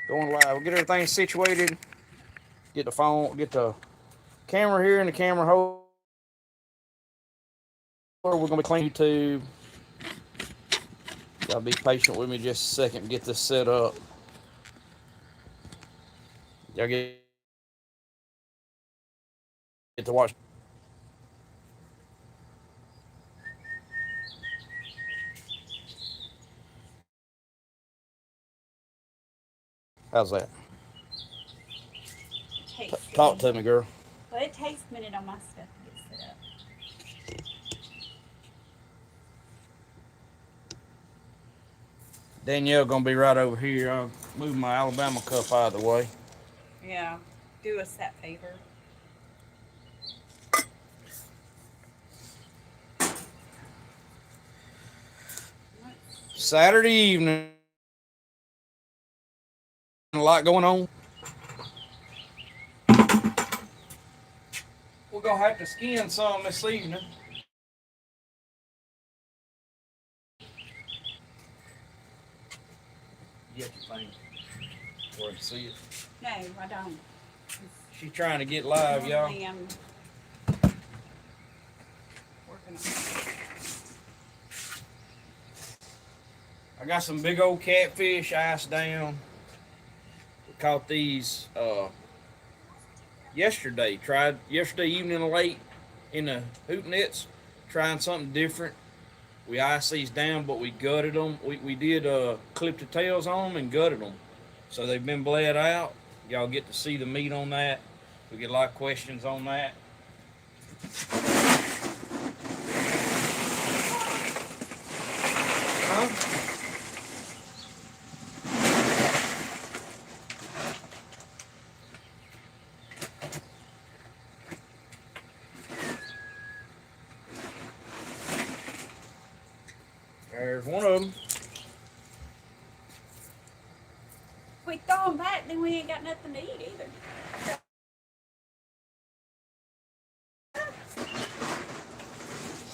Going live. We'll get everything situated. Get the phone, get the camera here and the camera holder. We're going to be cleaning YouTube. Gotta be patient with me just a second to get this set up. Y'all get to watch. How's that? Talk to me, girl. Well, it takes a minute on my stuff to get set up. Danielle gonna be right over here. I'll move my Alabama cup out of the way. Yeah, do us that favor. Saturday evening. A lot going on. We're gonna have to skin some this evening. You get your thing where to see it? No, I don't. She's trying to get live, y'all. I'm working on it. I got some big old catfish iced down. We caught these yesterday. Tried yesterday evening late in the hoop nets, trying something different. We iced these down, but we gutted them. We did clip the tails on them and gutted them. So they've been bled out. Y'all get to see the meat on that. We get a lot of questions on that. There's one of them. If we throw them back, then we ain't got nothing to eat either.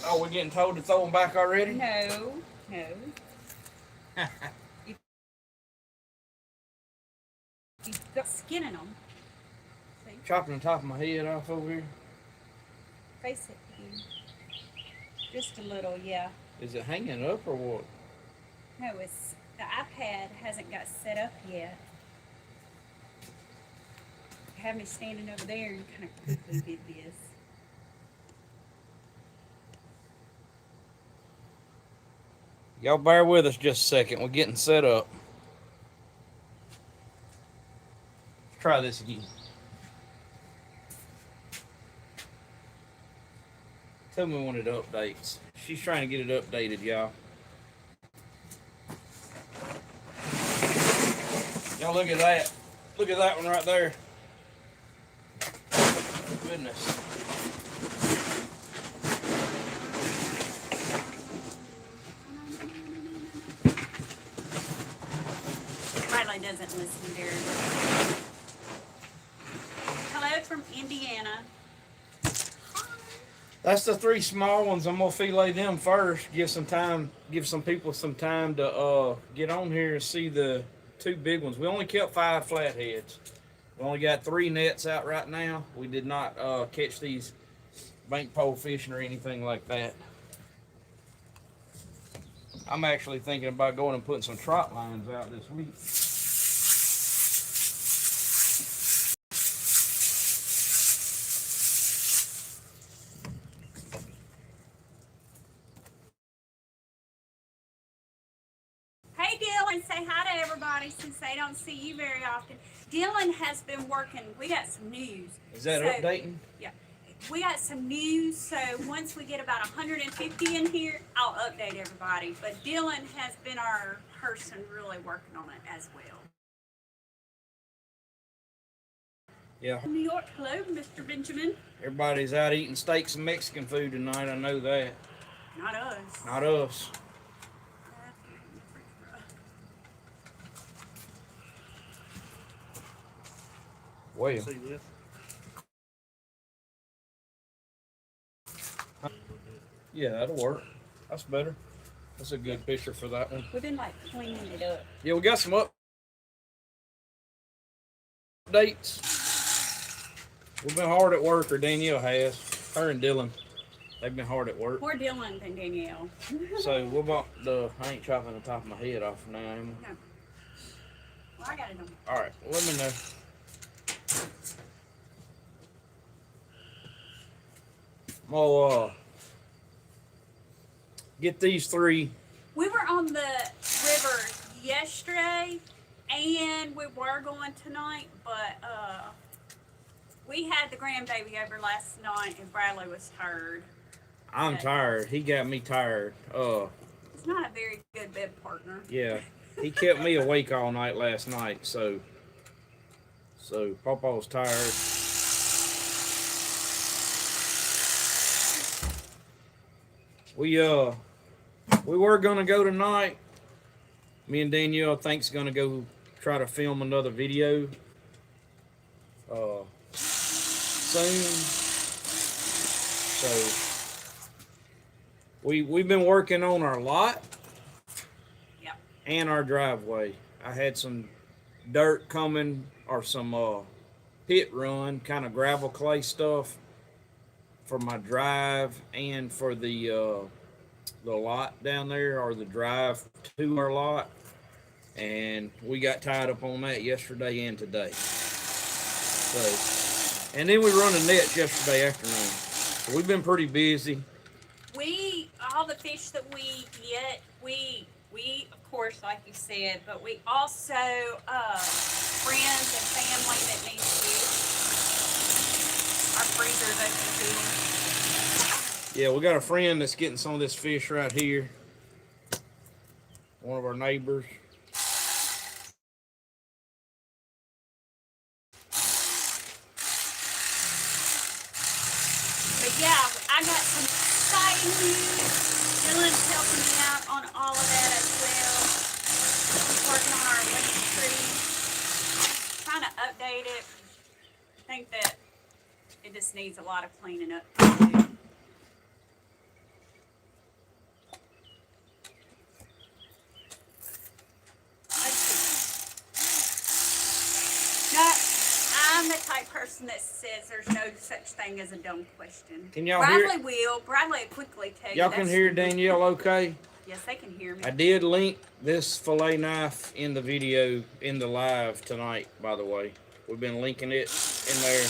Oh, we're getting told to throw them back already? No. You've got skin in them. See? Chopping the top of my head off over here. Face it. Just a little, yeah. Is it hanging up or what? No, it's the iPad hasn't got set up yet. Have me standing over there and kind of quickly did this. Y'all bear with us just a second. We're getting set up. Let's try this again. Tell me when it updates. She's trying to get it updated, y'all. Y'all look at that. Look at that one right there. Goodness. Riley doesn't listen very well. Hello from Indiana. That's the 3 small ones. I'm gonna fillet them first. Give some people some time to get on here and see the 2 big ones. We only kept 5 flatheads. We only got 3 nets out right now. We did not catch these bank pole fishing or anything like that. I'm actually thinking about going and putting some trot lines out this week. Say hi to everybody since they don't see you very often. Dylan has been working. We got some news. Is that updating? Yeah. We got some news, so once we get about 150 in here, I'll update everybody. But Dylan has been our person really working on it as well. Yeah. New York, hello, Mr. Benjamin. Everybody's out eating steaks and Mexican food tonight. I know that. Not us. Not us. Well. See this? Yeah, that'll work. That's better. That's a good picture for that one. We've been like cleaning it up. Yeah, we got some up updates. We've been hard at work, or Danielle has. Her and Dylan, they've been hard at work. More Dylan than Danielle. So what about I ain't chopping the top of my head off now anymore. No. Well, I got it on. All right, well, let me know. I'll get these 3. We were on the river yesterday, and we were going tonight, but we had the grandbaby over last night, and Bradley was tired. I'm tired. He got me tired. He's not a very good bed partner. Yeah, he kept me awake all night last night, so Papa was tired. We were gonna go tonight. Me and Danielle, I think's gonna go try to film another video soon. So we've been working on our lot. Yep. And our driveway. I had some dirt coming, or some pit run, kind of gravel clay stuff for my drive and for the lot down there, or the drive to our lot. And we got tied up on that yesterday and today. So, and then we run the nets yesterday afternoon. So we've been pretty busy. All the fish that we get, we of course, like you said, but we also friends and family that need fish. Our freezer's open too. Yeah, we got a friend that's getting some of this fish right here. One of our neighbors. But yeah, I got some exciting news. Dylan's helping me out on all of that as well. He's working on our link tree. Trying to update it. I think that it just needs a lot of cleaning up to do. I'm the type person that says there's no such thing as a dumb question. Can y'all hear? Bradley will. Bradley will quickly tell you. Y'all can hear Danielle okay? Yes, they can hear me. I did link this fillet knife in the video, in the live tonight, by the way. We've been linking it in there.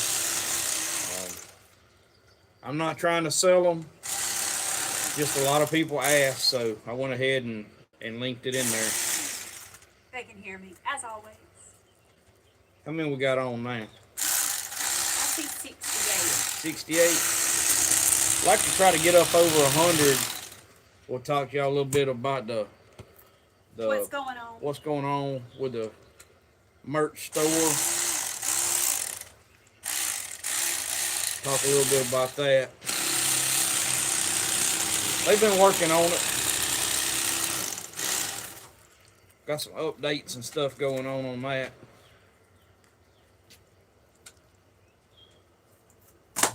I'm not trying to sell them. Just a lot of people asked, so I went ahead and linked it in there. They can hear me, as always. How many we got on now? I see 68. 68. I'd like to try to get up over 100. We'll talk to y'all a little bit about the what's going on. What's going on with the merch store. Talk a little bit about that. They've been working on it. Got some updates and stuff going on that.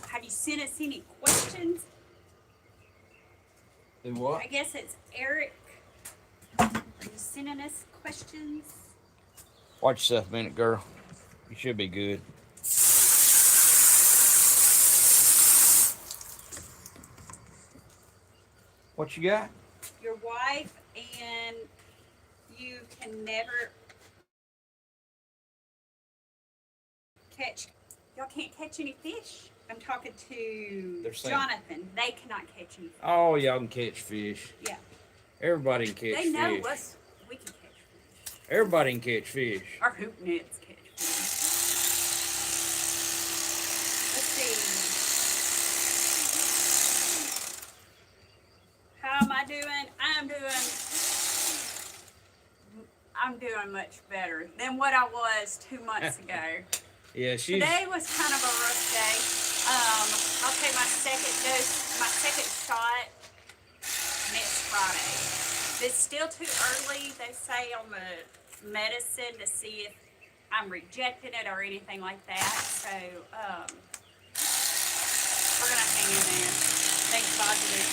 Have you sent us any questions? Do what? I guess it's Eric. Are you sending us questions? Watch yourself a minute, girl. You should be good. What you got? Your wife and you can never catch. Y'all can't catch any fish. I'm talking to Jonathan. They cannot catch any fish. Oh, y'all can catch fish. Yeah. Everybody can catch fish. They know us. We can catch fish. Everybody can catch fish. Our hoop nets catch fish. Let's see. How am I doing? I'm doing much better than what I was 2 months ago. Yeah, Today was kind of a rough day. I'll take my second shot next Friday. It's still too early, they say, on the medicine to see if I'm rejecting it or anything like that. So, we're going to hang in there. Thanks, positive.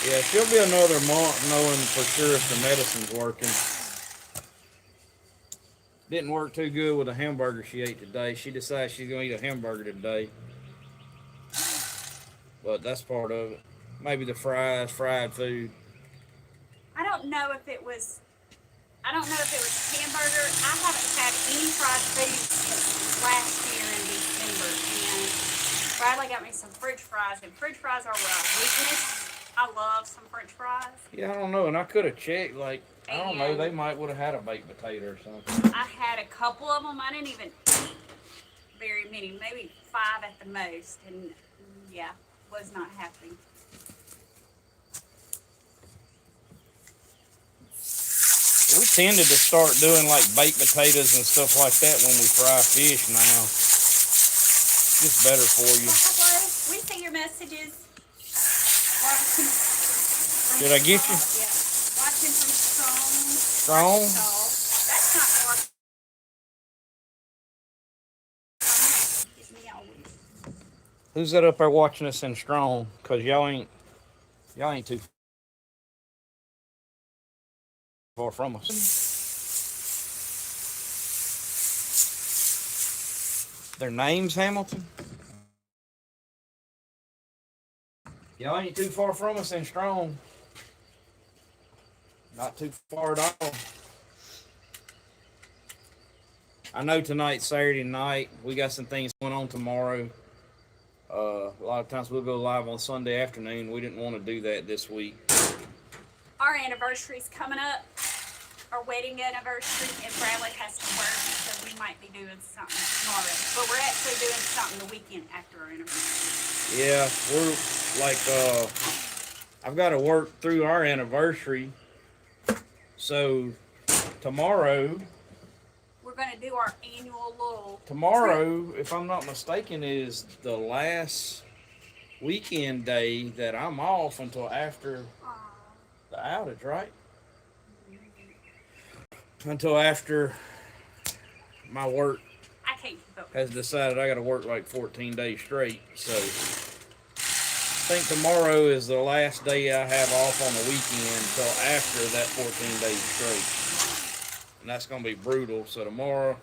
Yeah, she'll be another month knowing for sure if the medicine's working. Didn't work too good with a hamburger she ate today. She decided she's gonna eat a hamburger today. But that's part of it. Maybe the fries, fried food. I don't know if it was. I don't know if it was a hamburger. I haven't had any fried food since last year in December, and Bradley got me some French fries, and French fries are my weakness. I love some French fries. Yeah, I don't know, and I could have checked. Like, I don't know, And they might would have had a baked potato or something. I had a couple of them. I didn't even eat very many, maybe 5 at the most, and yeah, was not happy. We tended to start doing like baked potatoes and stuff like that when we fry fish now. Just better for you. Hello, we see your messages. Did I get you? Yeah. Watching from Strong? That's not hard. Get me always. Who's that up there watching us in Strong? Cause y'all ain't too far from us. Their name's Hamilton? Y'all ain't too far from us in Strong. Not too far at all. I know tonight's Saturday night. We got some things going on tomorrow. A lot of times we'll go live on Sunday afternoon. We didn't want to do that this week. Our anniversary's coming up. Our wedding anniversary, and Bradley has to work, so we might be doing something tomorrow. But we're actually doing something the weekend after our anniversary. Yeah, we're like, I've got to work through our anniversary. So tomorrow, we're going to do our annual little tomorrow, trip. if I'm not mistaken, is the last weekend day that I'm off until after the outage, right? Until after my work I can't keep up. has decided I got to work like 14 days straight. So I think tomorrow is the last day I have off on the weekend until after that 14 days straight. And that's going to be brutal. So tomorrow,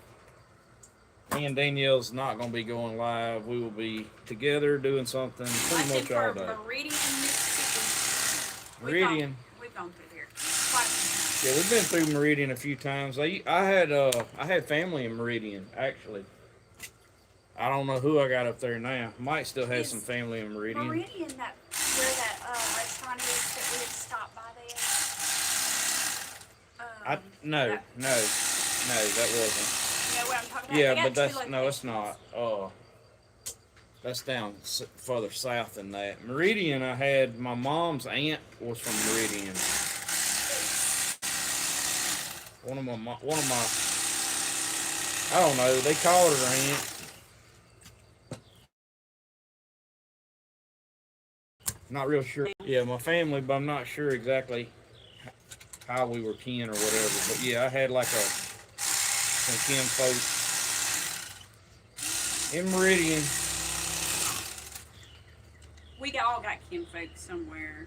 me and Danielle's not going to be going live. We will be together doing something pretty much all day. Meridian, Mississippi. Meridian. We've gone through there quite a few times. Yeah, we've been through Meridian a few times. I had family in Meridian actually. I don't know who I got up there now. Might still have some family in Meridian. Meridian, where that restaurant is that we had stopped by there. No, that wasn't. You know what I'm talking about? Yeah, They but got two it's locations. not. That's down further south than that. Meridian, I had my mom's aunt was from Meridian. One of my, I don't know. They called her aunt. Not real sure. Yeah, my family, but I'm not sure exactly how we were kin or whatever. But yeah, I had like some kin folks in Meridian. We all got kin folks somewhere.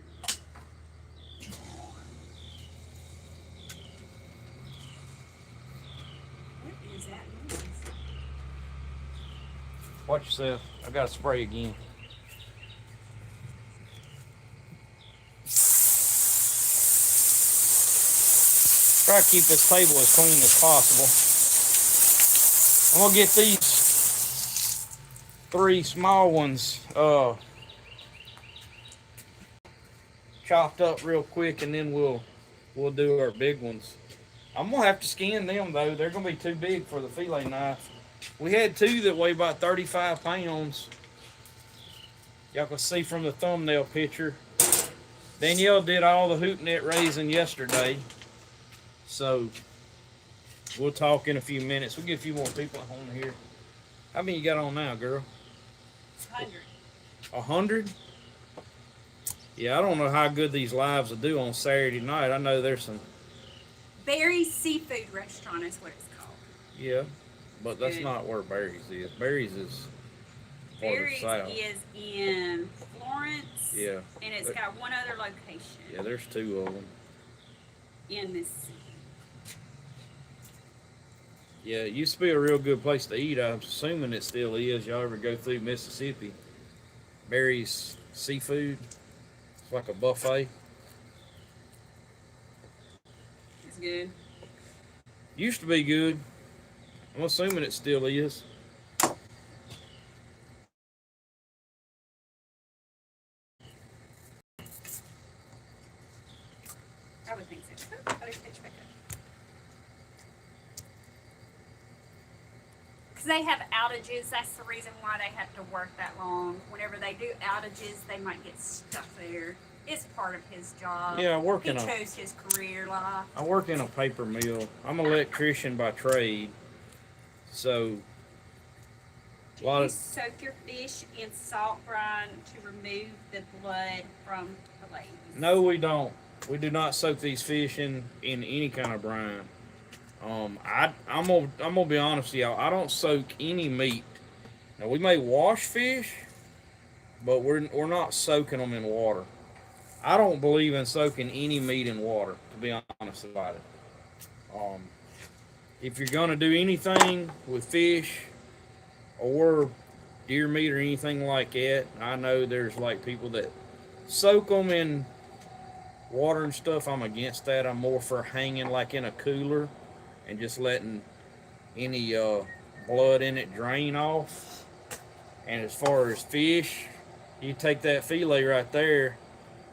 What is that noise? Watch yourself. I got to spray again. Try to keep this table as clean as possible. I'm gonna get these 3 small ones chopped up real quick, and then we'll do our big ones. I'm gonna have to skin them though. They're gonna be too big for the fillet knife. We had 2 that weigh about 35 pounds. Y'all can see from the thumbnail picture. Danielle did all the hoop net raising yesterday. So we'll talk in a few minutes. We'll get a few more people on here. How many you got on now, girl? 100. 100? Yeah, I don't know how good these lives will do on Saturday night. I know there's some. Barry's Seafood Restaurant is what it's called. Yeah, but that's Good. not where Barry's is. Barry's is farther Barry's south. is in Florence. Yeah. And it's got one other location Yeah, there's 2 of them. in Mississippi. Yeah, it used to be a real good place to eat. I'm assuming it still is. Y'all ever go through Mississippi? Barry's Seafood. It's like a buffet. It's good. Used to be good. I'm assuming it still is. I would think so. Oh, there's fish back up. Because they have outages. That's the reason why they have to work that long. Whenever they do outages, they might get stuck there. It's part of his job. Yeah, He chose his career life. I work in a paper mill. I'm an electrician by trade. So Do you soak your fish in salt brine to remove the blood from the legs? no, we don't. We do not soak these fish in any kind of brine. I'm gonna be honest with y'all. I don't soak any meat. Now we may wash fish, but we're not soaking them in water. I don't believe in soaking any meat in water. To be honest about it, if you're gonna do anything with fish or deer meat or anything like that, I know there's like people that soak them in water and stuff. I'm against that. I'm more for hanging like in a cooler and just letting any blood in it drain off. And as far as fish, you take that fillet right there,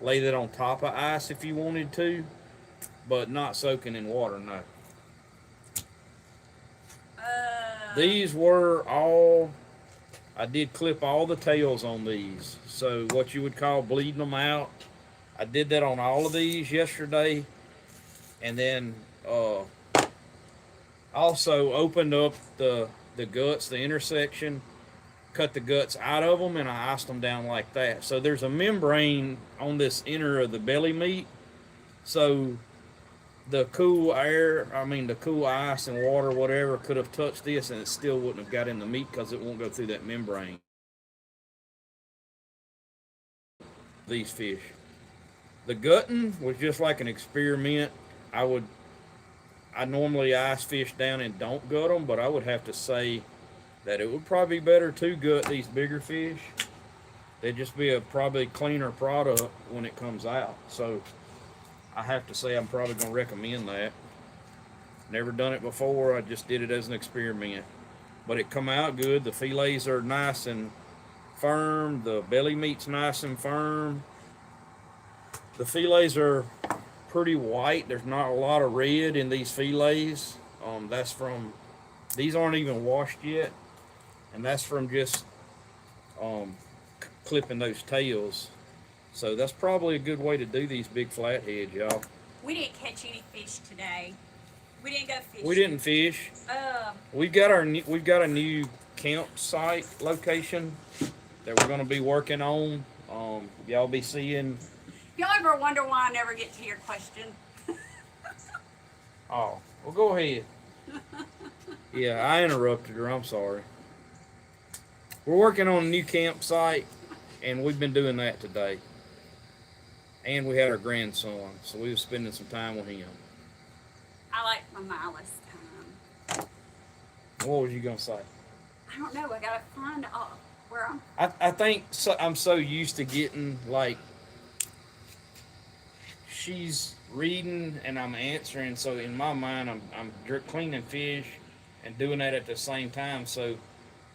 lay that on top of ice if you wanted to, but not soaking in water, no. These were all, I did clip all the tails on these. So what you would call bleeding them out. I did that on all of these yesterday. And then also opened up the guts, the intersection, cut the guts out of them, and I iced them down like that. So there's a membrane on this inner of the belly meat. So the cool the cool ice and water, whatever, could have touched this and it still wouldn't have got in the meat because it won't go through that membrane. These fish. The gutting was just like an experiment. I normally ice fish down and don't gut them, but I would have to say that it would probably be better to gut these bigger fish. They'd just be a probably cleaner product when it comes out. So I have to say I'm probably going to recommend that. Never done it before. I just did it as an experiment. But it come out good. The fillets are nice and firm. The belly meat's nice and firm. The fillets are pretty white. There's not a lot of red in these fillets. These aren't even washed yet. And that's from just clipping those tails. So that's probably a good way to do these big flatheads, y'all. We didn't catch any fish today. We didn't go fishing. We didn't fish. We've got a new campsite location that we're going to be working on. Y'all be seeing. Y'all ever wonder why I never get to your question? Oh, well, go ahead. Yeah, I interrupted her. I'm sorry. We're working on a new campsite, and we've been doing that today. And we had our grandson, so we were spending some time with him. I like my Milas time. What was you gonna say? I don't know. I gotta find where I'm. I think I'm so used to getting like she's reading and I'm answering, so in my mind I'm cleaning fish and doing that at the same time. So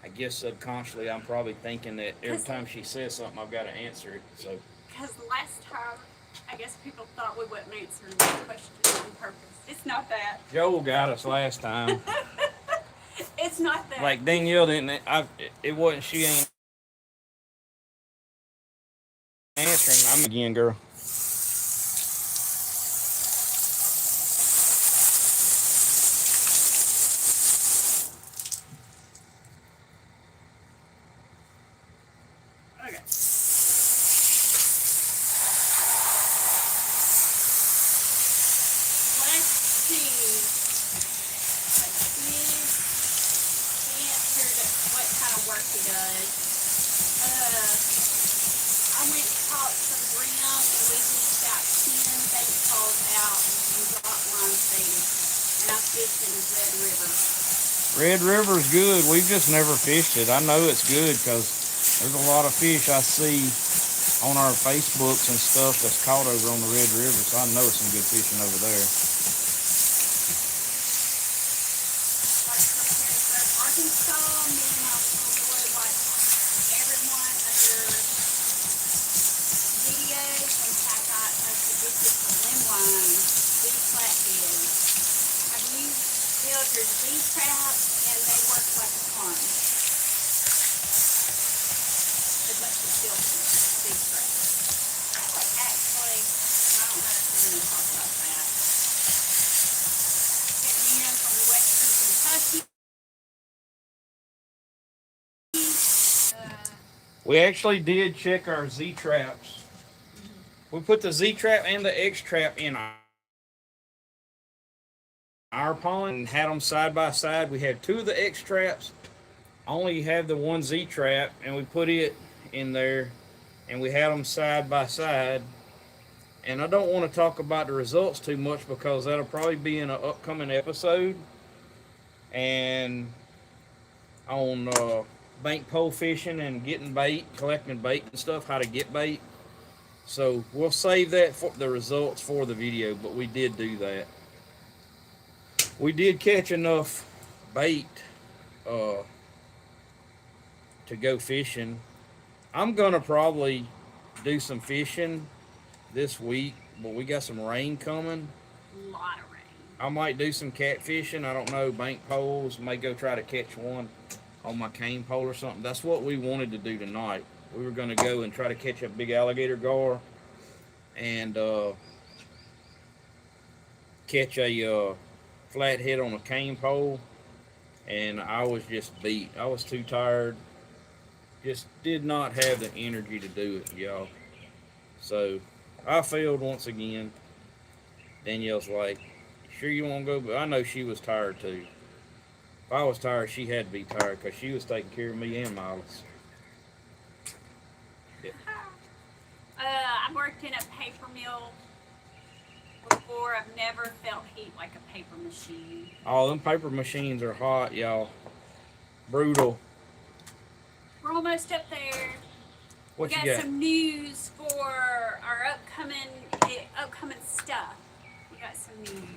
I guess subconsciously I'm probably thinking that every time she says something I've got to answer it. So. Because last time, I guess people thought we wouldn't answer the question on purpose. It's not that. Joel got us last time. It's not that. Like Danielle didn't. It wasn't. She ain't answering. I'm again, girl. Okay. Work he does. I went and caught some brim and we fished out 10 bait poles out and some drop line bait. And I fished in the Red River. Red River's good. We've just never fished it. I know it's good because there's a lot of fish I see on our Facebooks and stuff that's caught over on the Red River. So I know it's some good fishing over there. Like compared to Arkansas, me and my homeboy watch every one of your videos and have got us addicted to limewine, big flathead. Have you built your Z-trap and they work like a farm? It must be built Z-trap. Actually, I don't know if we're going to talk about that. Getting in from western Kentucky. We actually did check our Z traps. We put the Z trap and the X trap in our pond and had them side by side. We had two of the X traps, only have the one Z trap, and we put it in there and we had them side by side. And I don't want to talk about the results too much because that'll probably be in an upcoming episode. And on bank pole fishing and getting bait, collecting bait and stuff, how to get bait. So we'll save that for the results for the video, but we did do that. We did catch enough bait to go fishing. I'm gonna probably do some fishing this week, but we got some rain coming. A lot of rain. I might do some catfishing. I don't know, bank poles. May go try to catch one on my cane pole or something. That's what we wanted to do tonight. We were going to go and try to catch a big alligator gar and catch a flathead on a cane pole, and I was just beat. I was too tired. Just did not have the energy to do it, y'all. So I failed once again. Danielle's like, sure you want to go? But I know she was tired too. If I was tired, she had to be tired because she was taking care of me and Miles. Yeah. I worked in a paper mill before. I've never felt heat like a paper machine. Oh, them paper machines are hot, y'all. Brutal. We're almost up there. What We you got got? some news for our upcoming stuff. We got some news.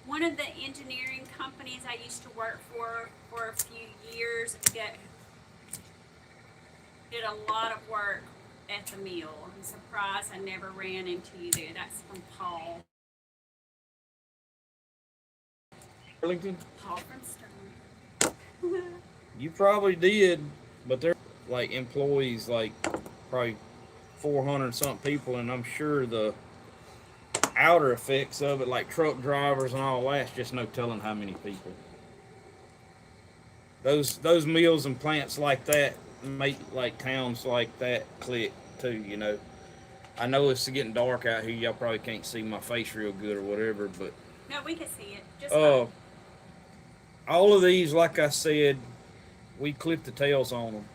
One of the engineering companies I used to work for a few years did a lot of work at the mill. I'm surprised I never ran into you there. That's from Paul. Burlington? Paul from Stern. You probably did, but they're like employees, like probably 400 something people, and I'm sure the outer effects of it, like truck drivers and all that's just no telling how many people. Those mills and plants like that make like towns like that click too, you know. I know it's getting dark out here. Y'all probably can't see my face real good or whatever, but No, we can see it. Just fine. all of these, like I said, we clip the tails on them.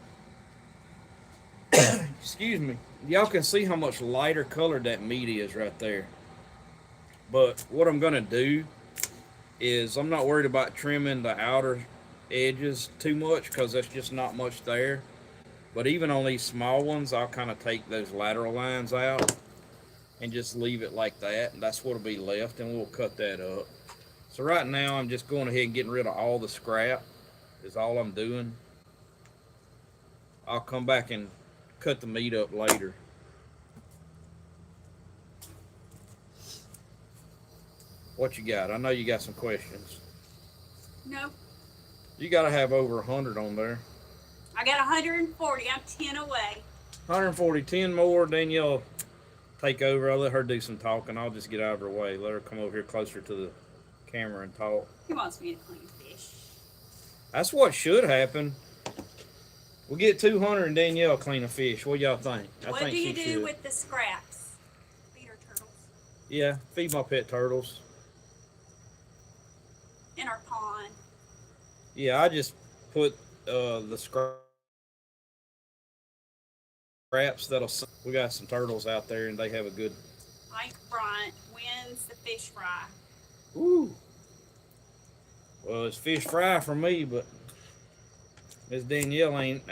Excuse me. Y'all can see how much lighter colored that meat is right there. But what I'm going to do is I'm not worried about trimming the outer edges too much because there's just not much there. But even on these small ones, I'll kind of take those lateral lines out and just leave it like that. And that's what'll be left, and we'll cut that up. So right now, I'm just going ahead and getting rid of all the scrap is all I'm doing. I'll come back and cut the meat up later. What you got? I know you got some questions. No. You got to have over 100 on there. I got 140. I'm 10 away. 140, 10 more, then you'll take over. I'll let her do some talking. I'll just get out of her way. Let her come over here closer to the camera and talk. He wants me to clean fish. That's what should happen. We'll get 200 and Danielle clean a fish. What y'all think? I What think do you she do should. with the scraps? Feed our turtles Yeah, feed my pet turtles. in our pond. Yeah, I just put the scraps that'll. We got some turtles out there and they have a good. Mike Bryant wins the fish fry. Ooh. Well, it's fish fry for me, but Miss Danielle ain't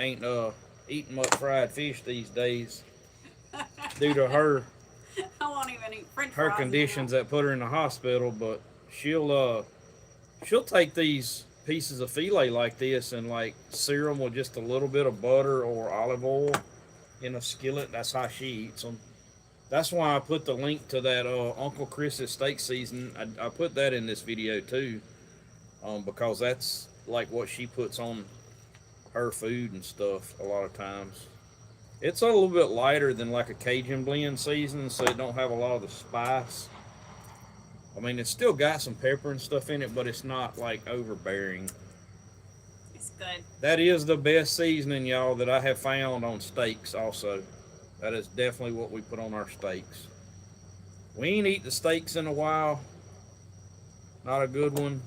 eating much fried fish these days due to I won't even eat French her fries conditions now. that put her in the hospital. But she'll take these pieces of filet like this and like sear them with just a little bit of butter or olive oil in a skillet. That's how she eats them. That's why I put the link to that Uncle Chris's steak season. I put that in this video too, because that's like what she puts on her food and stuff a lot of times. It's a little bit lighter than like a Cajun blend season, so it don't have a lot of the spice. I mean, it's still got some pepper and stuff in it, but it's not like overbearing. It's good. That is the best seasoning, y'all, that I have found on steaks also. That is definitely what we put on our steaks. We ain't eat the steaks in a while. Not a good one.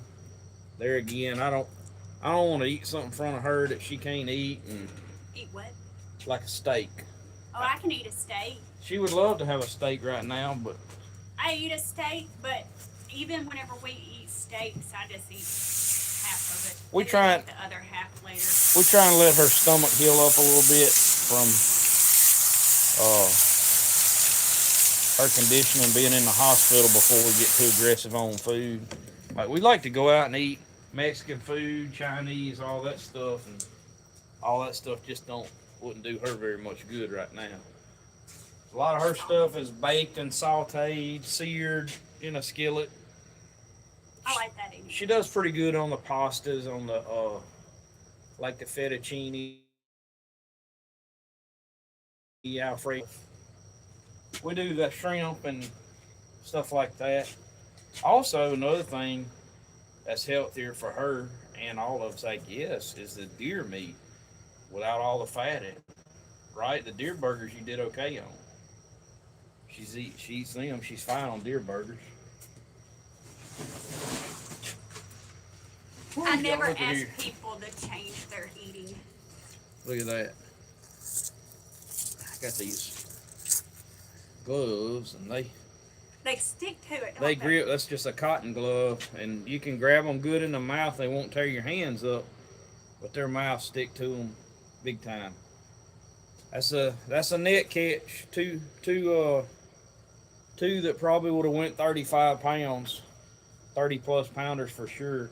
There again, I don't want to eat something in front of her that she can't eat, and Eat what? like a steak. Oh, I can eat a steak. She would love to have a steak right now, but I eat a steak, but even whenever we eat steaks, I just eat half of it. We and try then it. eat the other half later. we're trying to let her stomach heal up a little bit from her condition and being in the hospital before we get too aggressive on food. Like, we like to go out and eat Mexican food, Chinese, all that stuff, and all that stuff just wouldn't do her very much good right now. A lot of her stuff is baked and sauteed, seared in a skillet. I like that anyway. She does pretty good on the pastas, on the like the fettuccine, Alfredo. We do the shrimp and stuff like that. Also, another thing that's healthier for her and all of us, I guess, is the deer meat without all the fat in it. Right? The deer burgers you did okay on. She eats them. She's fine on deer burgers. I never ask people to change their eating. Look at that. I got these gloves, and They stick to it. they grip. That's just a cotton glove, and you can grab them good in the mouth. They won't tear your hands up, but their mouths stick to them big time. That's a net catch. Two that probably would have went 35 pounds, 30 plus pounders for sure,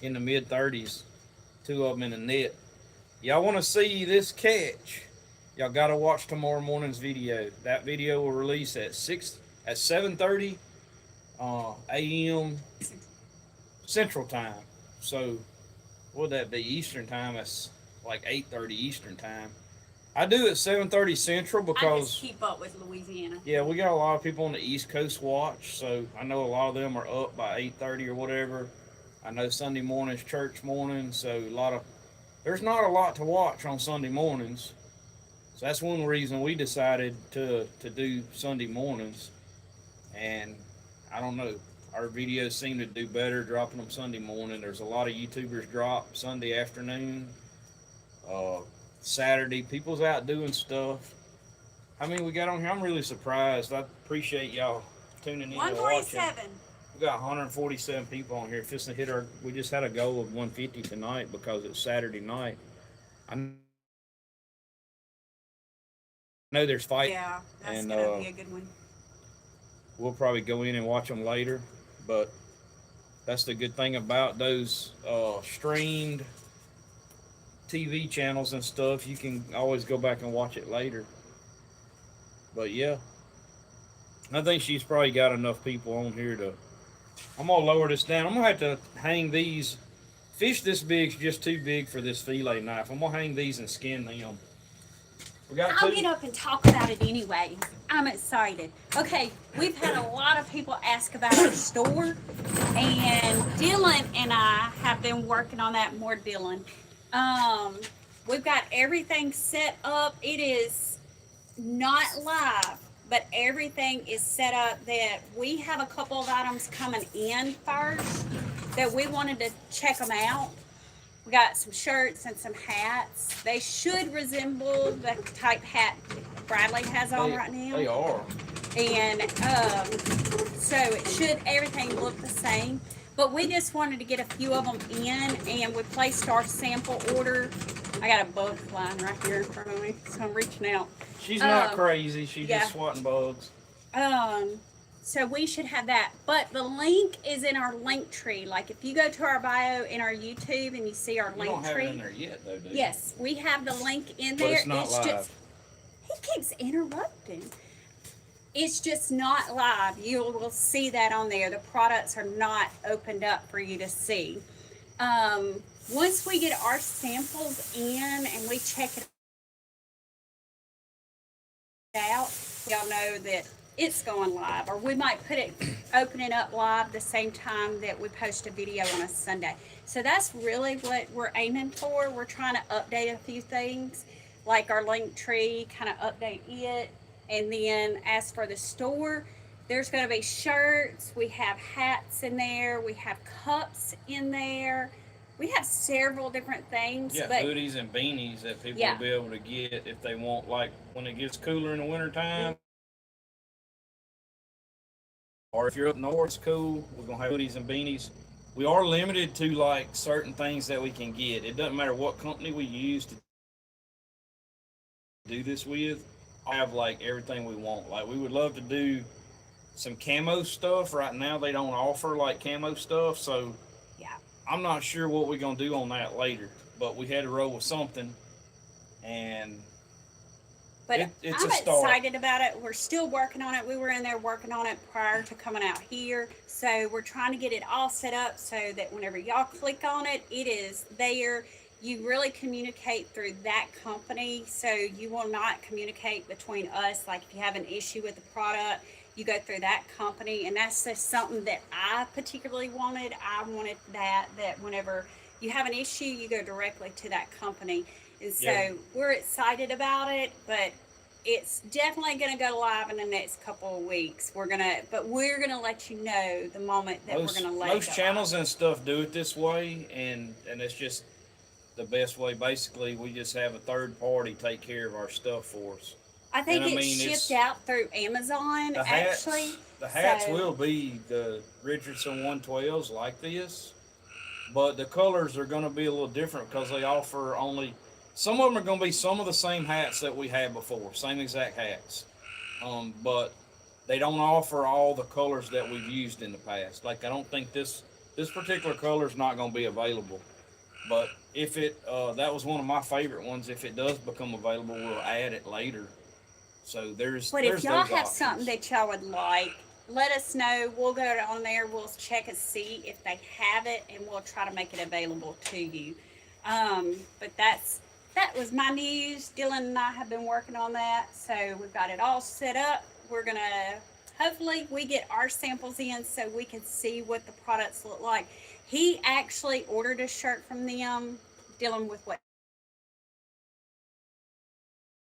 in the mid 30s. Two of them in a net. Y'all want to see this catch? Y'all got to watch tomorrow morning's video. That video will release at 7:30 a.m. Central Time. So, what would that be? Eastern Time? That's like 8:30 Eastern Time. I do it 7:30 Central I because just keep up with Louisiana. yeah, we got a lot of people on the East Coast watch, so I know a lot of them are up by 8:30 or whatever. I know Sunday morning's church morning, so there's not a lot to watch on Sunday mornings. So that's one reason we decided to do Sunday mornings. And I don't know, our videos seem to do better dropping them Sunday morning. There's a lot of YouTubers drop Sunday afternoon, Saturday. People's out doing stuff. I mean, we got on here. I'm really surprised. I appreciate y'all tuning in and watching. 147. We got 147 people on here. Fixing to hit we just had a goal of 150 tonight because it's Saturday night. I know there's fights. Yeah, that's and, gonna be a good one. We'll probably go in and watch them later, but that's the good thing about those streamed TV channels and stuff. You can always go back and watch it later. But yeah, I think she's probably got enough people on here to. I'm gonna lower this down. I'm gonna have to hang these. Fish this big's just too big for this fillet knife. I'm gonna hang these and skin them. I'll get up and talk about it anyway. I'm excited. Okay, we've had a lot of people ask about our store, and Dylan and I have been working on that more. Dylan, we've got everything set up. It is not live, but everything is set up that we have a couple of items coming in first that we wanted to check them out. We got some shirts and some hats. They should resemble the type hat Bradley has on right now. They are. And so it should everything look the same. But we just wanted to get a few of them in, and we placed our sample order. I got a bug flying right here in front of me, so I'm reaching out. She's not crazy. She's yeah. just swatting bugs. So we should have that. But the link is in our link tree. Like if you go to our bio in our YouTube and you see our link don't have tree. it in there yet, though, do you? Yes, we have the link in But there. it's not live. Just he keeps interrupting. It's just not live. You will see that on there. The products are not opened up for you to see. Once we get our samples in and we check it out, y'all know that it's going live, or we might put it open it up live the same time that we post a video on a Sunday. So that's really what we're aiming for. We're trying to update a few things, like our link tree, kind of update it. And then as for the store, there's going to be shirts, we have hats in there, we have cups in there, we have several different things. Yeah, but hoodies and beanies that people will be able to get if they want, like when it gets cooler in the wintertime. Or if you're up north, it's cool. We're going to have hoodies and beanies. We are limited to like certain things that we can get. It doesn't matter what company we use to do this with. I have like everything we want. Like we would love to do some camo stuff. Right now they don't offer like camo stuff, so yeah, I'm not sure what we're gonna do on that later. But we had to roll with something, and but it's I'm a start. excited about it. We're still working on it. We were in there working on it prior to coming out here, so we're trying to get it all set up so that whenever y'all click on it, it is there. You really communicate through that company, so you will not communicate between us. Like if you have an issue with the product, you go through that company, and that's just something that I particularly wanted. I wanted that whenever you have an issue, you go directly to that company. And so we're excited about it, but it's definitely going to go live in the next couple of weeks. We're gonna let you know the moment that we're going to let it go most channels live. and stuff do it this way, and it's just the best way. Basically, we just have a third party take care of our stuff for us. I think it's shipped out through Amazon, the hats, actually. The hats will be the Richardson 112s like this, but the colors are going to be a little different because they offer only, some of them are going to be some of the same hats that we had before, same exact hats, but they don't offer all the colors that we've used in the past. Like I don't think this particular color is not going to be available. But if it, that was one of my favorite ones. If it does become available, we'll add it later. So But if y'all have something that y'all would like, let us know. We'll go on there. We'll check and see if they have it, and we'll try to make it available to you. But that was my news. Dylan and I have been working on that, so we've got it all set up. We're gonna hopefully we get our samples in so we can see what the products look like. He actually ordered a shirt from them, dealing with what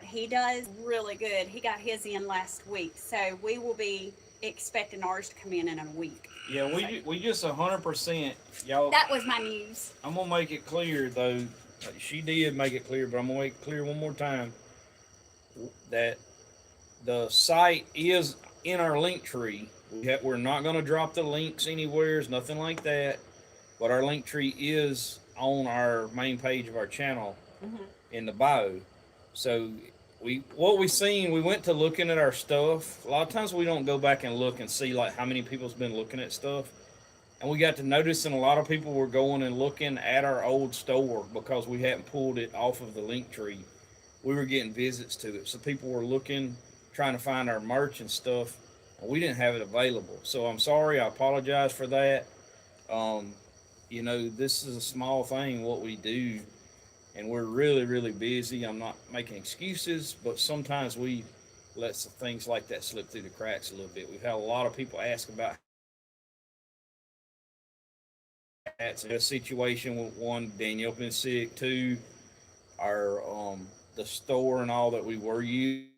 he does. Really good. He got his in last week, so we will be expecting ours to come in a week. Yeah, we just 100%, y'all. That was my news. I'm gonna make it clear though. She did make it clear, but I'm gonna make it clear one more time that the site is in our link tree. We're not gonna drop the links anywhere. It's nothing like that. But our link tree is on our main page of our channel in the bio. So what we seen, we went to looking at our stuff. A lot of times we don't go back and look and see like how many people's been looking at stuff. And we got to noticing a lot of people were going and looking at our old store because we hadn't pulled it off of the link tree. We were getting visits to it. So people were looking, trying to find our merch and stuff, and we didn't have it available. So I'm sorry, I apologize for that. You know, this is a small thing, what we do, and we're really, really busy. I'm not making excuses, but sometimes we let some things like that slip through the cracks a little bit. We've had a lot of people ask about hats. A situation with one, Danielle been sick, two, our the store and all that we were using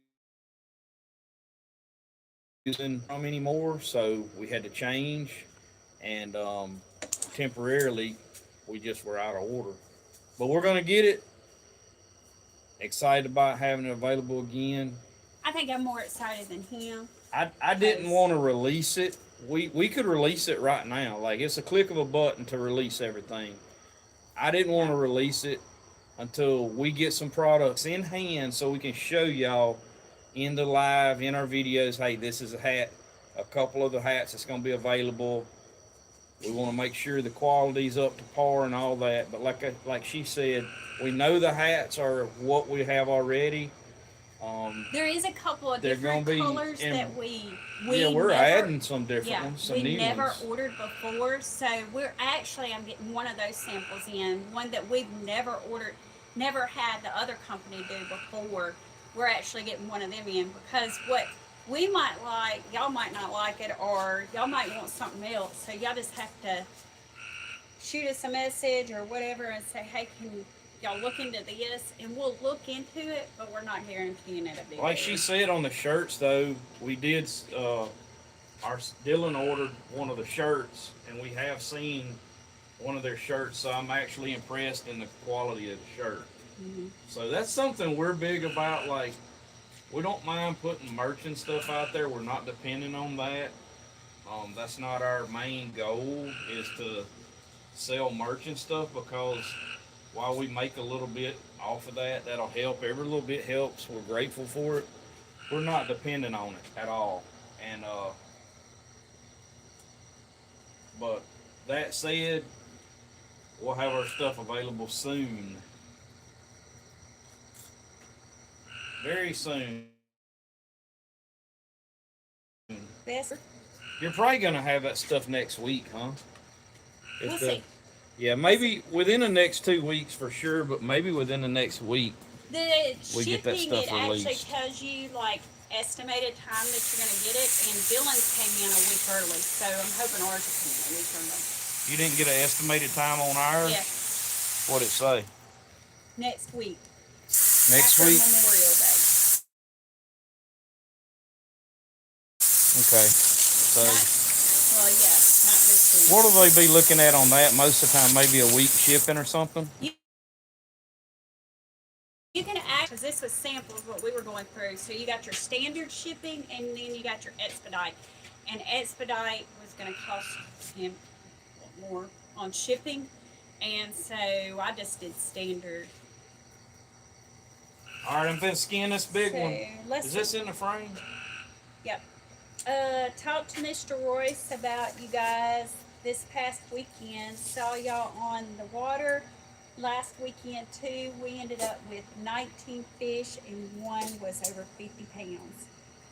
from anymore, so we had to change, and temporarily we just were out of order, but we're gonna get it. Excited about having it available again. I think I'm more excited than him. I didn't want to release it we could release it right now. Like, it's a click of a button to release everything. I didn't want to release it until we get some products in hand so we can show y'all in the live, in our videos, hey, this is a hat, a couple of the hats that's going to be available. We want to make sure the quality's up to par and all that. But like she said, we know the hats are what we have already. There is a couple of different colors that we we're never, adding some different ones, some we new never ones. ordered before. So I'm getting one of those samples in, one that we've never ordered, never had the other company do before. We're actually getting one of them in because what we might like, y'all might not like it, or y'all might want something else. So y'all just have to shoot us a message or whatever and say, hey, can y'all look into this? And we'll look into it, but we're not guaranteeing it'll be Like good. she said on the shirts, though, we did, Dylan ordered one of the shirts, and we have seen one of their shirts, so I'm actually impressed in the quality of the shirt. Mm-hmm. So that's something we're big about. Like, we don't mind putting merch and stuff out there. We're not depending on that. That's not our main goal, is to sell merch and stuff, because while we make a little bit off of that, that'll help. Every little bit helps. We're grateful for it. We're not dependent on it at all. And but that said, we'll have our stuff available soon. Very soon. Best. You're probably gonna have that stuff next week, huh? We'll see. Yeah, maybe within the next 2 weeks for sure, but maybe within the next week. The We get that shipping, stuff it actually released. tells you like estimated time that you're gonna get it, and Dylan's came in a week early, so I'm hoping ours will come in a week early. You didn't get an estimated time on ours? Yeah, What'd it say? next week. Next after week? Memorial Day. Okay. So Well, yeah, not this week. what will they be looking at on that? Most of the time, maybe a week shipping or something? You can act, because this was samples what we were going through. So you got your standard shipping, and then you got your expedite. And expedite was going to cost him a lot more on shipping, and so I just did standard. All right, I'm gonna scan this big one. Let's Is this in the frame? Yep. Talked to Mr. Royce about you guys this past weekend. Saw y'all on the water last weekend too. We ended up with 19 fish, and one was over 50 pounds.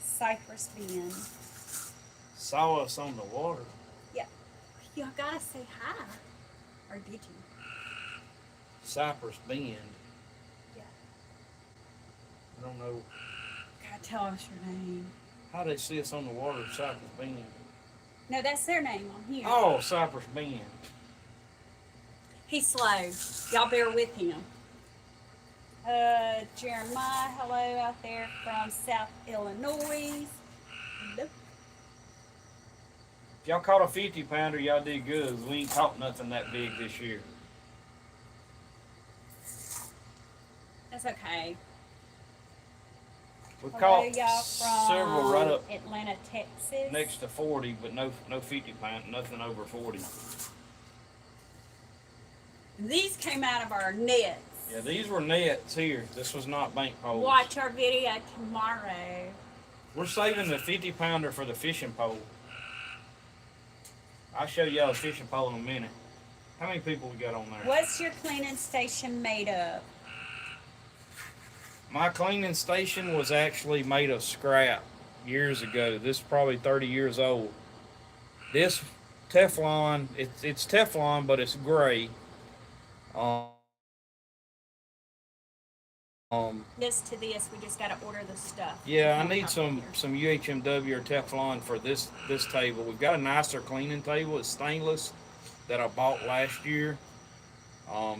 Cypress Bend. Saw us on the water. Yep. Y'all gotta say hi. Or did you? Cypress Bend. Yeah. I don't know. Gotta tell us your name. How they see us on the water, Cypress Bend? No, that's their name on here. Oh, Cypress Bend. He's slow. Y'all bear with him. Jeremiah, hello out there from South Illinois. Hello. If y'all caught a 50 pounder, y'all did good. We ain't caught nothing that big this year. That's okay. We Hello, caught y'all from several right up Atlanta, Texas. next to 40, but no 50 pound, nothing over 40. These came out of our nets. Yeah, these were nets here. This was not bank poles. Watch our video tomorrow. We're saving the 50 pounder for the fishing pole. I'll show y'all the fishing pole in a minute. How many people we got on there? What's your cleaning station made of? My cleaning station was actually made of scrap years ago. This is probably 30 years old. This Teflon, it's Teflon, but it's gray. This to this, we just got to order the stuff. Yeah, I need some UHMW or Teflon for this table. We've got a nicer cleaning table. It's stainless that I bought last year.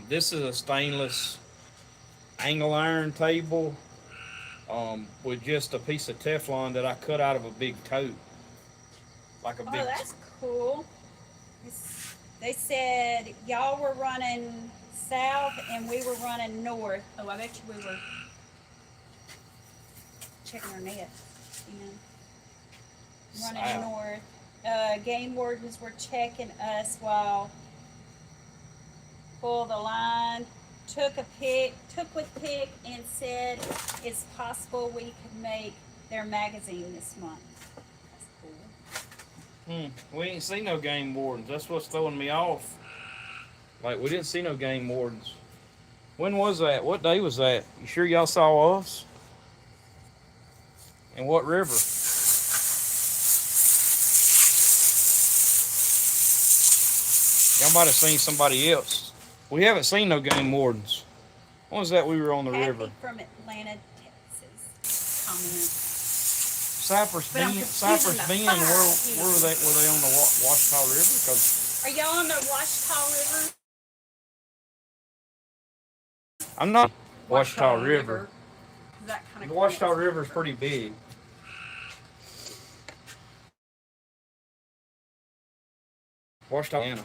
This is a stainless angle iron table with just a piece of Teflon that I cut out of a big tote. Like a big. Oh, that's cool. They said y'all were running south and we were running north. Oh, I bet you we were checking our net. You know, running South. north. game wardens were checking us while pull the line. Took with pic and said it's possible we could make their magazine this month. That's cool. We ain't seen no game wardens. That's what's throwing me off. Like, we didn't see no game wardens. When was that? What day was that? You sure y'all saw us? And what river? Y'all might have seen somebody else. We haven't seen no game wardens. When was that we were on the Happy river? from Atlanta, Texas. Comment. Cypress But I'm Bend, confusing Cypress the Bend. fire Where were they? Were they on the Washita River? Because Are y'all on the Washita River? I'm not Washita River. That kind of The Washita River is pretty big. Washita. Anna.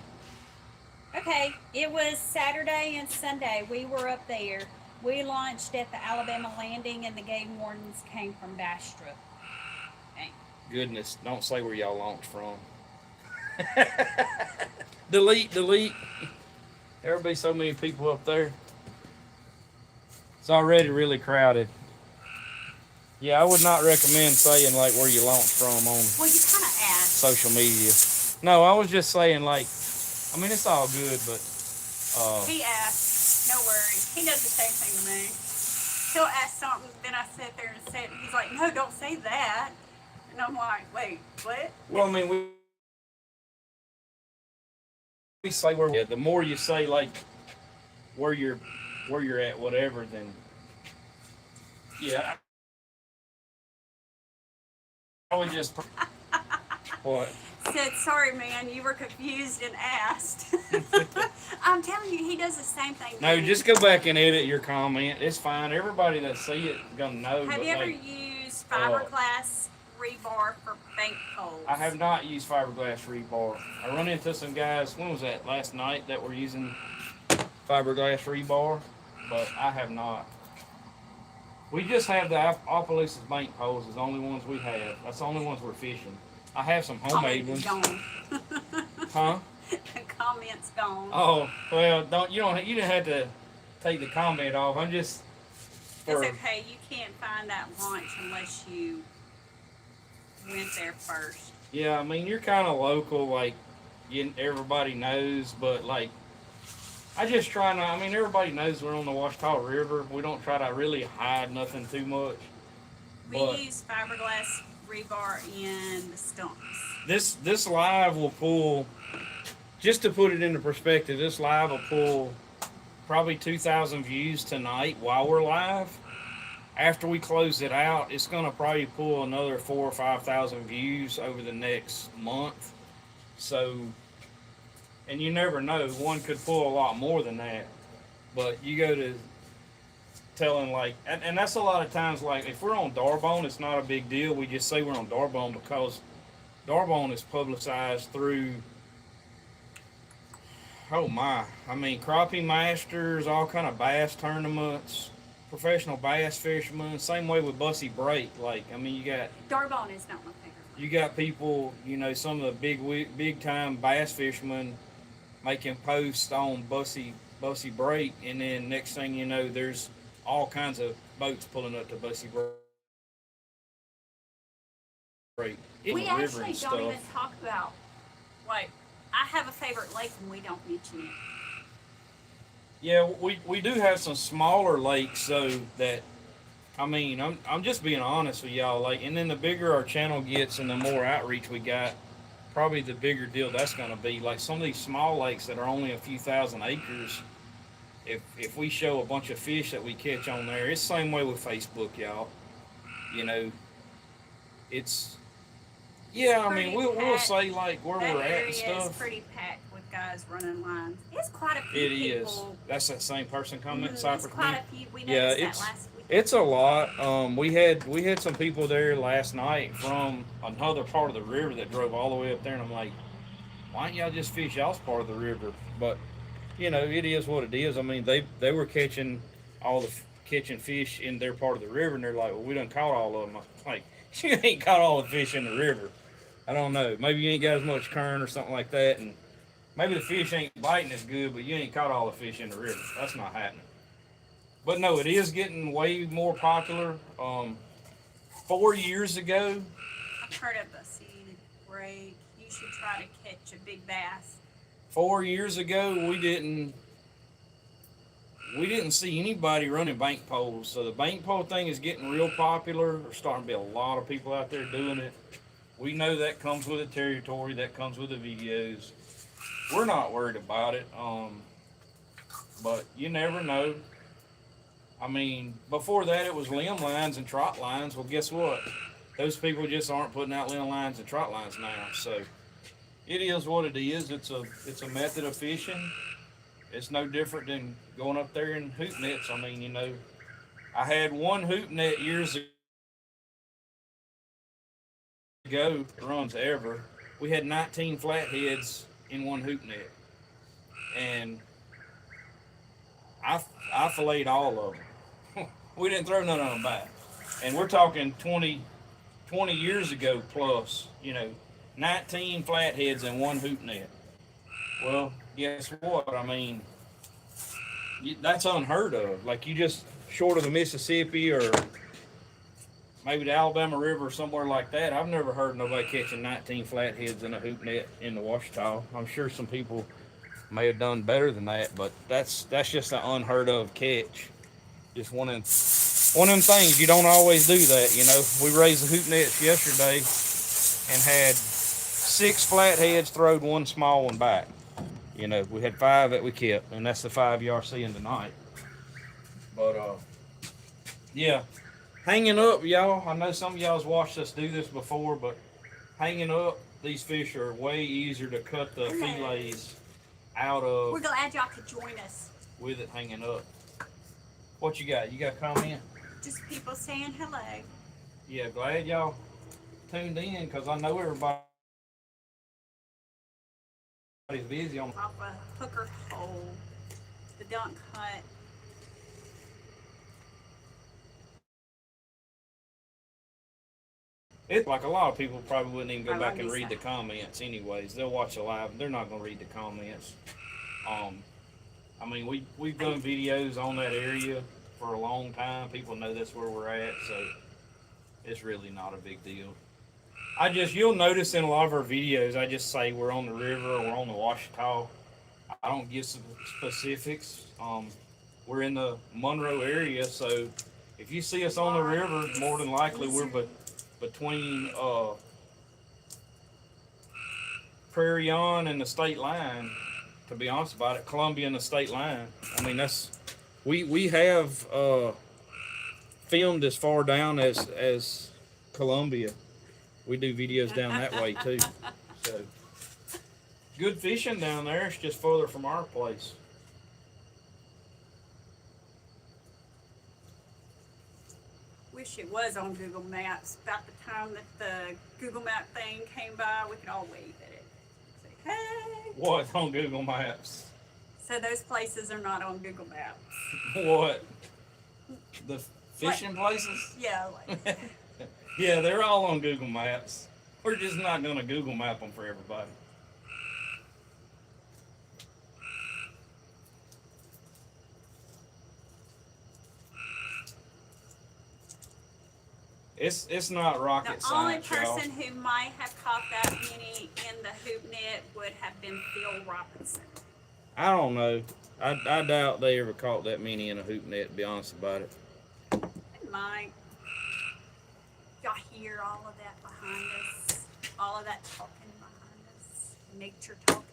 Okay, it was Saturday and Sunday. We were up there. We launched at the Alabama Landing, and the game wardens came from Bastrop. Okay. Goodness, don't say where y'all launched from. delete. There'll be so many people up there. It's already really crowded. Yeah, I would not recommend saying like where you launched from on Well, you kind of asked. social media. No, I was just saying like, I mean it's all good, but He asked. No worries. He does the same thing to me. He'll ask something, then I sit there and say it. He's like, no, don't say that. And I'm like, wait, what? well, I mean we say where. Yeah, the more you say like where you're at, whatever, then yeah. I would just what? Said, sorry, man, you were confused and asked. I'm telling you, he does the same thing. No, just go back and edit your comment. It's fine. Everybody that see it is gonna know. Have but you ever like, used fiberglass rebar for bank poles? I have not used fiberglass rebar. I run into some guys. When was that? Last night that were using fiberglass rebar, but I have not. We just have the Opelousas bank poles. Is the only ones we have. That's the only ones we're fishing. I have some homemade ones. Gone. Huh? The comment's gone. Oh well, you didn't have to take the comment off. I'm just. It's okay. You can't find that launch unless you went there first. Yeah, I mean you're kind of local, like everybody knows, but like I just try not. I mean everybody knows we're on the Washita River. We don't try to really hide nothing too much. We use fiberglass rebar in the stumps. This live will pull. Just to put it into perspective, this live will pull probably 2,000 views tonight while we're live. After we close it out, it's going to probably pull another 4,000 or 5,000 views over the next month. So, and you never know, one could pull a lot more than that. But you go to telling like, and that's a lot of times like if we're on Darbone, it's not a big deal. We just say we're on Darbone because Darbone is publicized through. Oh my! I mean, crappie masters, all kind of bass tournaments, professional bass fishermen. Same way with Bussy Break. Like, I mean, you got Darbone is not my favorite. You got people, some of the big time bass fishermen making posts on Bussy Break, and then next thing you know, there's all kinds of boats pulling up to Bussy Break. We actually don't even talk about like. I have a favorite lake and we don't mention it. Yeah, we do have some smaller lakes so that I mean I'm just being honest with y'all, like, and then the bigger our channel gets and the more outreach we got, probably the bigger deal that's gonna be. Like some of these small lakes that are only a few thousand acres, if we show a bunch of fish that we catch on there, it's the same way with Facebook, y'all. It's yeah, I mean, we'll say like where we're at and stuff. It's pretty packed with guys running lines. It's quite a few people. It is. That's that same person commenting. It's quite a few. We yeah, noticed that last week. It's a lot. We had some people there last night from another part of the river that drove all the way up there, and I'm like, why don't y'all just fish y'all's part of the river? But it is what it is. I mean, they were catching fish in their part of the river, and they're like, well, we done caught all of them. I'm like, you ain't caught all the fish in the river. I don't know. Maybe you ain't got as much current or something like that, and maybe the fish ain't biting as good, but you ain't caught all the fish in the river. That's not happening. But no, it is getting way more popular. 4 years ago, I've heard of a seed break. You should try to catch a big bass. 4 years ago, we didn't see anybody running bank poles. So the bank pole thing is getting real popular. There's starting to be a lot of people out there doing it. We know that comes with the territory. That comes with the videos. We're not worried about it. But you never know. I mean, before that it was limb lines and trot lines. Well, guess what? Those people just aren't putting out limb lines and trot lines now. So it is what it is. It's a method of fishing. It's no different than going up there and hoop nets. I mean, you know, I had one hoop net years ago, runs ever. We had 19 flatheads in one hoop net, and I filleted all of them. We didn't throw none of them back, and we're talking 20 years ago plus. You know, 19 flatheads in one hoop net. Well, guess what? I mean, that's unheard of. Like, you just short of the Mississippi or maybe the Alabama River or somewhere like that, I've never heard nobody catching 19 flatheads in a hoop net in the Ouachita. I'm sure some people may have done better than that, but that's just an unheard of catch. Just one of them things. You don't always do that, you know. We raised the hoop nets yesterday and had 6 flatheads, throwed one small one back. You know, we had 5 that we kept, and that's the 5 you are seeing tonight. But yeah, hanging up, y'all. I know some of y'all's watched us do this before, but hanging up, these fish are way easier to cut the fillets out of. We're glad y'all could join us. With it hanging up. What you got? You got a comment? Just people saying hello. Yeah, glad y'all tuned in, because I know everybody's busy on Off a hooker hole, the dunk hut. It's like a lot of people probably wouldn't even go back and read the comments anyways. They'll watch the live. They're not going to read the comments. I mean, we've done videos on that area for a long time. People know that's where we're at, so it's really not a big deal. You'll notice in a lot of our videos, I just say we're on the river or we're on the Ouachita. I don't give some specifics. We're in the Monroe area, so if you see us on the river, more than likely we're between Prairie Yawn and the state line. To be honest about it, Columbia and the state line. I mean, we have filmed as far down as Columbia. We do videos down that way too. So good fishing down there. It's just further from our place. Wish it was on Google Maps. About the time that the Google Map thing came by, we could all wave at it. Say, hey. What's on Google Maps? So those places are not on Google Maps. What? The fishing places? Yeah. Like, yeah, they're all on Google Maps. We're just not going to Google Map them for everybody. It's not rocket science, y'all. The only person who might have caught that many in the hoop net would have been Phil Robinson. I don't know. I doubt they ever caught that many in a hoop net, to be honest about it. It might. Y'all hear all of that behind us? All of that talking behind us? Nature talking?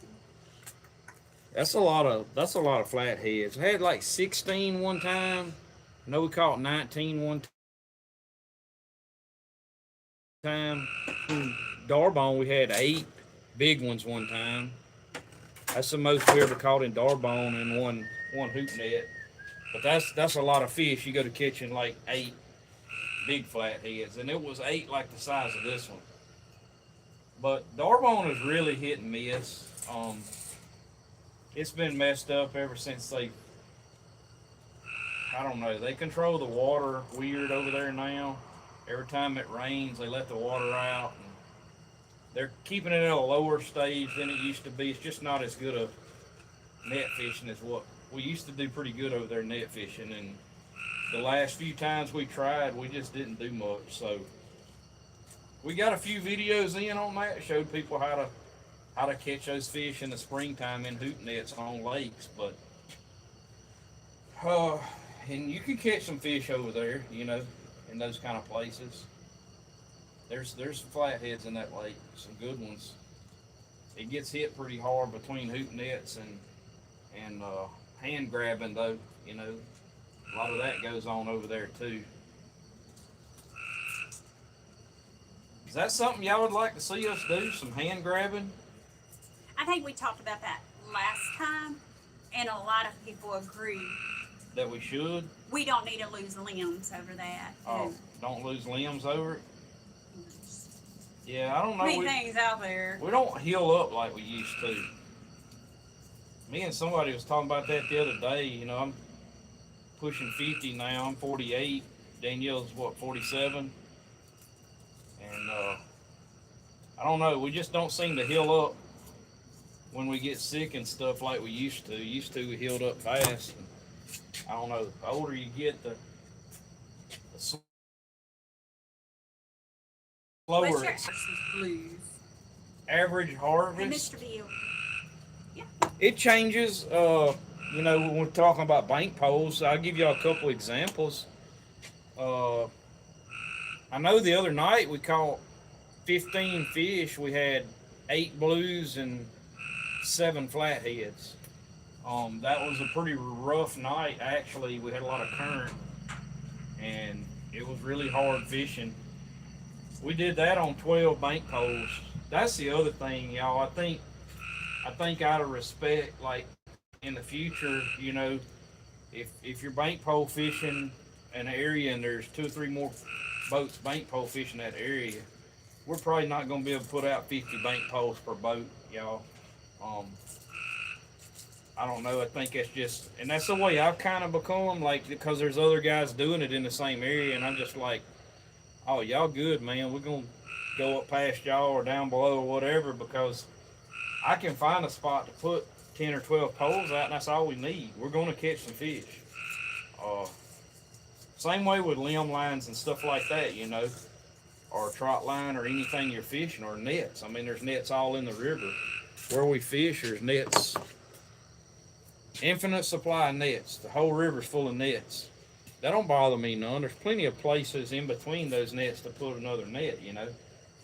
That's a lot of flatheads. I had like 16 one time. I know we caught 19 one time. Darbone, we had 8 big ones one time. That's the most we ever caught in Darbone in one hoop net. But that's a lot of fish. You go to catching like 8 big flatheads, and it was 8 like the size of this one. But Darbone is really hit and miss. It's been messed up ever since I don't know, they control the water weird over there now. Every time it rains, they let the water out. And they're keeping it at a lower stage than it used to be. It's just not as good a net fishing as what we used to do. Pretty good over there net fishing, and the last few times we tried, we just didn't do much. So we got a few videos in on that, showed people how to catch those fish in the springtime in hoop nets on lakes. But and you can catch some fish over there, you know, in those kind of places. There's flatheads in that lake, some good ones. It gets hit pretty hard between hoop nets and hand grabbing though, you know. A lot of that goes on over there too. Is that something y'all would like to see us do? Some hand grabbing? I think we talked about that last time, and a lot of people agree. That we should? We don't need to lose limbs over that. Oh, don't lose limbs over it? Yeah, I don't know. Many things out there. We don't heal up like we used to. Me and somebody was talking about that the other day. You know, I'm pushing 50 now. I'm 48. Danielle's, what, 47? And I don't know. We just don't seem to heal up when we get sick and stuff like we used to. We healed up fast. And I don't know. The older you get, the slower What's your blues? average harvest. And Mr. Bill. Yeah. It changes. You know, when we're talking about bank poles, I'll give you a couple examples. I know the other night we caught 15 fish. We had 8 blues and 7 flatheads. That was a pretty rough night. Actually, we had a lot of current, and it was really hard fishing. We did that on 12 bank poles. That's the other thing, y'all. I think out of respect, like in the future, you know, if you're bank pole fishing an area and there's 2 or 3 more boats bank pole fishing that area, we're probably not going to be able to put out 50 bank poles per boat, y'all. I don't know. I think that's just, and that's the way I've kind of become, like, because there's other guys doing it in the same area, and I'm just like, oh, y'all good, man. We're going to go up past y'all or down below or whatever, because I can find a spot to put 10 or 12 poles out, and that's all we need. We're going to catch some fish. Same way with limb lines and stuff like that, you know, or trot line or anything you're fishing, or nets. I mean, there's nets all in the river. Where we fish, there's nets. Infinite supply of nets. The whole river's full of nets. That don't bother me none. There's plenty of places in between those nets to put another net, you know.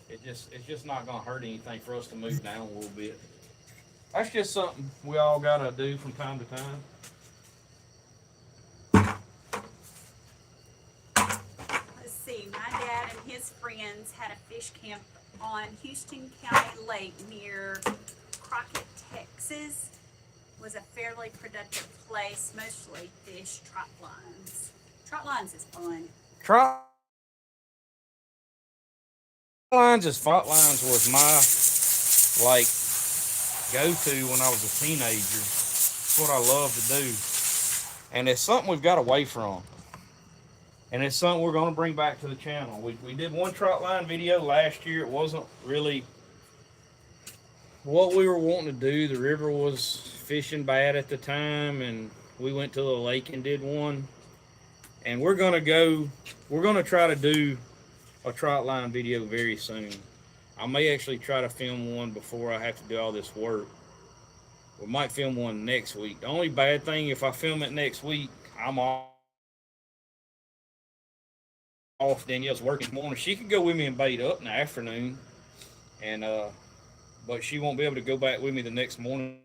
It's just not going to hurt anything for us to move down a little bit. That's just something we all got to do from time to time. Let's see. My dad and his friends had a fish camp on Houston County Lake near Crockett, Texas. Was a fairly productive place, mostly fish trot lines. Trot lines is fun. Trot lines is Trot lines was my, like, go-to when I was a teenager. It's what I love to do. And it's something we've got away from. And it's something we're going to bring back to the channel. We did one trot line video last year. It wasn't really what we were wanting to do. The river was fishing bad at the time, and we went to the lake and did one. And we're going to try to do a trot line video very soon. I may actually try to film one before I have to do all this work. We might film one next week. The only bad thing, if I film it next week, I'm off. Danielle's working in the morning. She could go with me and bait up in the afternoon, and but she won't be able to go back with me the next morning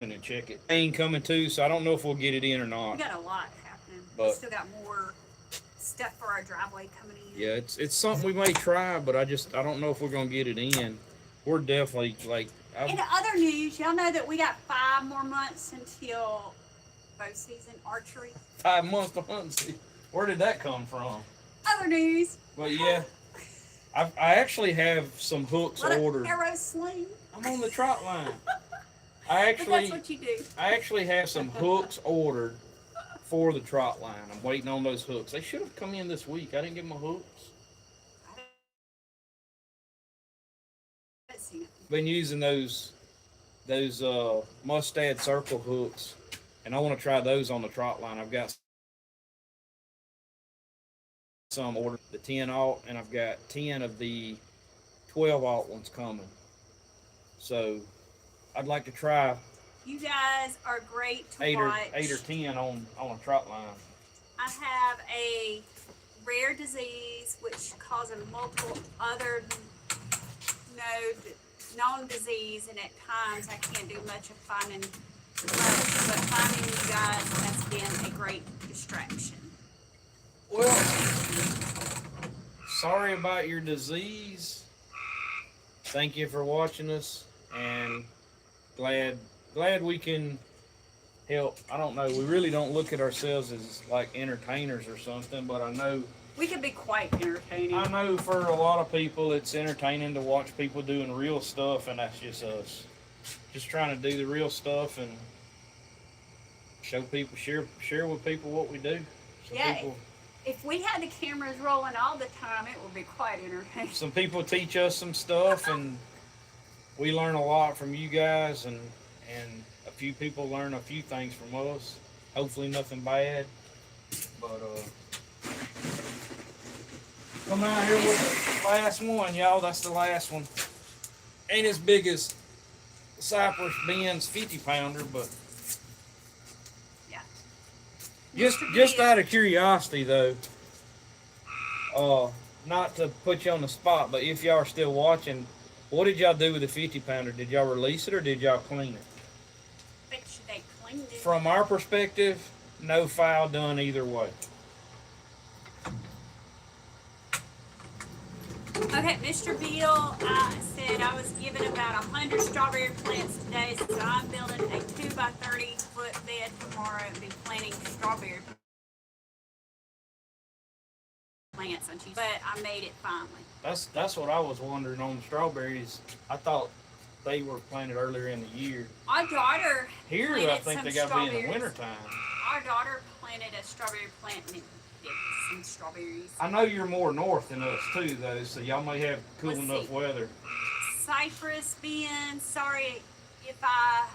and check it. Rain coming too, so I don't know if we'll get it in or not. We got a lot happening. But we still got more stuff for our driveway coming in. Yeah, it's something we may try, but I don't know if we're gonna get it in. We're definitely like. In other news, y'all know that we got 5 more months until bow season archery. 5 months to hunt season. Where did that come from? Other news. Well, yeah, I actually have some hooks ordered. Arrow sling. I'm on the trot line. But that's what you do. I actually have some hooks ordered for the trot line. I'm waiting on those hooks. They should have come in this week. I didn't get my hooks. been using those mustad circle hooks, and I want to try those on the trot line. I've got some ordered, the 10-aught, and I've got 10 of the 12-aught ones coming. So I'd like to try You guys are great to eight watch. or 10 on a trot line. I have a rare disease which causes multiple other known disease, and at times I can't do much of finding much, but finding you guys has been a great distraction. Well, sorry about your disease. Thank you for watching us, and glad we can help. I don't know. We really don't look at ourselves as like entertainers or something, but I know We can be quite entertaining. I know for a lot of people it's entertaining to watch people doing real stuff, and that's just us. Just trying to do the real stuff and show people, share with people what we do. So Yeah. people, If we had the cameras rolling all the time, it would be quite entertaining. some people teach us some stuff, and we learn a lot from you guys, and a few people learn a few things from us. Hopefully nothing bad, but come out here with the last one, y'all. That's the last one. Ain't as big as Cypress Ben's 50-pounder, but Yeah. just out of curiosity though, not to put you on the spot, but if y'all are still watching, what did y'all do with the 50-pounder? Did y'all release it or did y'all clean it? Bet you they cleaned it. From our perspective, no foul done either way. Okay, Mr. Beal said I was given about 100 strawberry plants today, so I'm building a 2x30 foot bed tomorrow and be planting strawberry plants on Tuesday. But I made it finally. That's what I was wondering on the strawberries. I thought they were planted earlier in the year. Our daughter Here, planted I think some they got to be in the strawberries. wintertime. Our daughter planted a strawberry plant and it did some strawberries. I know you're more north than us too, though, so y'all may have cool Let's enough see. weather. Cypress Ben, sorry if I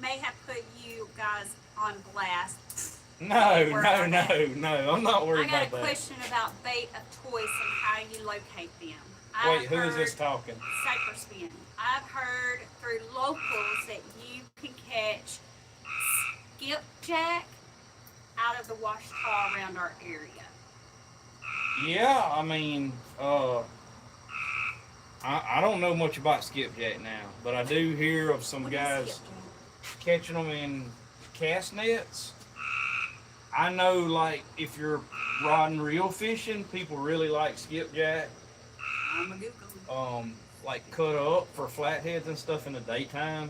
may have put you guys on blast. No, Worry no, about that. no. I'm not I worried got a about that. question about bait of toys and how you locate them. Wait, who is this talking? Cypress Ben. I've heard through locals that you can catch skipjack out of the wash thaw around our area. Yeah, I mean, I don't know much about skipjack now, but I do hear of some What is guys skipjack? catching them in cast nets. I know, like, if you're rod and reel fishing, people really like skipjack. I'm a Google. Like cut up for flatheads and stuff in the daytime.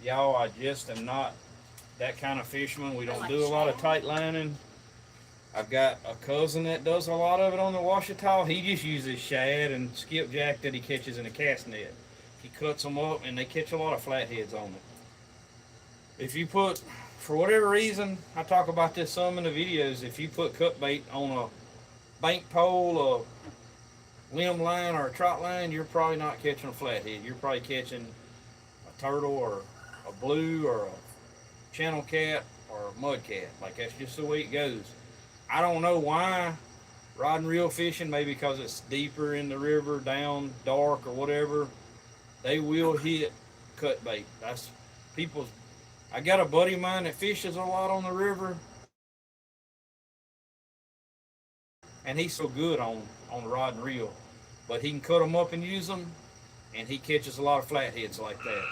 Y'all, I just am not that kind of fisherman. We don't Like do a lot of shad? tight lining. I've got a cousin that does a lot of it on the Ouachita. He just uses shad and skipjack that he catches in a cast net. He cuts them up and they catch a lot of flatheads on it. If you put, for whatever reason, I talk about this some in the videos, if you put cut bait on a bank pole, a limb line, or a trot line, you're probably not catching a flathead. You're probably catching a turtle or a blue or a channel cat or a mud cat. Like, that's just the way it goes. I don't know why rod and reel fishing, maybe because it's deeper in the river, down dark or whatever, they will hit cut bait. That's people's. I got a buddy of mine that fishes a lot on the river, and he's so good on the rod and reel, but he can cut them up and use them, and he catches a lot of flatheads like that.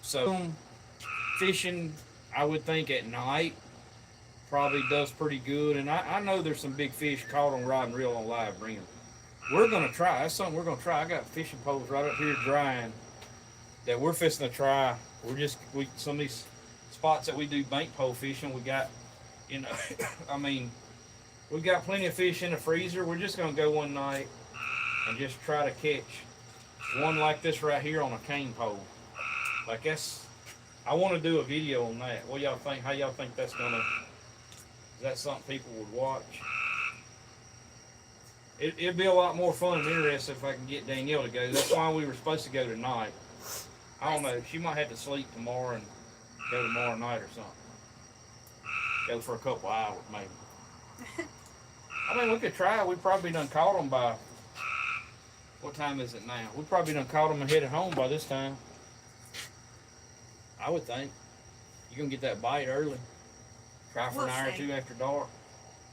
So fishing, I would think at night probably does pretty good, and I know there's some big fish caught on rod and reel on live brim. We're gonna try. That's something we're gonna try. I got fishing poles right up here drying that we're fixing to try. Some of these spots that we do bank pole fishing, we got, you know, I mean, we got plenty of fish in the freezer. We're just gonna go one night and just try to catch one like this right here on a cane pole. Like, that's, I want to do a video on that. What y'all think? How y'all think that's gonna? Is that something people would watch? It'd be a lot more fun and interesting if I can get Danielle to go. That's why we were supposed to go tonight. I don't know. She might have to sleep tomorrow and go tomorrow night or something. Go for a couple hours maybe. I mean, we could try. We probably done caught them by, what time is it now? We probably done caught them and headed home by this time. I would think. You gonna get that bite early. Try for an hour or two after dark.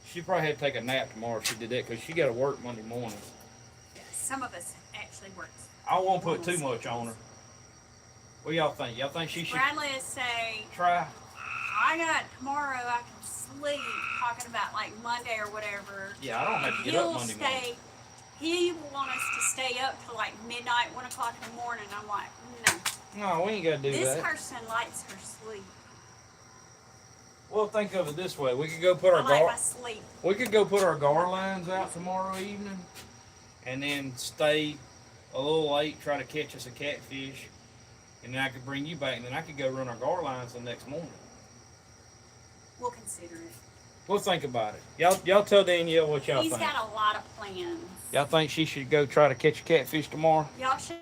She probably had to take a nap tomorrow if she did that, because she got to work Monday morning. Yeah, some of us actually work. I won't put too much on her. What y'all think? Y'all think she should Bradley is saying, try? I got tomorrow, I can sleep, talking about like Monday or whatever. Yeah, I don't have to get up Monday morning. He will want us to stay up till like midnight, 1 o'clock in the morning. I'm like, no. No, we ain't got to do that. This person likes her sleep. Well, think of it this way: we could go put our we could go put our gar lines out tomorrow evening, and then stay a little late, try to catch us a catfish, and then I could bring you back, and then I could go run our gar lines the next morning. We'll consider it. We'll think about it. Y'all tell Danielle what y'all think. He's got a lot of plans. Y'all think she should go try to catch a catfish tomorrow Y'all should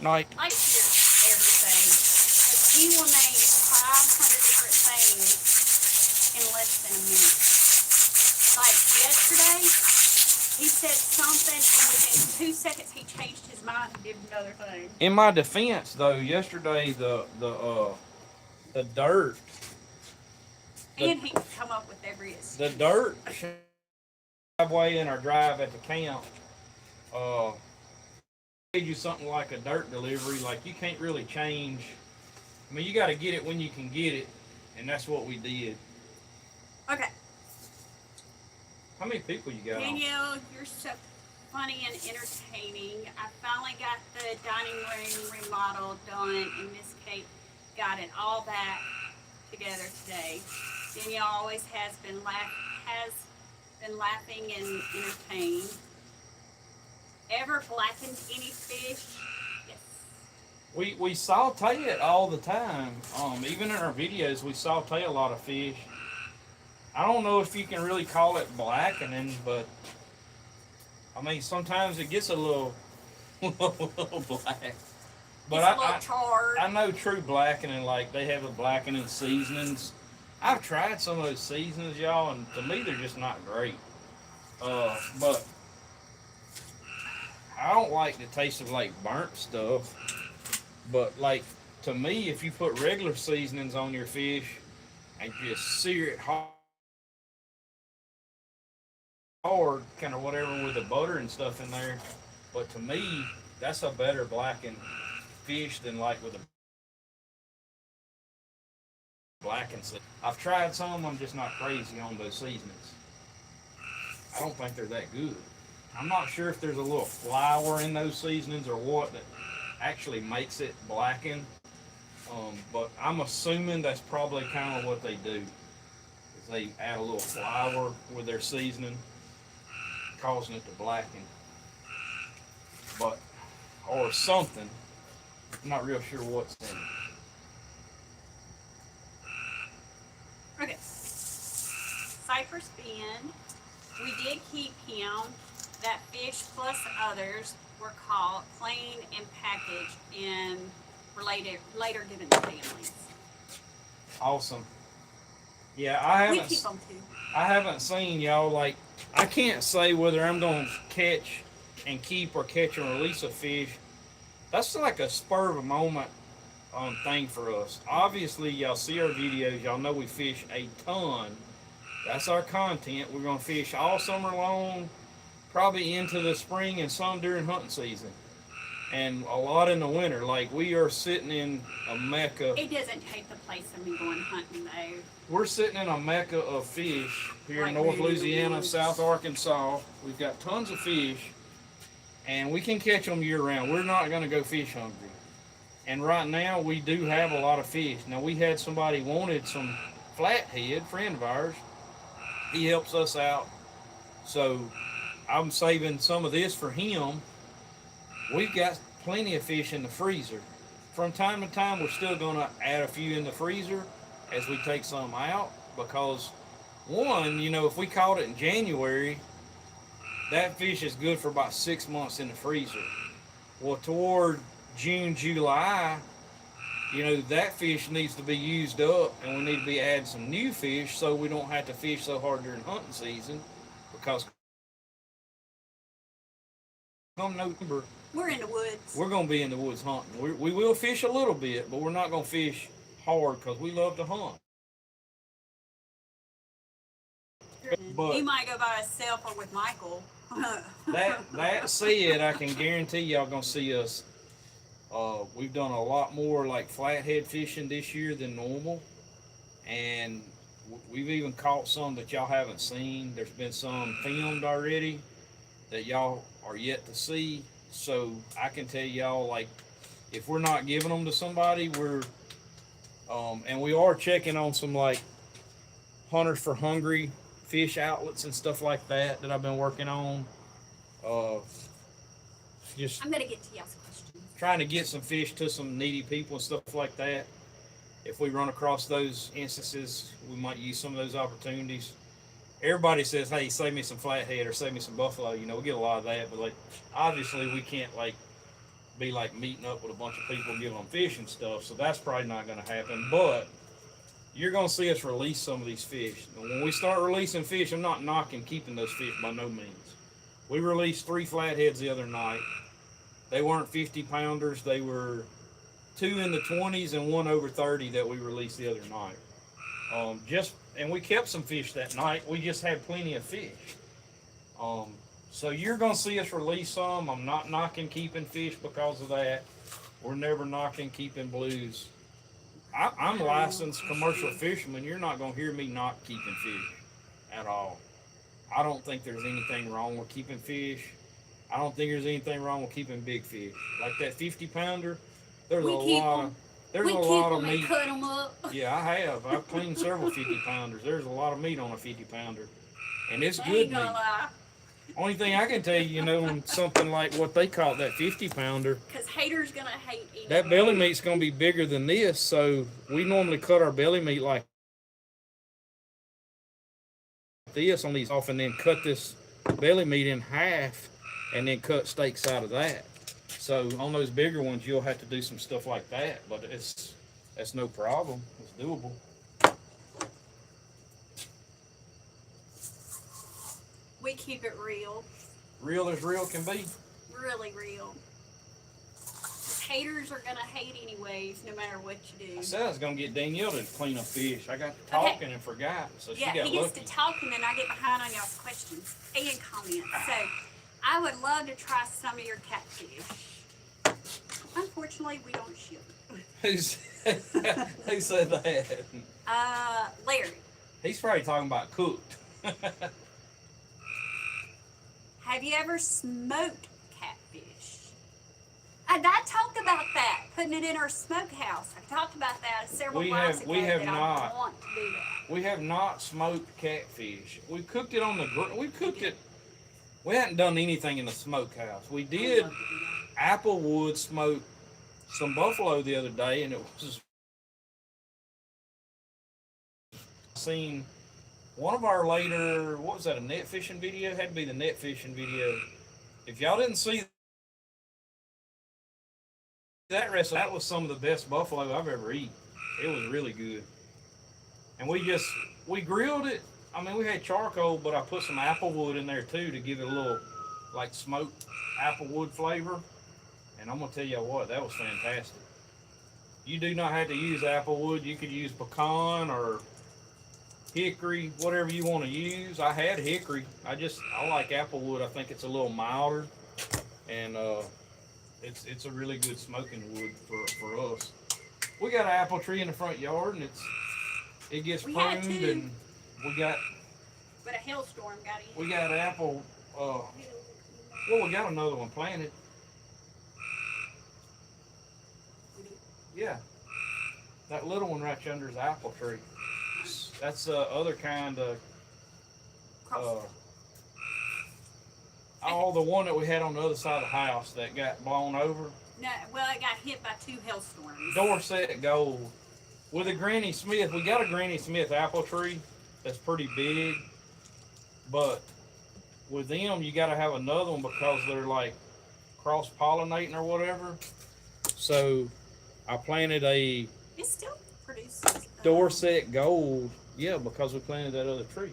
night? I hear everything. But he will name 500 different things in less than a minute. Like yesterday, he said something, and within 2 seconds, he changed his mind and did another thing. In my defense, though, yesterday the dirt. And he can come up with every excuse. The dirt driveway in our drive at the camp. Give you something like a dirt delivery, like you can't really change. I mean, you got to get it when you can get it, and that's what we did. Okay. How many people you got? Danielle, you're so funny and entertaining. I finally got the dining room remodel done, and Miss Kate got it all back together today. Danielle always has been laughing and entertained. Ever blackened any fish? Yes. We saute it all the time. Even in our videos, we saute a lot of fish. I don't know if you can really call it blackening, but I mean sometimes it gets a little black. But I know true blackening, like they have a blackening seasonings. I've tried some of those seasonings, y'all, and to me they're just not great. But I don't like the taste of like burnt stuff. But like to me, if you put regular seasonings on your fish and just sear it hard, kind of whatever with the butter and stuff in there. But to me, that's a better blackened fish than like with a blackened seasoning. I've tried some, I'm just not crazy on those seasonings. I don't think they're that good. I'm not sure if there's a little flour in those seasonings or what that actually makes it blacken. But I'm assuming that's probably kind of what they do. Is they add a little flour with their seasoning, causing it to blacken. Or something. I'm not real sure what's in it. Okay. Cypress Bend. We did keep him. That fish plus others were caught, cleaned, and packaged, and later given to families. Awesome. Yeah, we keep them too. I haven't seen y'all, like, I can't say whether I'm going to catch and keep or catch and release a fish. That's like a spur of a moment thing for us. Obviously, y'all see our videos. Y'all know we fish a ton. That's our content. We're going to fish all summer long, probably into the spring and some during hunting season. And a lot in the winter. Like, we are sitting in a mecca. It doesn't take the place of me going hunting, though. We're sitting in a mecca of fish here in North Louisiana, South Arkansas. We've got tons of fish, and we can catch them year round. We're not going to go fish hungry. And right now, we do have a lot of fish. Now, we had somebody wanted some flathead, friend of ours. He helps us out. So, I'm saving some of this for him. We've got plenty of fish in the freezer. From time to time, we're still going to add a few in the freezer as we take some out, because one, you know, if we caught it in January, that fish is good for about 6 months in the freezer. Well, toward June, July, you know, that fish needs to be used up, and we need to be adding some new fish so we don't have to fish so hard during hunting season, because come November, We're in the woods. we're going to be in the woods hunting. We will fish a little bit, but we're not going to fish hard because we love to hunt. But You might go by yourself or with Michael. that said, I can guarantee y'all gonna see us. We've done a lot more like flathead fishing this year than normal, and we've even caught some that y'all haven't seen. There's been some filmed already that y'all are yet to see. So I can tell y'all, like, if we're not giving them to somebody, we're and we are checking on some like Hunters for Hungry fish outlets and stuff like that I've been working on. Just I'm gonna get to y'all's questions. trying to get some fish to some needy people and stuff like that. If we run across those instances, we might use some of those opportunities. Everybody says, "Hey, save me some flathead or save me some buffalo." You know, we get a lot of that, but like obviously we can't like be like meeting up with a bunch of people giving them fish and stuff. So that's probably not going to happen. But you're going to see us release some of these fish. And when we start releasing fish, I'm not knocking keeping those fish by no means. We released 3 flatheads the other night. They weren't 50 pounders. They were 2 in the 20s and 1 over 30 that we released the other night. And we kept some fish that night. We just had plenty of fish. So you're going to see us release some. I'm not knocking keeping fish because of that. We're never knocking keeping blues. I'm a licensed commercial fisherman. You're not going to hear me not keeping fish at all. I don't think there's anything wrong with keeping fish. I don't think there's anything wrong with keeping big fish. Like that 50 pounder, there's a lot of meat. Cut them up. Yeah, I have. I've cleaned several 50 pounders. There's a lot of meat on a 50 pounder. And it's good meat. Only thing I can tell you, you know, on something like what they call that 50 pounder, because haters gonna hate anyway. That belly meat's gonna be bigger than this, so we normally cut our belly meat like this on these off, and then cut this belly meat in half, and then cut steaks out of that. So on those bigger ones, you'll have to do some stuff like that, but that's no problem. It's doable. We keep it real. Real as real can be. Really real. Haters are gonna hate anyways, no matter what you do. I said I was gonna get Danielle to clean up fish. I got to talking and forgot, so she got he gets lucky. to talking and I get behind on y'all's questions and comments. So I would love to try some of your catfish. Unfortunately, we don't ship. Who said that? Larry. He's probably talking about cooked. Have you ever smoked catfish? I talked about that, putting it in our smokehouse. I talked about that several months ago. We have that not. I want to do that. We have not smoked catfish. We cooked it on the grill. We cooked it. We hadn't done anything in the smokehouse. We did applewood smoke some buffalo the other day, and it was seen one of our later, what was that, a net fishing video? It had to be the net fishing video. If y'all didn't see that recipe, that was some of the best buffalo I've ever eaten. It was really good. And we grilled it. I mean, we had charcoal, but I put some applewood in there too to give it a little like smoked applewood flavor. And I'm gonna tell you what, that was fantastic. You do not have to use applewood. You could use pecan or hickory, whatever you want to use. I had hickory. I like applewood. I think it's a little milder, and it's a really good smoking wood for us. We got an apple tree in the front yard, and it gets pruned, and but a hailstorm got in. we got apple. Well, we got another one planted. Yeah, that little one right yonder is an apple tree. That's the other kind of. The one that we had on the other side of the house that got blown over. No, well, it got hit by 2 hailstorms. Dorset gold. With a Granny Smith, we got a Granny Smith apple tree, that's pretty big. But with them, you got to have another one because they're like cross pollinating or whatever. So I planted a It still produces. Dorset Gold. Yeah, because we planted that other tree.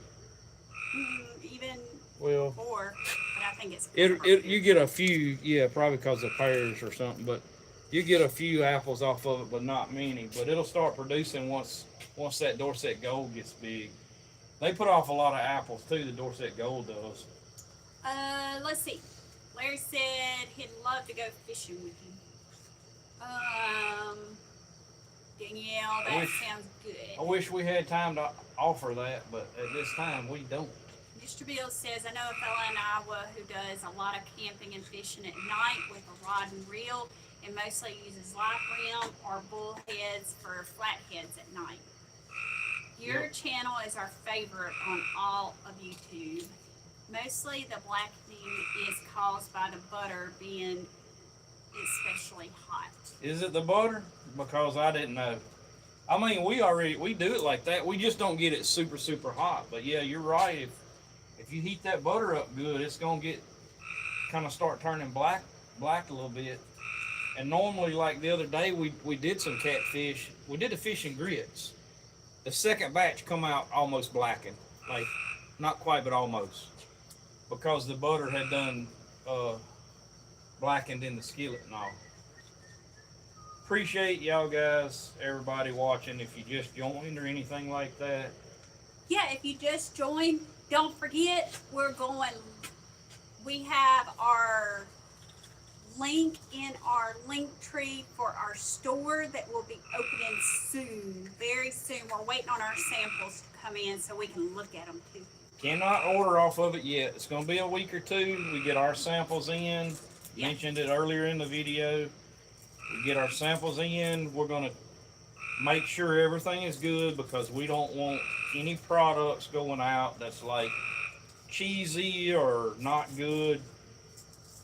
Even Well, more, but I think it's. you get a few, yeah, probably because of pears or something, but you get a few apples off of it, but not many. But it'll start producing once that Dorset Gold gets big. They put off a lot of apples too. The Dorset Gold does. Let's see. Larry said he'd love to go fishing with you. Danielle, that sounds good. I wish we had time to offer that, but at this time we don't. Mr. Bill says, I know a fella in Iowa who does a lot of camping and fishing at night with a rod and reel and mostly uses live rim or bullheads for flatheads at night. Your channel is our favorite on all of YouTube. Mostly the blackening is caused by the butter being especially hot. Is it the butter? Because I didn't know. I mean, we do it like that. We just don't get it super, super hot. But yeah, you're right. If you heat that butter up good, it's gonna get kind of start turning black a little bit. And normally, like the other day, we did some catfish. We did the fish and grits. The second batch come out almost blackened, like not quite, but almost, because the butter had done blackened in the skillet and all. Appreciate y'all guys, everybody watching. If you just joined or anything like that. Yeah, if you just joined, don't forget we have our link in our link tree for our store that will be opening soon, very soon. We're waiting on our samples to come in so we can look at them too. Cannot order off of it yet. It's going to be a week or two. We get our samples in. Yeah. Mentioned it earlier in the video. We get our samples in. We're going to make sure everything is good because we don't want any products going out that's like cheesy or not good.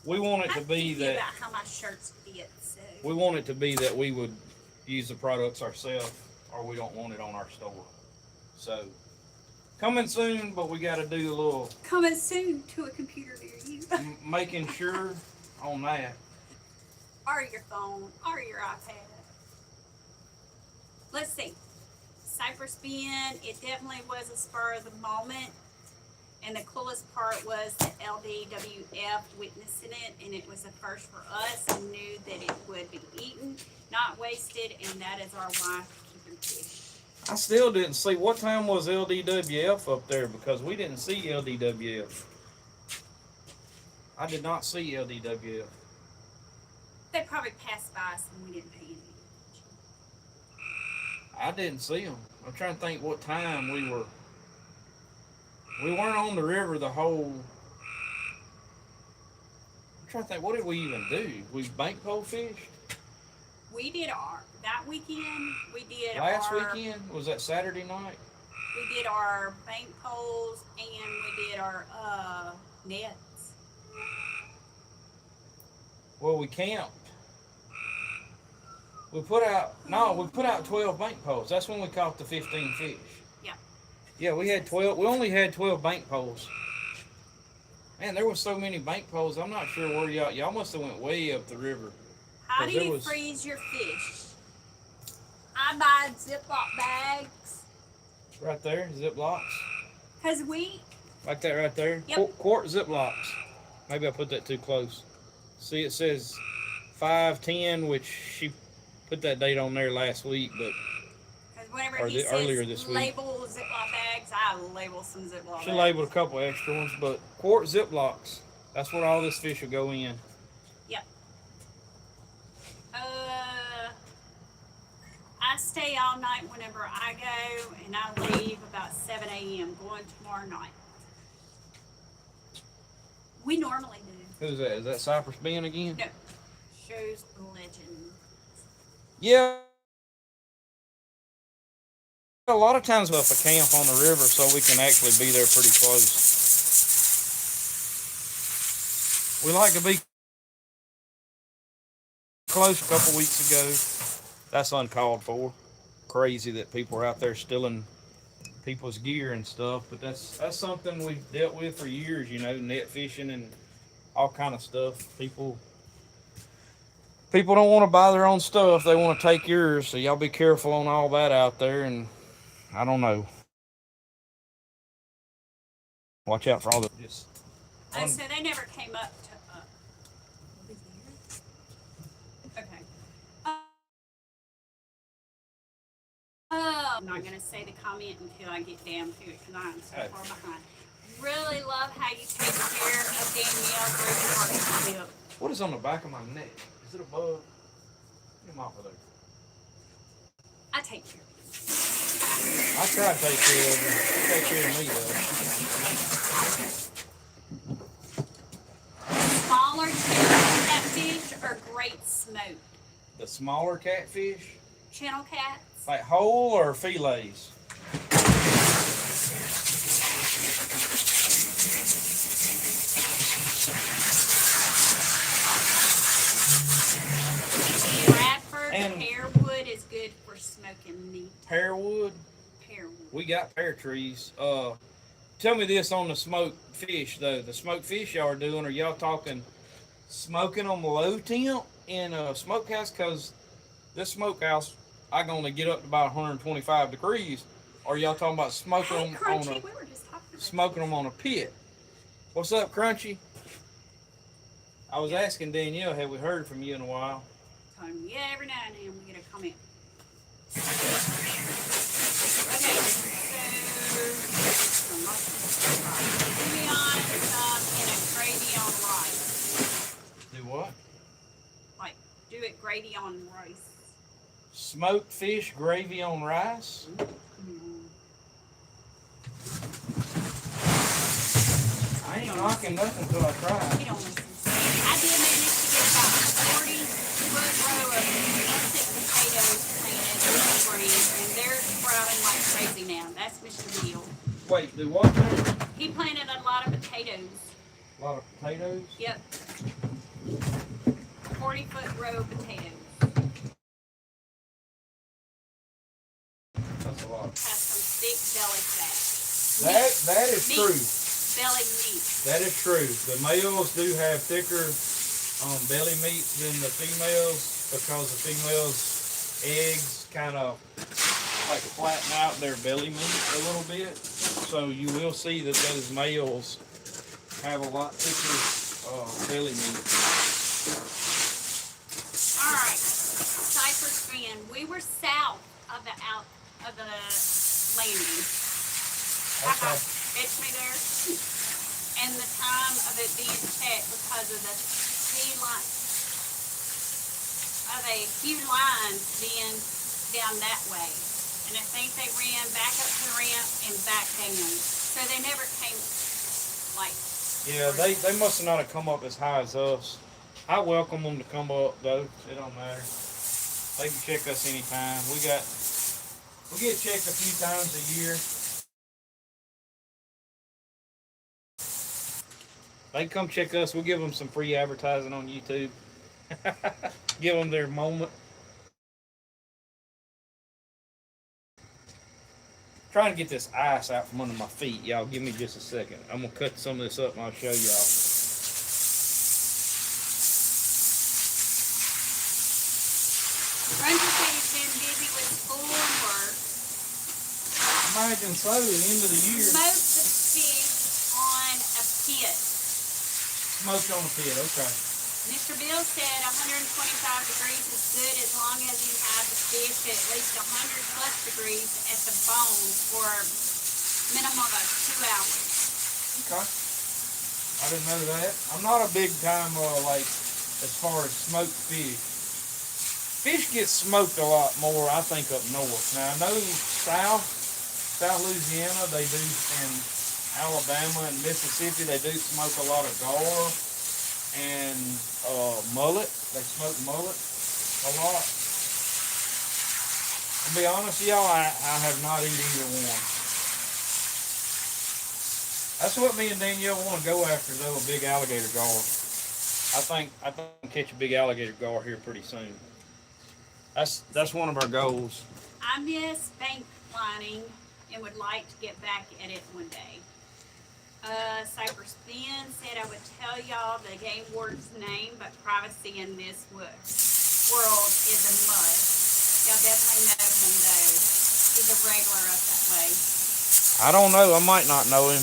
We want it to be that. About how my shirts fit. So. We want it to be that we would use the products ourselves, or we don't want it on our store. So coming soon, but we got to do a little coming soon to a computer near you. Making sure on that. Or your phone, or your iPad. Let's see. Cypress Bend, it definitely was a spur of the moment. And the coolest part was the LDWF witnessing it, and it was the first for us and knew that it would be eaten, not wasted, and that is our why for keeping fish. I still didn't see, what time was LDWF up there? Because we didn't see LDWF. I did not see LDWF. They probably passed by us and we didn't pay any attention. I didn't see them. I'm trying to think what time we were. We weren't on the river the whole. I'm trying to think, what did we even do? We bank pole fished? We did that weekend. We did last weekend? Was that Saturday night? We did our bank poles and we did our nets. Well, we camped. We put out 12 bank poles. That's when we caught the 15 fish. Yeah. Yeah, we had 12. We only had 12 bank poles. Man, there was so many bank poles. I'm not sure where y'all must have went way up the river. How do you freeze your fish? I buy Ziploc bags. Right there, Ziplocs. Cause we. Like that right there. Yep. Quart Ziplocs. Maybe I put that too close. See, it says 5/10, which she put that date on there last week, but whenever he says earlier this week. Label Ziploc bags, I label some Ziploc bags. She labeled a couple extra ones, but quart Ziplocs. That's what all this fish will go in. Yep. I stay all night whenever I go, and I leave about 7 a.m. going tomorrow night. We normally do. Who's that? Is that Cypress Bend again? No. Shows legend. Yeah. A lot of times we'll have a camp on the river so we can actually be there pretty close. We like to be close. A couple weeks ago. That's uncalled for. Crazy that people are out there stealing people's gear and stuff. But that's something we've dealt with for years. You know, net fishing and all kind of stuff. People don't want to buy their own stuff. They want to take yours. So y'all be careful on all that out there. And I don't know. Watch out for all the just. Oh, so they never came up to. Okay. I'm not gonna say the comment until I get down to it because I'm so far behind. Really love how you take care of Danielle's broken partnership. What is on the back of my neck? Is it a bug? Get him off of there. I take care of you. I try to take care of him. You take care of me though. Smaller catfish or great smoke? The smaller catfish? Channel cats? Like whole or fillets? Bradford And pearwood is good for smoking meat. Pearwood? Pearwood. We got pear trees. Tell me this on the smoked fish though. The smoked fish y'all are doing, are y'all talking smoking on the low temp in a smokehouse? Cause this smokehouse, I can only get up to about 125 degrees. Or y'all talking about smoking them Crunchy, on we were just talking about smoking them on a pit? What's up, Crunchy? I was asking Danielle, have we heard from you in a while? Yeah, every now and then we get a comment. Okay, so bouillon in a gravy on rice. Do what? Like, do it gravy on rice. Smoked fish gravy on rice? I ain't knocking nothing until I try. You don't listen. I did manage to get about 40-foot row of russet potatoes planted in the spring, and they're sprouting like crazy now. That's Mr. Beal. Wait, do what now? He planted a lot of potatoes. A lot of potatoes? Yep. 40-foot row of potatoes. That's a lot. Has some thick belly fat. That is Meat. true. Belly meat. That is true. The males do have thicker belly meats than the females because the females' eggs kind of like flatten out their belly meat a little bit. So you will see that those males have a lot thicker belly meat. All right, Cypress Bend. We were south of the landing. Okay. Catch me there. And the time of it being checked because of the few lines being down that way. And I think they ran back up to the ramp and back down. So they never came like. Yeah, they must have not have come up as high as us. I welcome them to come up though. It don't matter. They can check us anytime. We get checked a few times a year. They come check us. We'll give them some free advertising on YouTube. Give them their moment. Trying to get this ice out from under my feet. Y'all give me just a second. I'm going to cut some of this up and I'll show y'all. Ranger said he's been busy with school and work. Imagine so, the end of the year. Smoked the fish on a pit. Smoked on a pit, okay. Mr. Bill said 125 degrees is good as long as you have the fish at least 100 plus degrees at the bone for a minimum of 2 hours. Okay. I didn't know that. I'm not a big time, like, as far as smoked fish. Fish get smoked a lot more, I think, up north. Now, I know South Louisiana, they do, and Alabama and Mississippi, they do smoke a lot of gar and mullet. They smoke mullet a lot. To be honest with y'all, I have not eaten either one. That's what me and Danielle want to go after, though, a big alligator gar. I think we'll catch a big alligator gar here pretty soon. That's one of our goals. I miss bank lining and would like to get back at it one day. Cypress Ben said I would tell y'all the game warden's name, but privacy in this world is a must. Y'all definitely know him though. He's a regular up that way. I don't know. I might not know him.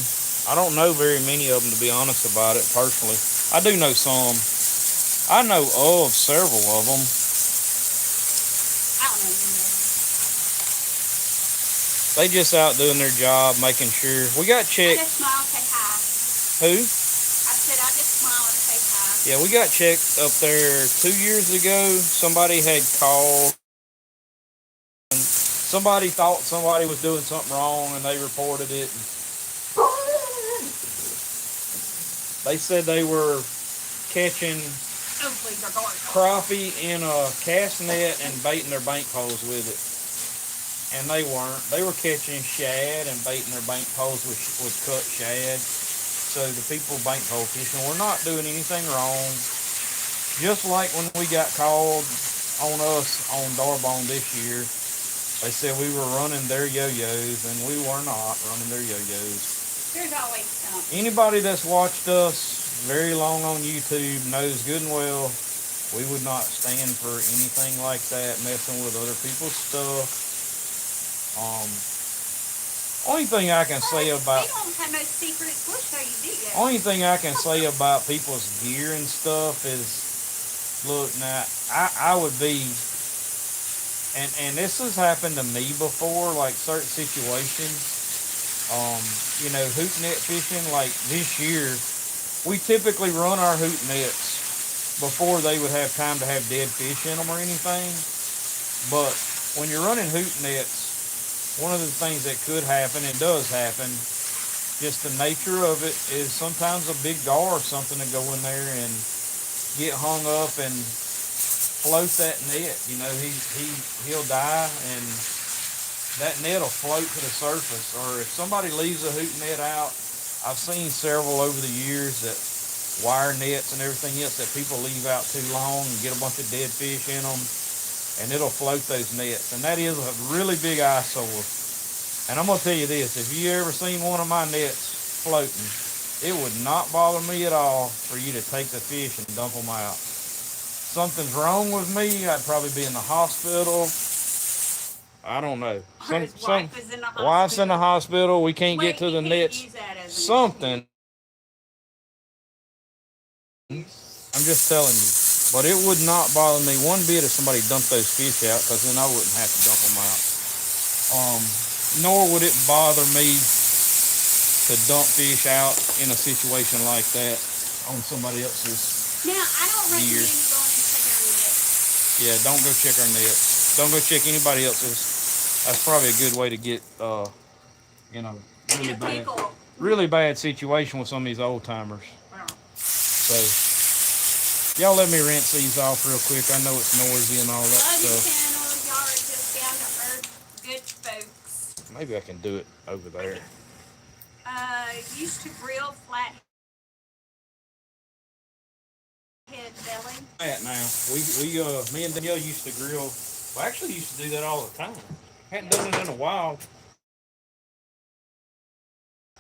I don't know very many of them, to be honest about it, personally. I do know some. I know of several of them. I don't know him. They just out doing their job, making sure. We got I checked. just smile and say hi. Who? I said I just smile and say hi. Yeah, we got checked up there 2 years ago. Somebody had called. Somebody thought somebody was doing something wrong, and they reported it. They said they were catching Oh, please, they're going. crappie in a cast net and baiting their bank poles with it. And they weren't. They were catching shad and baiting their bank poles with cut shad. So the people bank pole fishing were not doing anything wrong. Just like when we got called on us on Darbone this year, they said we were running their yo-yos, and we were not running their yo-yos. There's always something. Anybody that's watched us very long on YouTube knows good and well we would not stand for anything like that, messing with other people's stuff. Only thing I can say about We don't have no secrets. We'll show you, do you? only thing I can say about people's gear and stuff is, look, now I would be, and this has happened to me before, like certain situations. You know, hoop net fishing, like this year, we typically run our hoop nets before they would have time to have dead fish in them or anything. But when you're running hoop nets, one of the things that could happen, and does happen, just the nature of it, is sometimes a big gar or something to go in there and get hung up and float that net. You know, he'll die, and that net will float to the surface. Or if somebody leaves a hoop net out, I've seen several over the years that wire nets and everything else that people leave out too long and get a bunch of dead fish in them, and it'll float those nets. And that is a really big eyesore. And I'm gonna tell you this, if you ever seen one of my nets floating, it would not bother me at all for you to take the fish and dump them out. Something's wrong with me, I'd probably be in the hospital. I don't know. His wife is in the hospital. Wife's in the hospital, we can't get to the nets. Use that as Something. I'm just telling you. But it would not bother me one bit if somebody dumped those fish out, because then I wouldn't have to dump them out. Nor would it bother me to dump fish out in a situation like that on somebody else's. Now, I don't recommend Gear. you going and checking our nets. Yeah, don't go check our nets. Don't go check anybody else's. That's probably a good way to get, you know, really bad situation with some of these old timers. Wow. So, y'all let me rinse these off real quick. I know it's noisy and all that Love your stuff. channel. Y'all are just down to earth, good folks. Maybe I can do it over there. Used to grill Flathead belly. That now, me and Danielle used to grill. Well, actually used to do that all the time. Hadn't done it in a while.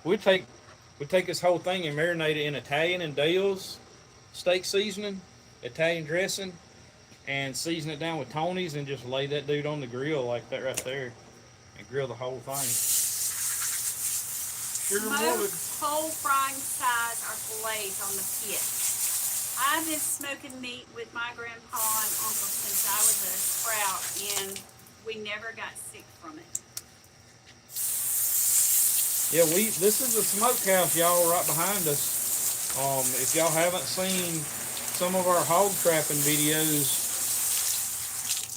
We'd take this whole thing and marinate it in Italian and Dale's steak seasoning, Italian dressing, and season it down with Tony's, and just lay that dude on the grill like that right there, and grill the whole thing. Sure would. Most whole frying size are fillets on the pit. I've been smoking meat with my grandpa and uncle since I was a sprout, and we never got sick from it. Yeah, this is the smokehouse, y'all, right behind us. If y'all haven't seen some of our hog trapping videos,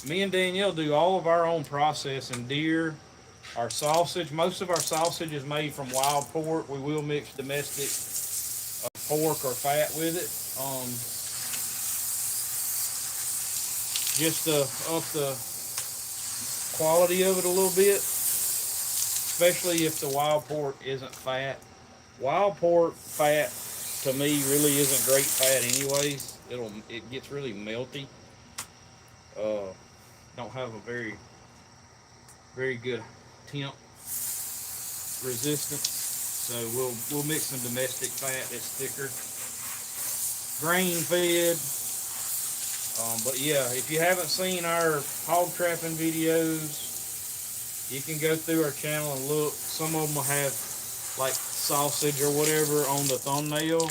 me and Danielle do all of our own processing. Deer, our sausage, most of our sausage is made from wild pork. We will mix domestic pork or fat with it. Just to up the quality of it a little bit, especially if the wild pork isn't fat. Wild pork fat to me really isn't great fat anyways. It gets really melty. Don't have a very good temp. resistance. So we'll mix some domestic fat that's thicker, grain fed. But yeah, if you haven't seen our hog trapping videos, you can go through our channel and look. Some of them will have like sausage or whatever on the thumbnail.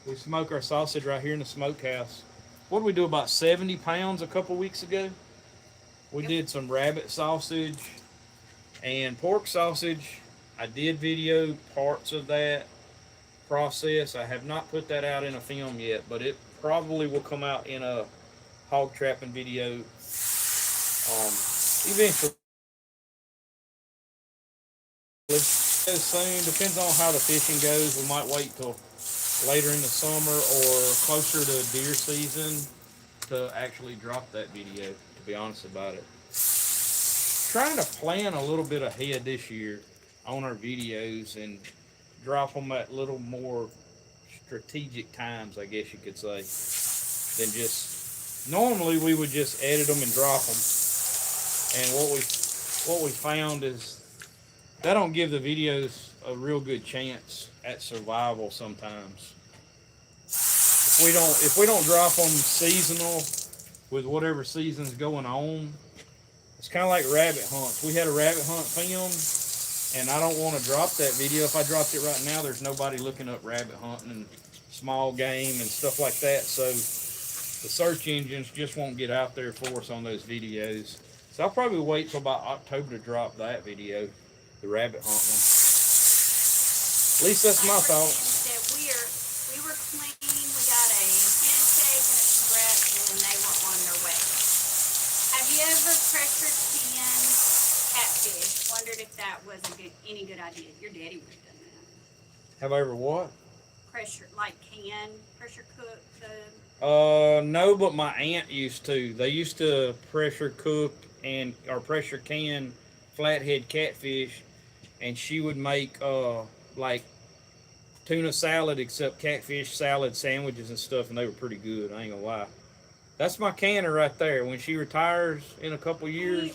We smoke our sausage right here in the smokehouse. What did we do, about 70 pounds a couple weeks ago? We did some rabbit sausage and pork sausage. I did video parts of that process. I have not put that out in a film yet, but it probably will come out in a hog trapping video eventually. Soon, depends on how the fishing goes. We might wait till later in the summer or closer to deer season to actually drop that video, to be honest about it. Trying to plan a little bit ahead this year on our videos and drop them at little more strategic times, I guess you could say, than just normally we would just edit them and drop them. And what we found is that don't give the videos a real good chance at survival sometimes. If we don't drop them seasonal with whatever season's going on, it's kind of like rabbit hunts. We had a rabbit hunt filmed, and I don't want to drop that video. If I dropped it right now, there's nobody looking up rabbit hunting and small game and stuff like that. So the search engines just won't get out there for us on those videos. So I'll probably wait till about October to drop that video, the rabbit hunt one. At least that's my thoughts. We were clean. We got a handshake and a congrats, and they were on their way. Have you ever pressure canned catfish? Wondered if that was any good idea. Your daddy would have done that. Have I ever what? Pressure cook the. No, but my aunt used to. They used to pressure cook or pressure can flathead catfish, and she would make like tuna salad, except catfish salad sandwiches and stuff, and they were pretty good. I ain't gonna lie. That's my canner right there. When she retires in a couple years,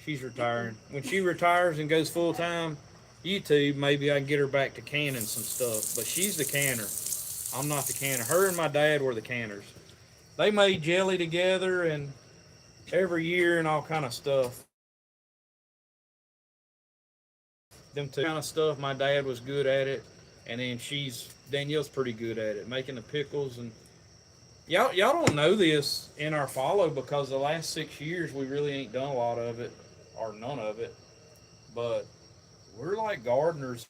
she's retiring. When she retires and goes full time YouTube, maybe I can get her back to canning some stuff. But she's the canner. I'm not the canner. Her and my dad were the canners. They made jelly together and every year and all kind of stuff. Them two kind of stuff. My dad was good at it, and then Danielle's pretty good at it, making the pickles. And y'all don't know this in our follow because the last 6 years we really ain't done a lot of it, or none of it. But we're like gardeners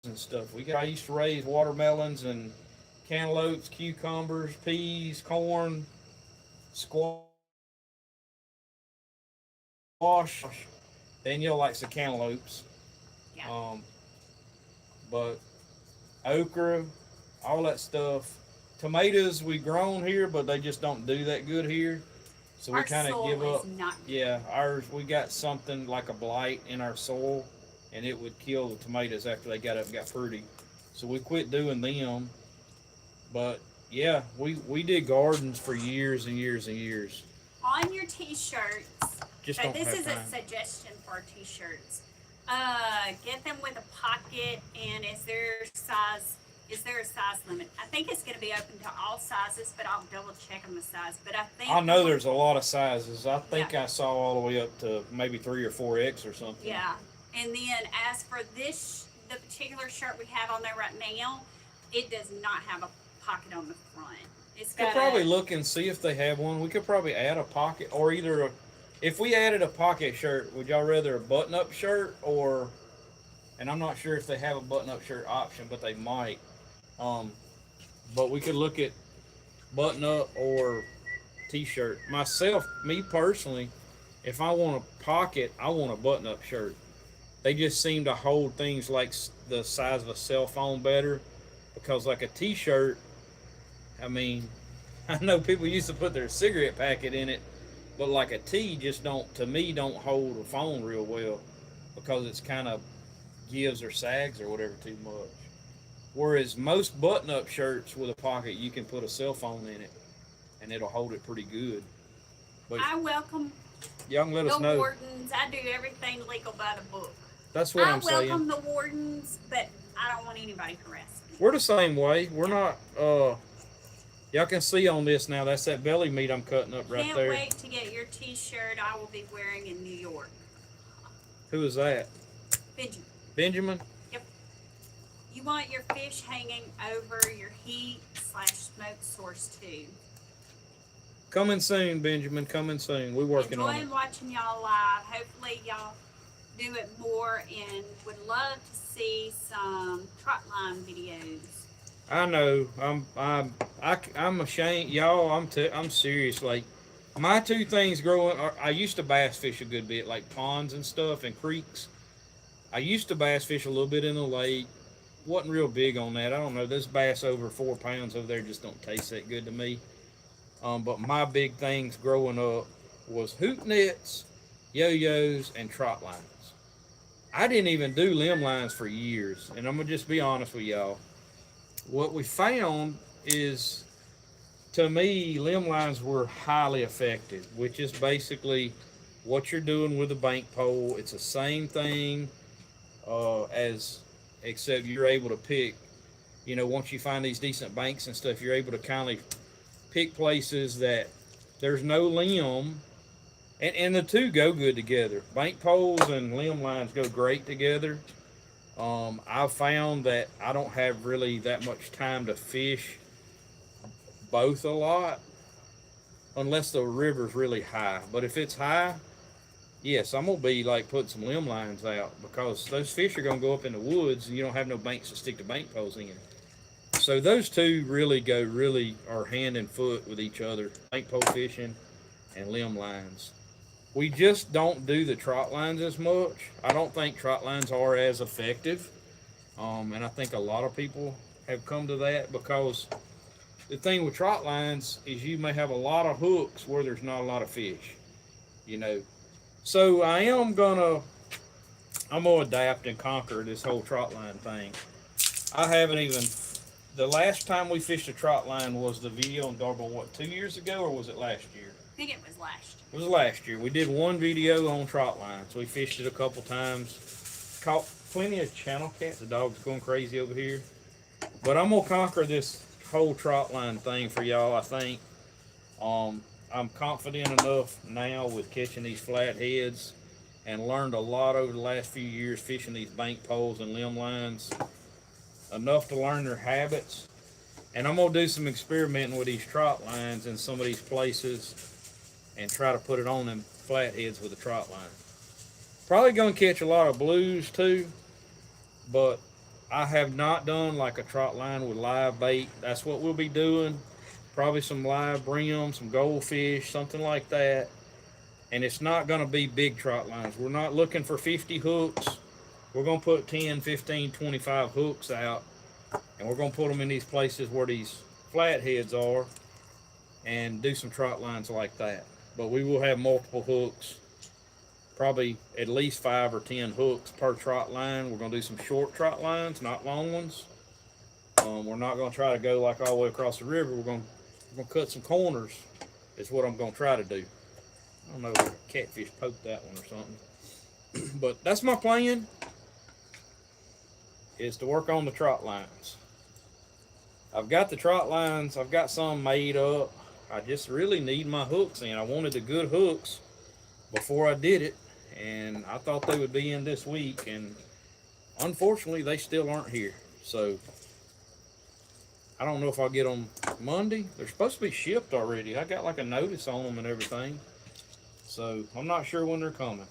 and stuff. I used to raise watermelons and cantaloupes, cucumbers, peas, corn, squash. Danielle likes the cantaloupes. Yeah. But okra, all that stuff. Tomatoes we grown here, but they just don't do that good here. So we kind of give up. Yeah, we got something like a blight in our soil, and it would kill the tomatoes after they got pretty. So we quit doing them. But yeah, we did gardens for years and years and years. On your t-shirts, Just so don't this have is time. a suggestion for t-shirts. Get them with a pocket, and is there a size limit? I think it's going to be open to all sizes, but I'll double check on the size. But I know there's a lot of sizes. I think I saw all the way up to maybe 3 or 4X or something. Yeah, and then as for the particular shirt we have on there right now, it does not have a pocket on the front. It's got. We'll probably look and see if they have one. We could probably add a pocket, or either if we added a pocket shirt, would y'all rather a button-up shirt or? And I'm not sure if they have a button-up shirt option, but they might. But we could look at button-up or t-shirt. Me personally, if I want a pocket, I want a button-up shirt. They just seem to hold things like the size of a cell phone better, because like a t-shirt, I mean, I know people used to put their cigarette packet in it, but like a tee just don't hold a phone real well, because it's kind of gives or sags or whatever too much. Whereas most button-up shirts with a pocket, you can put a cell phone in it, and it'll hold it pretty good. But I welcome y'all can let us The know. wardens, I do everything legal by the book. That's what I'm saying. I welcome the wardens, but I don't want anybody harassing me. We're the same way. We're not. Y'all can see on this now. That's that belly meat I'm cutting up right Can't there. wait to get your T-shirt I will be wearing in New York. Who is that? Benjamin. Benjamin? Yep. You want your fish hanging over your heat/smoke source too. Coming soon, Benjamin. Coming soon. We're working on it. Enjoying watching y'all live. Hopefully y'all do it more, and would love to see some trot line videos. I know. I'm ashamed, y'all. I'm serious. Like, my two things growing. I used to bass fish a good bit, like ponds and stuff and creeks. I used to bass fish a little bit in the lake. Wasn't real big on that. I don't know. This bass over 4 pounds over there just don't taste that good to me. But my big things growing up was hoop nets, yo-yos, and trot lines. I didn't even do limb lines for years, and I'm gonna just be honest with y'all. What we found is, to me, limb lines were highly effective, which is basically what you're doing with a bank pole. It's the same thing except you're able to pick, once you find these decent banks and stuff, you're able to kind of pick places that there's no limb, and the two go good together. Bank poles and limb lines go great together. I've found that I don't have really that much time to fish both a lot unless the river's really high. But if it's high, yes, I'm gonna be like putting some limb lines out, because those fish are gonna go up in the woods and you don't have no banks to stick the bank poles in. So those two really are hand and foot with each other, bank pole fishing and limb lines. We just don't do the trot lines as much. I don't think trot lines are as effective. And I think a lot of people have come to that, because the thing with trot lines is you may have a lot of hooks where there's not a lot of fish, So I'm gonna adapt and conquer this whole trot line thing. The last time we fished a trot line was the video on Darble, 2 years ago, or was it last year? I think it was last year. It was last year. We did one video on trot lines. We fished it a couple times. Caught plenty of channel cats. The dog's going crazy over here. But I'm going to conquer this whole trot line thing for y'all, I think. I'm confident enough now with catching these flatheads, and learned a lot over the last few years fishing these bank poles and limb lines. Enough to learn their habits. And I'm going to do some experimenting with these trot lines in some of these places and try to put it on them flatheads with a trot line. Probably going to catch a lot of blues too, but I have not done like a trot line with live bait. That's what we'll be doing. Probably some live brim, some goldfish, something like that. And it's not going to be big trot lines. We're not looking for 50 hooks. We're going to put 10, 15, 25 hooks out, and we're going to put them in these places where these flatheads are and do some trot lines like that. But we will have multiple hooks, probably at least 5 or 10 hooks per trot line. We're going to do some short trot lines, not long ones. We're not going to try to go like all the way across the river. We're going to cut some corners is what I'm going to try to do. I don't know if a catfish poked that one or something. But that's my plan, is to work on the trot lines. I've got the trot lines. I've got some made up. I just really need my hooks in. I wanted the good hooks before I did it, and I thought they would be in this week, and unfortunately they still aren't here. So I don't know if I'll get them Monday. They're supposed to be shipped already. I got like a notice on them and everything. So I'm not sure when they're coming.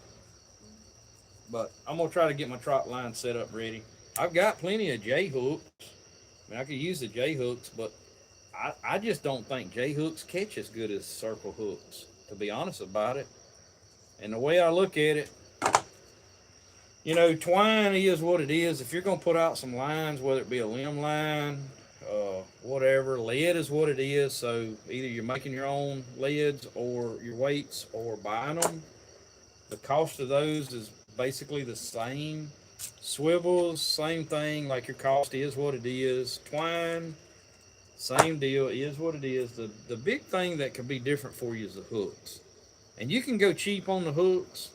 But I'm going to try to get my trot line set up ready. I've got plenty of J hooks. I mean, I could use the J hooks, but I just don't think J hooks catch as good as circle hooks, to be honest about it. And the way I look at it, twine is what it is. If you're going to put out some lines, whether it be a limb line, whatever, lead is what it is. So either you're making your own leads or your weights or buying them. The cost of those is basically the same. Swivels, same thing, like your cost is what it is. Twine, same deal, is what it is. The big thing that could be different for you is the hooks. And you can go cheap on the hooks,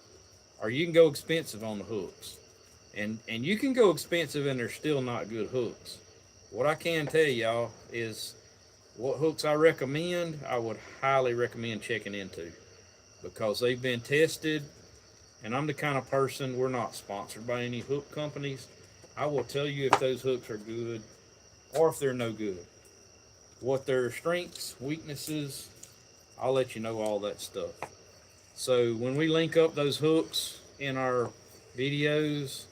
or you can go expensive on the hooks. And you can go expensive and they're still not good hooks. What I can tell y'all is what hooks I recommend, I would highly recommend checking into because they've been tested. And I'm the kind of person, we're not sponsored by any hook companies. I will tell you if those hooks are good or if they're no good. What their strengths, weaknesses, I'll let you know all that stuff. So when we link up those hooks in our videos,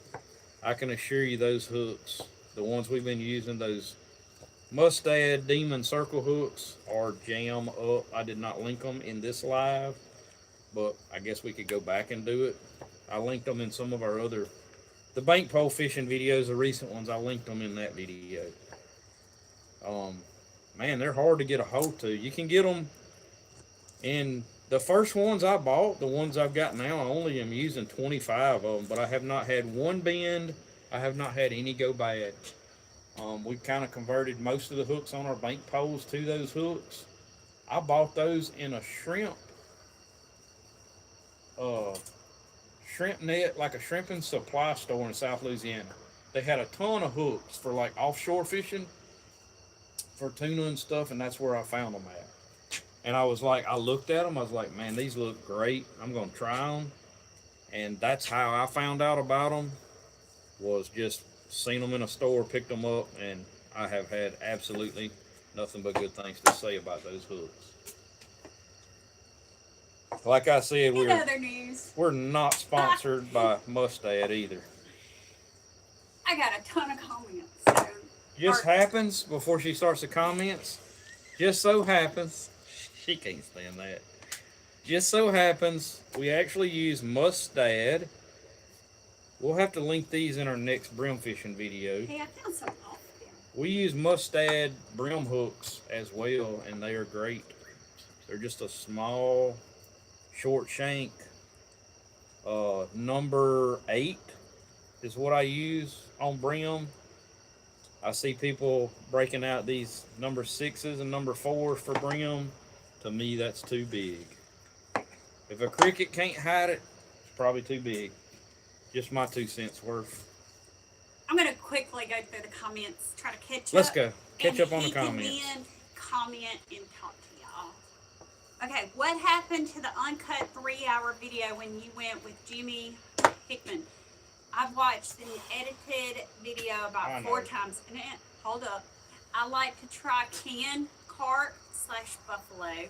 I can assure you those hooks, the ones we've been using, those Mustad Demon Circle hooks are jam up. I did not link them in this live, but I guess we could go back and do it. I linked them in some of our other, the bank pole fishing videos, the recent ones, I linked them in that video. Man, they're hard to get a hold to. You can get them in the first ones I bought, the ones I've got now, I only am using 25 of them, but I have not had one bend. I have not had any go bad. We kind of converted most of the hooks on our bank poles to those hooks. I bought those in a shrimp net, like a shrimping supply store in South Louisiana. They had a ton of hooks for like offshore fishing, for tuna and stuff, and that's where I found them at. And I was like, I looked at them, I was like, man, these look great. I'm going to try them. And that's how I found out about them, was just seen them in a store, picked them up, and I have had absolutely nothing but good things to say about those hooks. Like I said, we're not sponsored by Mustad either. I got a ton of comments. So Just happens, before she starts the comments, just so happens, she can't stand that. Just so happens, we actually use Mustad. We'll have to link these in our next brim fishing video. Hey, I found some off there. We use Mustad brim hooks as well, and they are great. They're just a small, short shank. Number 8 is what I use on brim. I see people breaking out these number 6s and number 4s for brim. To me, that's too big. If a cricket can't hide it, it's probably too big. Just my 2 cents worth. I'm going to quickly go through the comments, try to catch up. Let's go. Catch up on the comments. comments. And then comment and talk to y'all. Okay, what happened to the uncut 3-hour video when you went with Jimmy Hickman? I've watched the edited video about 4 times. And hold up. I like to try canned carp / buffalo.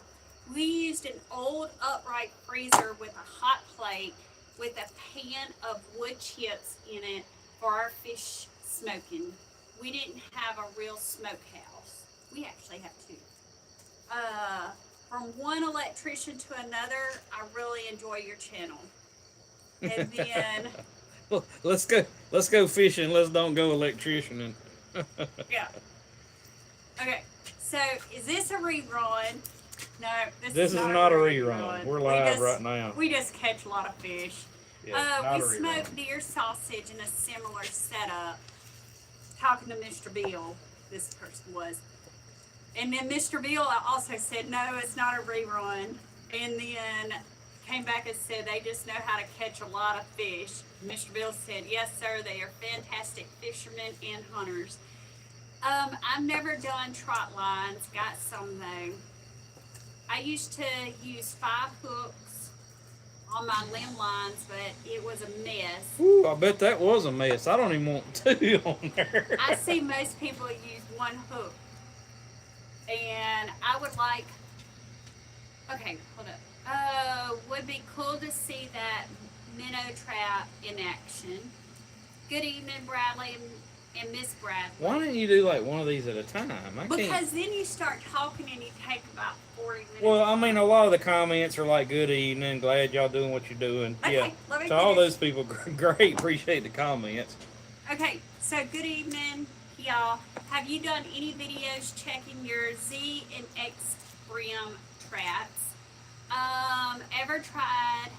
We used an old upright freezer with a hot plate with a pan of wood chips in it for our fish smoking. We didn't have a real smokehouse. We actually have 2. From one electrician to another, I really enjoy your channel. And then let's go fishing. Let's don't go electricianing. yeah. Okay. So is this a rerun? No, this is not a rerun. We're live right now. We just catch a lot of fish. Yeah, we smoked deer sausage in a similar setup. Talking to Mr. Bill, this person was. And then Mr. Bill also said, no, it's not a rerun. And then came back and said they just know how to catch a lot of fish. Mr. Bill said, yes, sir, they are fantastic fishermen and hunters. I've never done trot lines, got some though. I used to use 5 hooks on my limb lines, but it was a mess. Ooh, I bet that was a mess. I don't even want 2 on there. I see most people use 1 hook. And I would like, okay, hold up. Would be cool to see that minnow trap in action. Good evening, Bradley and Miss Bradley. Why don't you do like one of these at a time? Because then you start talking and you take about 40 minutes. Well, I mean, a lot of the comments are like, good evening, glad y'all doing what you're doing. Okay, yeah, let me to all finish. those people, great, appreciate the comments. Okay, so good evening, y'all. Have you done any videos checking your Z and X brim traps? Ever tried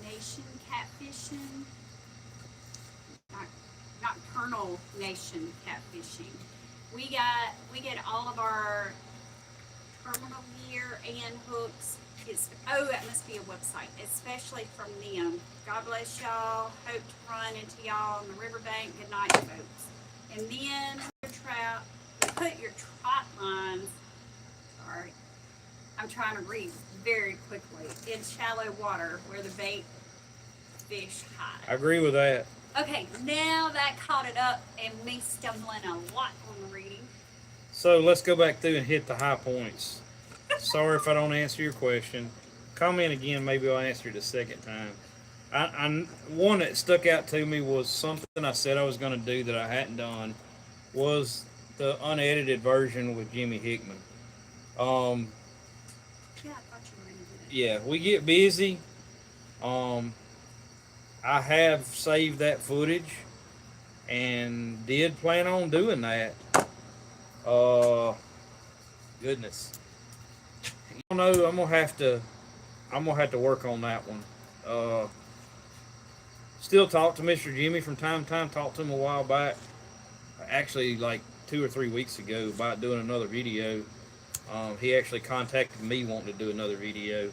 Nation catfishing? Nocturnal Nation catfishing. We get all of our terminal gear and hooks. That must be a website, especially from them. God bless y'all. Hope to run into y'all on the riverbank. Good night, folks. And then put your trot lines. Sorry, I'm trying to read very quickly. In shallow water where the bait fish hide. I agree with that. Okay, now that caught it up and me stumbling a lot on the reading. So let's go back through and hit the high points. Sorry if I don't answer your question. Comment again, maybe I'll answer it a second time. One that stuck out to me was something I said I was going to do that I hadn't done, was the unedited version with Jimmy Hickman. Yeah, I thought you were going to do that. Yeah, we get busy. I have saved that footage and did plan on doing that. Goodness. You know, I'm gonna have to work on that one. Still talk to Mr. Jimmy from time to time. Talked to him a while back, actually like 2 or 3 weeks ago, about doing another video. He actually contacted me wanting to do another video,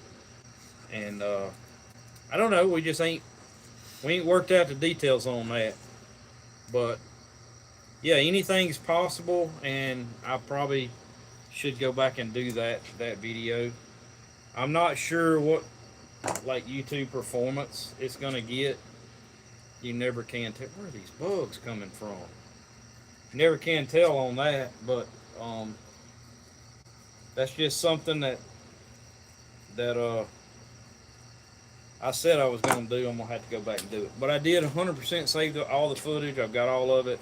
and I don't know. We ain't worked out the details on that, but yeah, anything's possible, and I probably should go back and do that video. I'm not sure what like YouTube performance it's gonna get. You never can tell. Where are these bugs coming from? You never can tell on that, but that's just something that I said I was going to do. I'm going to have to go back and do it. But I did 100% save all the footage. I've got all of it.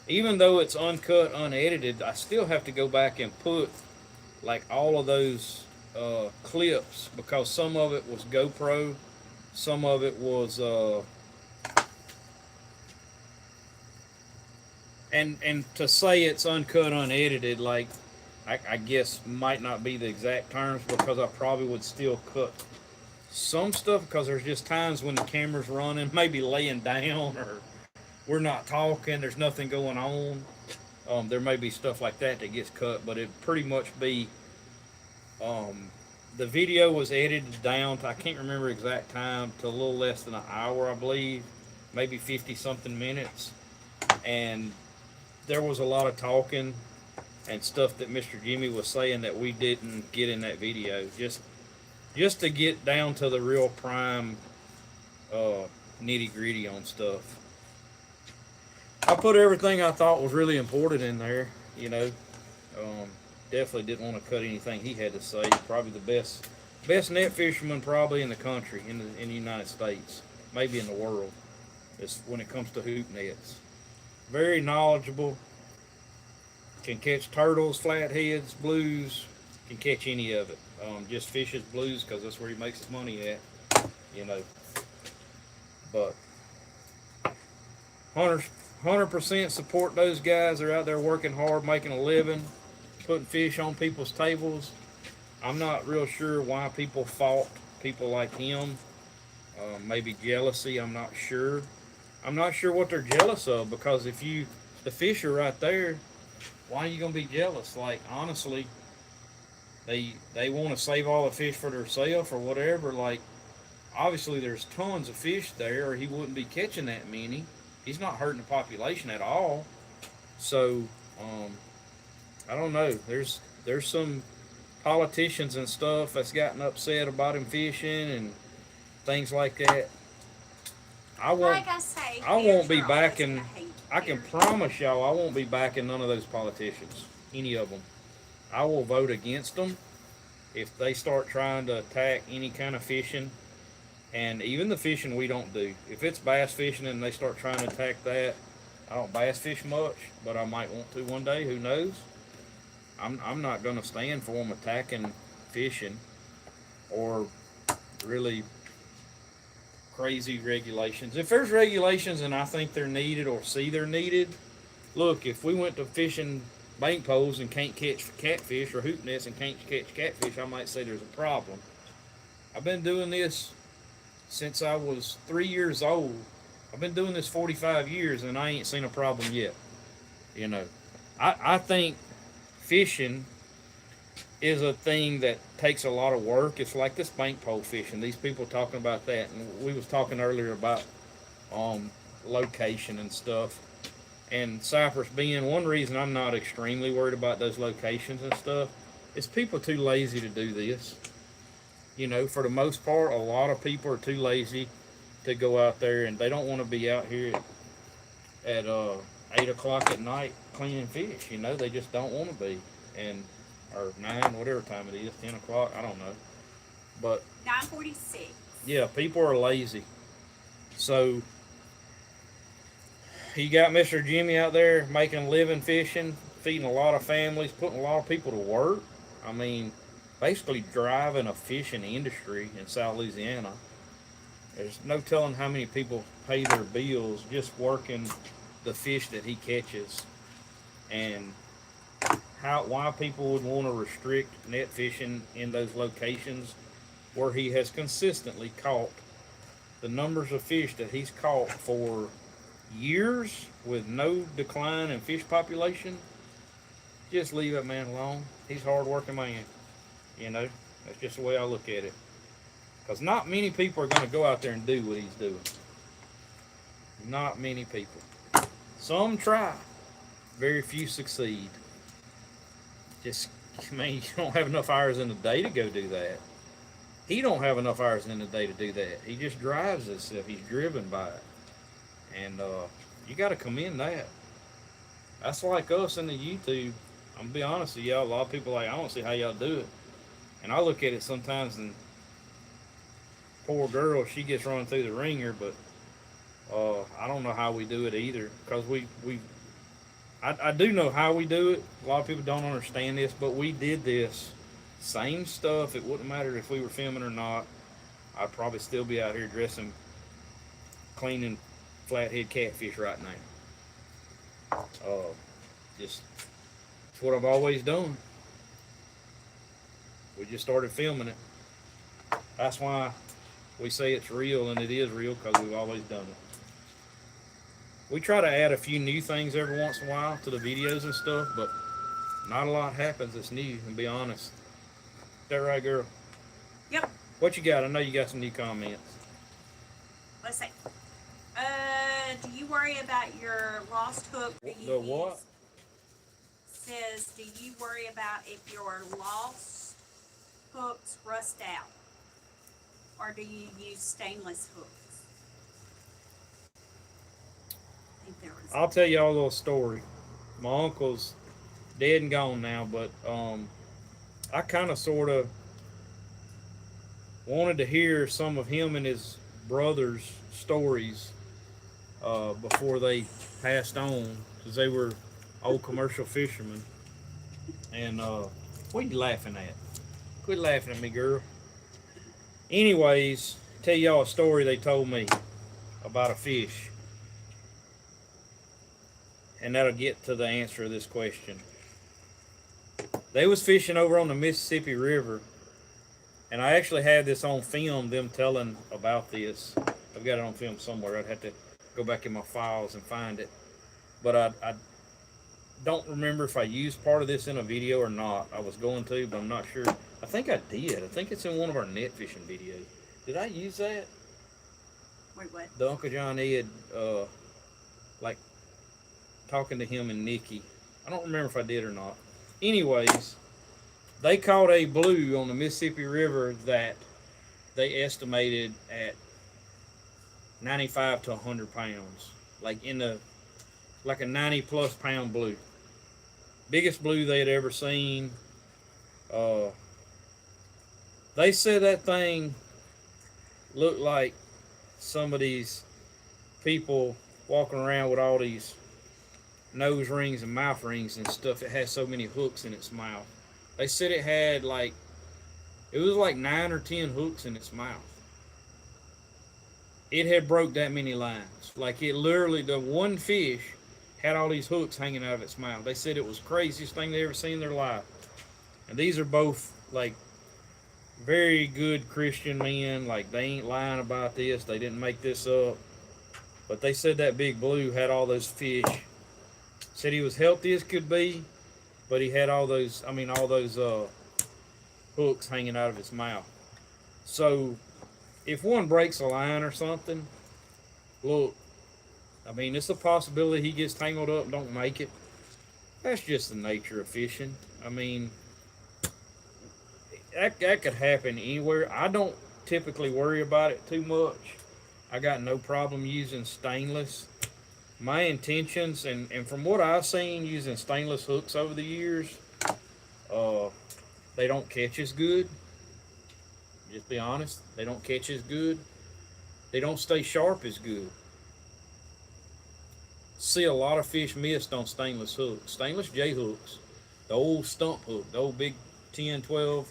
Even though it's uncut, unedited, I still have to go back and put like all of those clips, because some of it was GoPro, some of it was and to say it's uncut, unedited, like I guess might not be the exact terms, because I probably would still cut some stuff, because there's just times when the camera's running, maybe laying down, or we're not talking, there's nothing going on. There may be stuff like that that gets cut, but it'd pretty much be the video was edited down to, I can't remember exact time, to a little less than an hour, I believe, maybe 50 something minutes. And there was a lot of talking and stuff that Mr. Jimmy was saying that we didn't get in that video, just to get down to the real prime nitty gritty on stuff. I put everything I thought was really important in there, you know. Definitely didn't want to cut anything he had to say. Probably the best net fisherman probably in the country, in the United States, maybe in the world, is when it comes to hoop nets. Very knowledgeable. Can catch turtles, flatheads, blues. Can catch any of it. Just fishes blues because that's where he makes his money at, you know. But 100% support those guys. They're out there working hard, making a living, putting fish on people's tables. I'm not real sure why people fault people like him. Maybe jealousy, I'm not sure. I'm not sure what they're jealous of, because if the fish are right there, why are you going to be jealous? Like, honestly, they want to save all the fish for themselves or whatever. Like, obviously there's tons of fish there, or he wouldn't be catching that many. He's not hurting the population at all. So, I don't know. There's some politicians and stuff that's gotten upset about him fishing and things like that. I won't be backing. I can promise y'all, I won't be backing none of those politicians, any of them. I will vote against them if they start trying to attack any kind of fishing, and even the fishing we don't do. If it's bass fishing and they start trying to attack that, I don't bass fish much, but I might want to one day. Who knows? I'm not going to stand for them attacking fishing or really crazy regulations. If there's regulations and I think they're needed or see they're needed, look, if we went to fishing bank poles and can't catch catfish, or hoop nets and can't catch catfish, I might say there's a problem. I've been doing this since I was 3 years old. I've been doing this 45 years and I ain't seen a problem yet. You know, I think fishing is a thing that takes a lot of work. It's like the spank pole fishing. These people talking about that, and we was talking earlier about um, location and stuff. And Cypress being one reason I'm not extremely worried about those locations and stuff is people too lazy to do this. You know, for the most part, a lot of people are too lazy to go out there, and they don't want to be out here at 8 o'clock at night cleaning fish. You know, they just don't want to be, and or 9, whatever time it is, 10 o'clock. I don't know, but 9:46. yeah, people are lazy. So you got Mr. Jimmy out there making a living fishing, feeding a lot of families, putting a lot of people to work. I mean, basically driving a fishing industry in South Louisiana. There's no telling how many people pay their bills just working the fish that he catches, and why people would want to restrict net fishing in those locations where he has consistently caught the numbers of fish that he's caught for years with no decline in fish population. Just leave that man alone. He's a hard-working man. You know, that's just the way I look at it. Because not many people are going to go out there and do what he's doing. Not many people. Some try. Very few succeed. Just, I mean, you don't have enough hours in the day to go do that. He don't have enough hours in the day to do that. He just drives himself. He's driven by it. And you got to commend that. That's like us in the YouTube. I'm going to be honest with y'all. A lot of people are like, I don't see how y'all do it. And I look at it sometimes and poor girl, she gets running through the ringer, but I don't know how we do it either. Because I do know how we do it. A lot of people don't understand this, but we did this same stuff. It wouldn't matter if we were filming or not. I'd probably still be out here dressing, cleaning flathead catfish right now. Just it's what I've always done. We just started filming it. That's why we say it's real, and it is real because we've always done it. We try to add a few new things every once in a while to the videos and stuff, but not a lot happens that's new, and be honest. Is that right, girl? Yep. What you got? I know you got some new comments. Let's see. Do you worry about your lost hook? The what? Says, do you worry about if your lost hooks rust out? Or do you use stainless hooks? I think there was. I'll tell y'all a little story. My uncle's dead and gone now, but I kind of sort of wanted to hear some of him and his brother's stories before they passed on, because they were old commercial fishermen. And what are you laughing at? Quit laughing at me, girl. Anyways, tell y'all a story they told me about a fish. And that'll get to the answer of this question. They was fishing over on the Mississippi River, and I actually had this on film, them telling about this. I've got it on film somewhere. I'd have to go back in my files and find it. But I don't remember if I used part of this in a video or not. I was going to, but I'm not sure. I think I did. I think it's in one of our net fishing videos. Did I use that? Wait, what? The Uncle John Ed, like, talking to him and Nikki. I don't remember if I did or not. Anyways, they caught a blue on the Mississippi River that they estimated at 95 to 100 pounds. Like like a 90 plus pound blue. Biggest blue they had ever seen. They said that thing looked like some of these people walking around with all these nose rings and mouth rings and stuff. It has so many hooks in its mouth. They said it had it was like 9 or 10 hooks in its mouth. It had broke that many lines. Like, it literally, the one fish had all these hooks hanging out of its mouth. They said it was the craziest thing they ever seen in their life. And these are both like very good Christian men. Like, they ain't lying about this. They didn't make this up. But they said that big blue had all those fish. Said he was healthy as could be, but he had all those hooks hanging out of his mouth. So if one breaks a line or something, look, I mean, it's a possibility he gets tangled up and don't make it. That's just the nature of fishing. I mean, that could happen anywhere. I don't typically worry about it too much. I got no problem using stainless. My intentions, and from what I've seen using stainless hooks over the years, they don't catch as good. Just be honest, they don't catch as good. They don't stay sharp as good. See a lot of fish missed on stainless hooks. Stainless J hooks, the old stump hook, the old big 10, 12,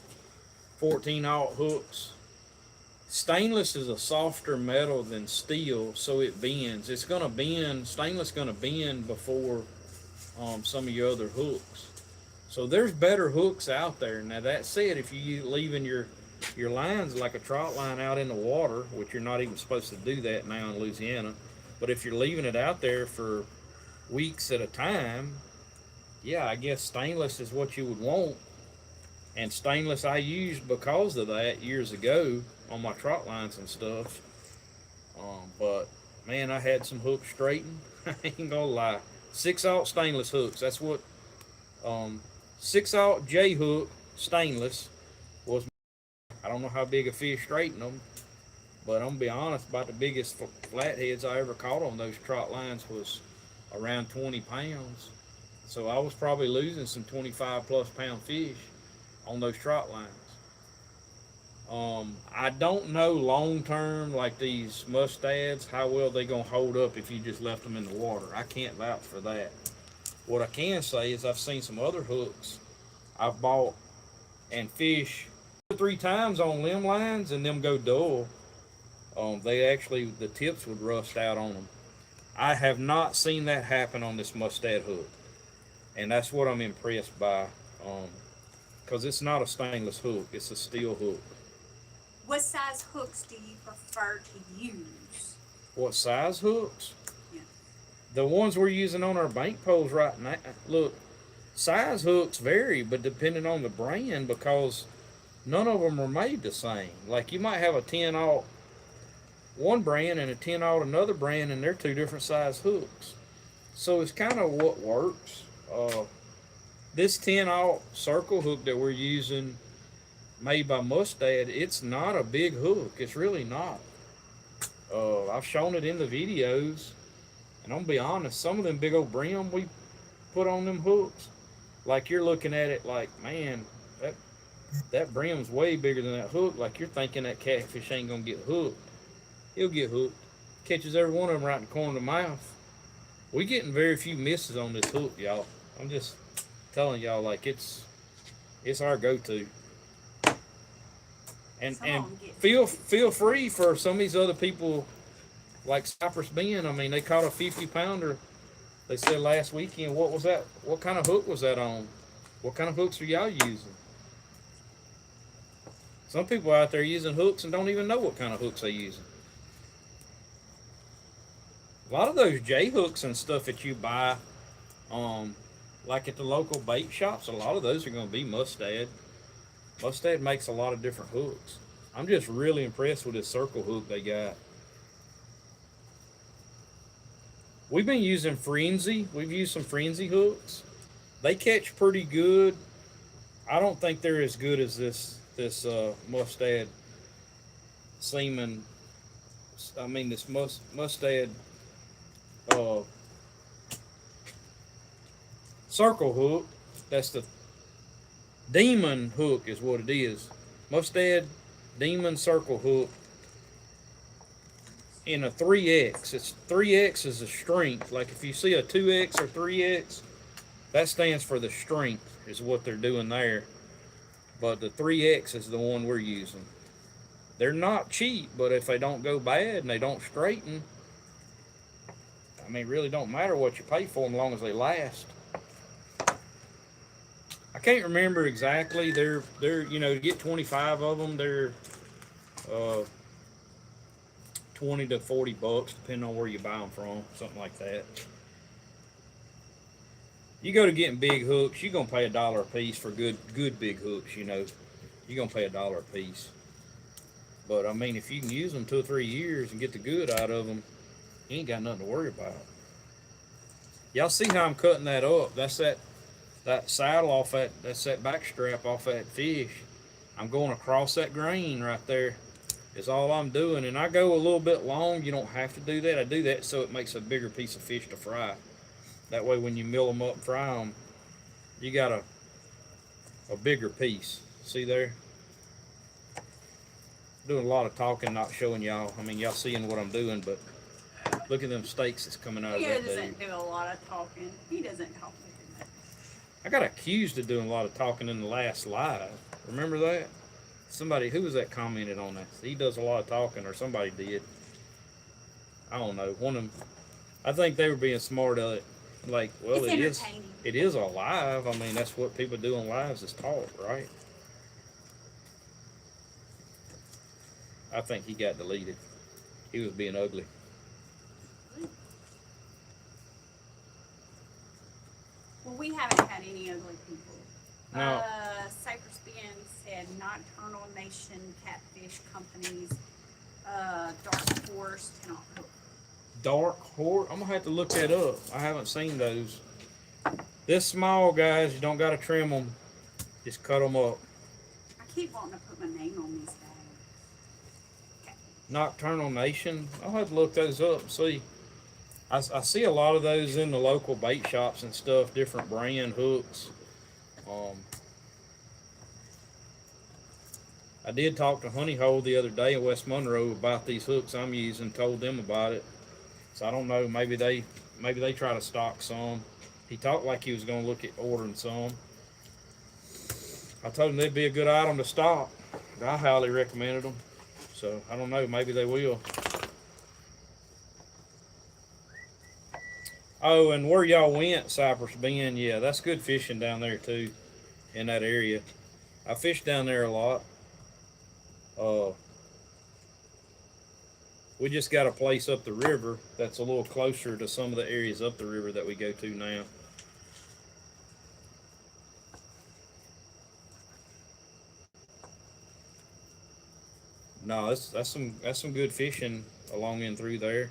14-aught hooks. Stainless is a softer metal than steel, so it bends. It's gonna bend. Stainless gonna bend before some of your other hooks. So there's better hooks out there. Now that said, if you leaving your lines like a trot line out in the water, which you're not even supposed to do that now in Louisiana, but if you're leaving it out there for weeks at a time, yeah, I guess stainless is what you would want. And stainless I used because of that years ago on my trot lines and stuff. But man, I had some hooks straightened. I ain't gonna lie. 6-aught stainless hooks. That's what 6-aught J hook stainless was. I don't know how big a fish straightened them, but I'm gonna be honest, about the biggest flatheads I ever caught on those trot lines was around 20 pounds. So I was probably losing some 25+ pound fish on those trot lines. I don't know long term, like these mustads, how well they gonna hold up if you just left them in the water. I can't vouch for that. What I can say is I've seen some other hooks I've bought and fish 2 or 3 times on limb lines and them go dull. They actually, the tips would rust out on them. I have not seen that happen on this mustad hook, and that's what I'm impressed by, because it's not a stainless hook, it's a steel hook. What size hooks do you prefer to use? What size hooks? Yeah. The ones we're using on our bank poles right now. Look, size hooks vary, but depending on the brand, because none of them are made the same. Like you might have a 10-aught one brand and a 10-aught another brand, and they're 2 different size hooks. So it's kind of what works. This 10-aught circle hook that we're using, made by Mustad, it's not a big hook. It's really not. I've shown it in the videos, and I'm gonna be honest, some of them big old brim we put on them hooks, like you're looking at it like, man, that brim's way bigger than that hook. Like you're thinking that catfish ain't gonna get hooked. He'll get hooked. Catches every one of them right in the corner of the mouth. We getting very few misses on this hook, y'all. I'm just telling y'all, like it's our go-to. And feel free for some of these other people, like Cypress Bend. I mean, they caught a 50-pounder. They said last weekend. What was that? What kind of hook was that on? What kind of hooks are y'all using? Some people out there using hooks and don't even know what kind of hooks they're using. A lot of those J hooks and stuff that you buy, like at the local bait shops, a lot of those are going to be Mustad. Mustad makes a lot of different hooks. I'm just really impressed with this circle hook they got. We've been using Frenzy. We've used some Frenzy hooks. They catch pretty good. I don't think they're as good as this Mustad Seaman. I mean, this Mustad circle hook. That's the Demon hook is what it is. Mustad Demon circle hook in a 3X. It's 3X is the strength. Like if you see a 2X or 3X, that stands for the strength is what they're doing there. But the 3X is the one we're using. They're not cheap, but if they don't go bad and they don't straighten, I mean, it really don't matter what you pay for them as long as they last. I can't remember exactly. They're you know, to get 25 of them, they're 20 to 40 bucks, depending on where you buy them from, something like that. You go to getting big hooks, you're gonna pay $1 a piece for good big hooks. You know, you're gonna pay $1 a piece. But I mean, if you can use them 2 or 3 years and get the good out of them, you ain't got nothing to worry about. Y'all see how I'm cutting that up? That's that saddle off that's that back strap off that fish. I'm going across that grain right there. Is all I'm doing, and I go a little bit long. You don't have to do that. I do that so it makes a bigger piece of fish to fry. That way, when you mill them up and fry them, you got a bigger piece. See there? Doing a lot of talking, not showing y'all. I mean, y'all seeing what I'm doing, but look at them steaks that's coming out of that dude. He doesn't do a lot of talking. He doesn't talk very much. I got accused of doing a lot of talking in the last live. Remember that? Somebody, who was that, commented on that? He does a lot of talking, or somebody did. I don't know. One of them. I think they were being smart at it. Like, well, it is a live. I mean, that's what people do on lives is talk, right? I think he got deleted. He was being ugly. Well, we haven't had any ugly people. No. Cypress Ben said Nocturnal Nation Catfish Companies, Dark Horse, 10 October. Dark Horse? I'm going to have to look that up. I haven't seen those. This small, guys, you don't got to trim them. Just cut them up. I keep wanting to put my name on these bags. Okay. Nocturnal Nation? I'll have to look those up and see. I see a lot of those in the local bait shops and stuff, different brand hooks. I did talk to Honey Hole the other day in West Monroe about these hooks I'm using, told them about it. So I don't know, maybe they try to stock some. He talked like he was going to look at ordering some. I told him they'd be a good item to stock. I highly recommended them. So I don't know, maybe they will. Oh, and where y'all went, Cypress Ben, yeah, that's good fishing down there too, in that area. I fish down there a lot. We just got a place up the river that's a little closer to some of the areas up the river that we go to now. No, that's some good fishing along in through there.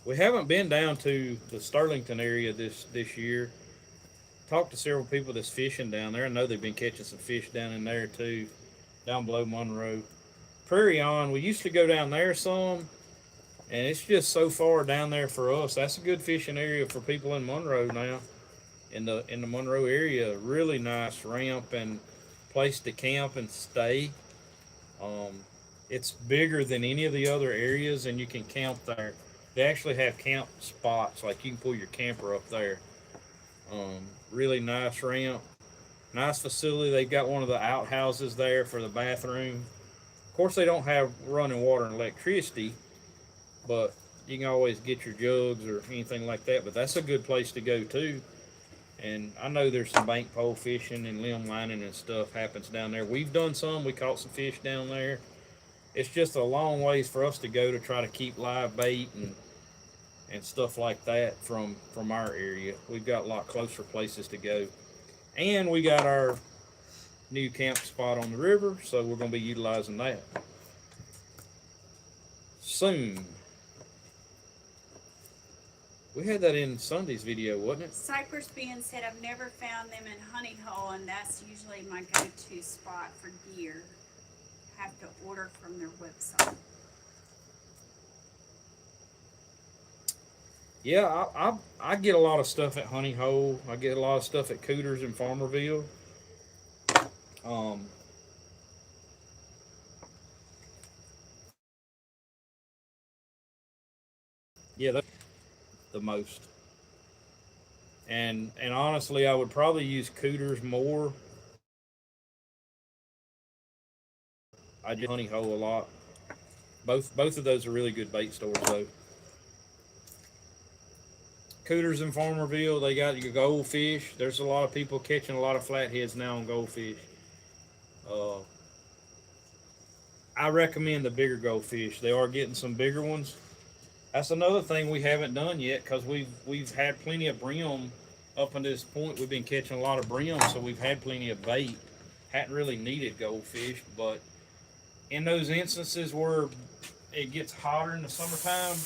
We haven't been down to the Sterlington area this year. Talked to several people that's fishing down there. I know they've been catching some fish down in there too, down below Monroe. Prairie on, we used to go down there some, and it's just so far down there for us. That's a good fishing area for people in Monroe now. In the Monroe area, really nice ramp and place to camp and stay. It's bigger than any of the other areas, and you can camp there. They actually have camp spots, like you can pull your camper up there. Really nice ramp, nice facility. They've got one of the outhouses there for the bathroom. Of course, they don't have running water and electricity, but you can always get your jugs or anything like that. But that's a good place to go too. And I know there's some bank pole fishing and limb lining and stuff happens down there. We've done some. We caught some fish down there. It's just a long ways for us to go to try to keep live bait and stuff like that from our area. We've got a lot closer places to go. And we got our new camp spot on the river, so we're going to be utilizing that soon. We had that in Sunday's video, wasn't it? Cypress Ben said, I've never found them in Honey Hole, and that's usually my go-to spot for gear. Have to order from their website. Yeah, I get a lot of stuff at Honey Hole. I get a lot of stuff at Cooters in Farmerville. Yeah, that's the most. And honestly, I would probably use Cooters more. I do Honey Hole a lot. Both of those are really good bait stores though. Cooters in Farmerville, they got your goldfish. There's a lot of people catching a lot of flatheads now on goldfish. I recommend the bigger goldfish. They are getting some bigger ones. That's another thing we haven't done yet because we've had plenty of brim up until this point, we've been catching a lot of brim, so we've had plenty of bait. Hadn't really needed goldfish, but in those instances where it gets hotter in the summertime,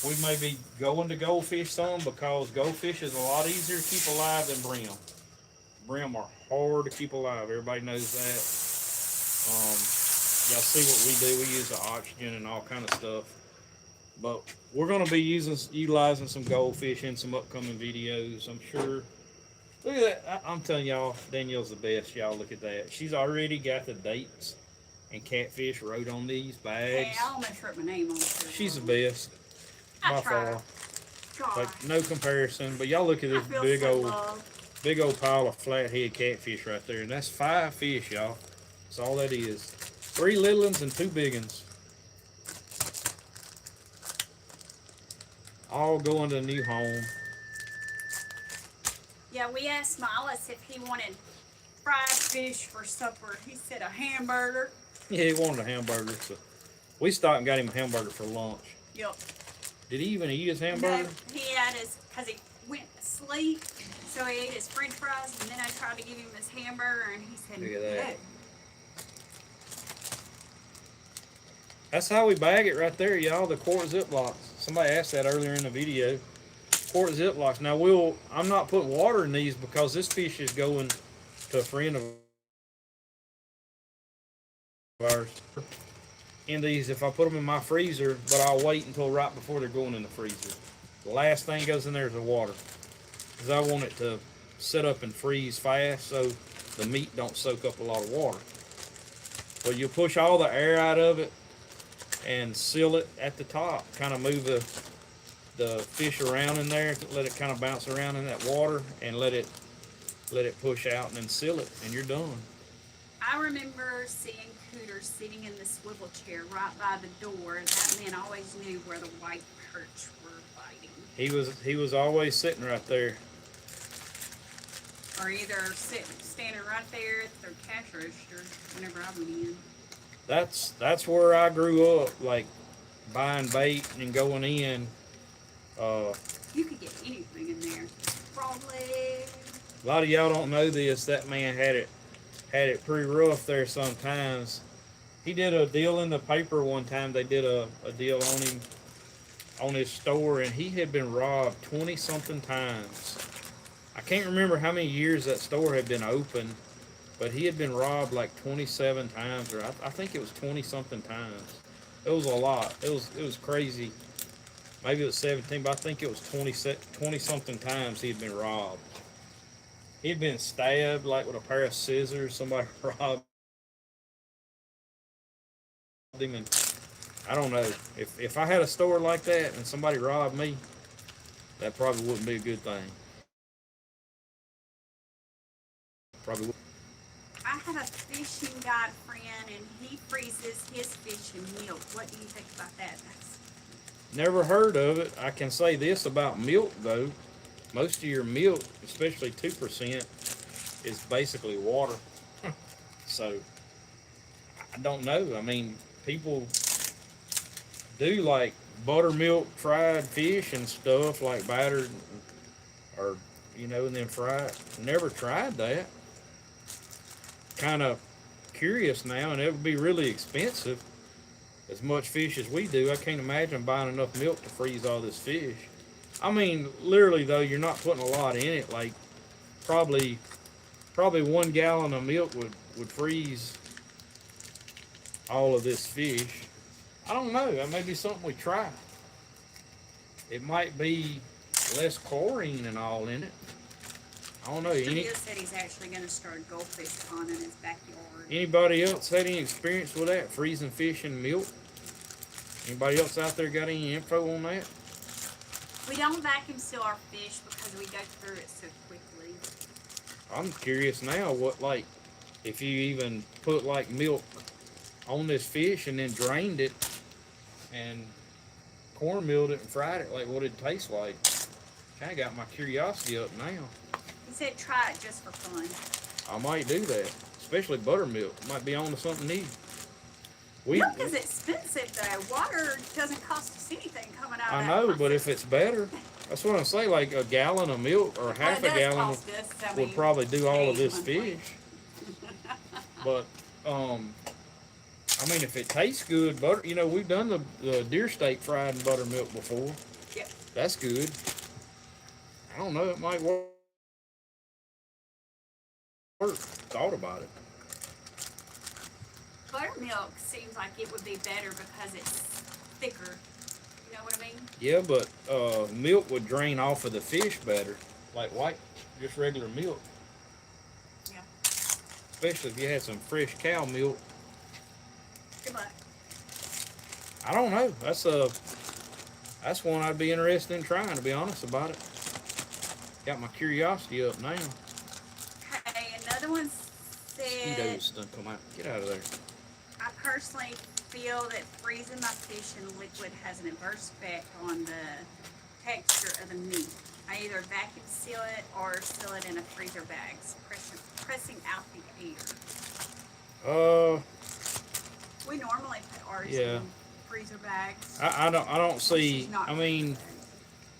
we may be going to goldfish some because goldfish is a lot easier to keep alive than brim. Brim are hard to keep alive. Everybody knows that. Y'all see what we do. We use the oxygen and all kind of stuff. But we're going to be utilizing some goldfish in some upcoming videos, I'm sure. Look at that. I'm telling y'all, Danielle's the best. Y'all look at that. She's already got the dates and catfish wrote on these bags. Hey, I almost wrote my name on it. She's the best. By far. God. Like, no comparison. But y'all look at this big old pile of flathead catfish right there. And that's 5 fish, y'all. That's all that is. 3 little ones and 2 big ones. All going to a new home. Yeah, we asked Miles if he wanted fried fish for supper. He said a hamburger. Yeah, he wanted a hamburger. So we stopped and got him a hamburger for lunch. Yep. Did he even eat his hamburger? No, he had his, because he went to sleep, so he ate his french fries, and then I tried to give him his hamburger, and he said, Look at that. no. That's how we bag it right there, y'all. The quart Ziplocs. Somebody asked that earlier in the video. Quart Ziplocs. Now, I'm not putting water in these because this fish is going to a friend of ours. In these, if I put them in my freezer, but I'll wait until right before they're going in the freezer. The last thing goes in there is the water, because I want it to set up and freeze fast so the meat don't soak up a lot of water. But you push all the air out of it and seal it at the top. Kind of move the fish around in there, let it kind of bounce around in that water, and let it push out, and then seal it, and you're done. I remember seeing Cooter sitting in the swivel chair right by the door. That man always knew where the white perch were fighting. He was always sitting right there. Or either standing right there at their cash register whenever I went in. That's where I grew up, like buying bait and going in. You could get anything in there. Probably. A lot of y'all don't know this. That man had it pretty rough there sometimes. He did a deal in the paper one time. They did a deal on him, on his store, and he had been robbed 20-something times. I can't remember how many years that store had been open, but he had been robbed like 27 times, or I think it was 20-something times. It was a lot. It was crazy. Maybe it was 17, but I think it was 20-something times he had been robbed. He'd been stabbed like with a pair of scissors. Somebody robbed him, and I don't know. If I had a store like that and somebody robbed me, that probably wouldn't be a good thing. Probably would. I have a fishing guide friend, and he freezes his fish in milk. What do you think about that? Never heard of it. I can say this about milk, though. Most of your milk, especially 2%, is basically water. So, I don't know. I mean, people do like buttermilk fried fish and stuff, like battered, or, and then fried. Never tried that. Kind of curious now, and it would be really expensive. As much fish as we do, I can't imagine buying enough milk to freeze all this fish. I mean, literally though, you're not putting a lot in it. Like probably 1 gallon of milk would freeze all of this fish. I don't know. That may be something we try. It might be less chlorine and all in it. I don't know. He said he's actually going to start a goldfish pond in his backyard. Anybody else had any experience with that? Freezing fish in milk? Anybody else out there got any info on that? We don't vacuum seal our fish because we go through it so quickly. I'm curious now what, like, if you even put like milk on this fish and then drained it and cornmealed it and fried it, like what it'd taste like. Kind of got my curiosity up now. He said try it just for fun. I might do that, especially buttermilk. Might be on to something new. Milk is expensive though. Water doesn't cost us anything coming out of I that know, process. but if it's better, That's what I'm saying. Like a gallon of milk or half a gallon would probably do all of this fish. But I mean, if it tastes good, butter. You know, we've done the deer steak fried in buttermilk before. Yep. That's good. I don't know. It might work. Thought about it. Buttermilk seems like it would be better because it's thicker. You know what I mean? Yeah, but milk would drain off of the fish better, like white, just regular milk. Yeah. Especially if you had some fresh cow milk. Good luck. I don't know. That's one I'd be interested in trying. To be honest about it, got my curiosity up now. Okay, another one said. Mosquitoes done come out. Get out of there. I personally feel that freezing my fish in liquid has an adverse effect on the texture of the meat. I either vacuum seal it or seal it in a freezer bag, pressing out the air. We normally put ours in freezer bags. I don't see. I mean,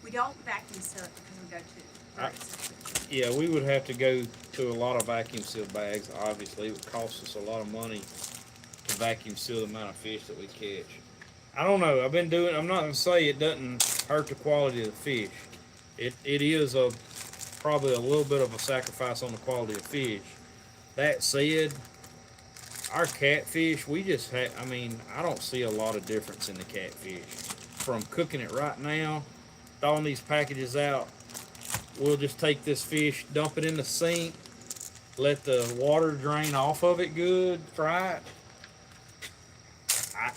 we don't vacuum seal it because we go to. Yeah, we would have to go to a lot of vacuum sealed bags. Obviously, it would cost us a lot of money to vacuum seal the amount of fish that we catch. I don't know. I've been doing. I'm not gonna say it doesn't hurt the quality of the fish. It is probably a little bit of a sacrifice on the quality of fish. That said, our catfish, we just had. I mean, I don't see a lot of difference in the catfish from cooking it right now, throwing these packages out. We'll just take this fish, dump it in the sink, let the water drain off of it good, fry it.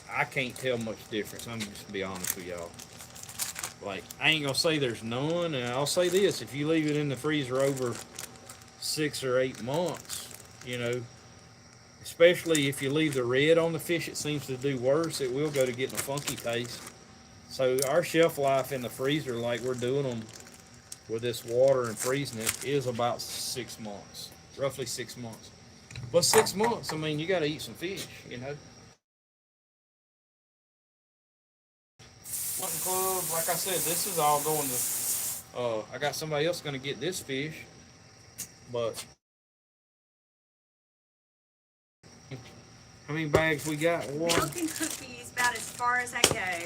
I can't tell much difference. I'm just gonna be honest with y'all. Like, I ain't gonna say there's none, and I'll say this: if you leave it in the freezer over 6 or 8 months, you know, especially if you leave the red on the fish, it seems to do worse. It will go to getting a funky taste. So our shelf life in the freezer, like we're doing them with this water and freezing it, is about 6 months, roughly 6 months. But 6 months, I mean, you got to eat some fish, you know. Hunting club, like I said, this is all going to. I got somebody else going to get this fish, but how many bags we got? One. Milk and cookies, about as far as I go.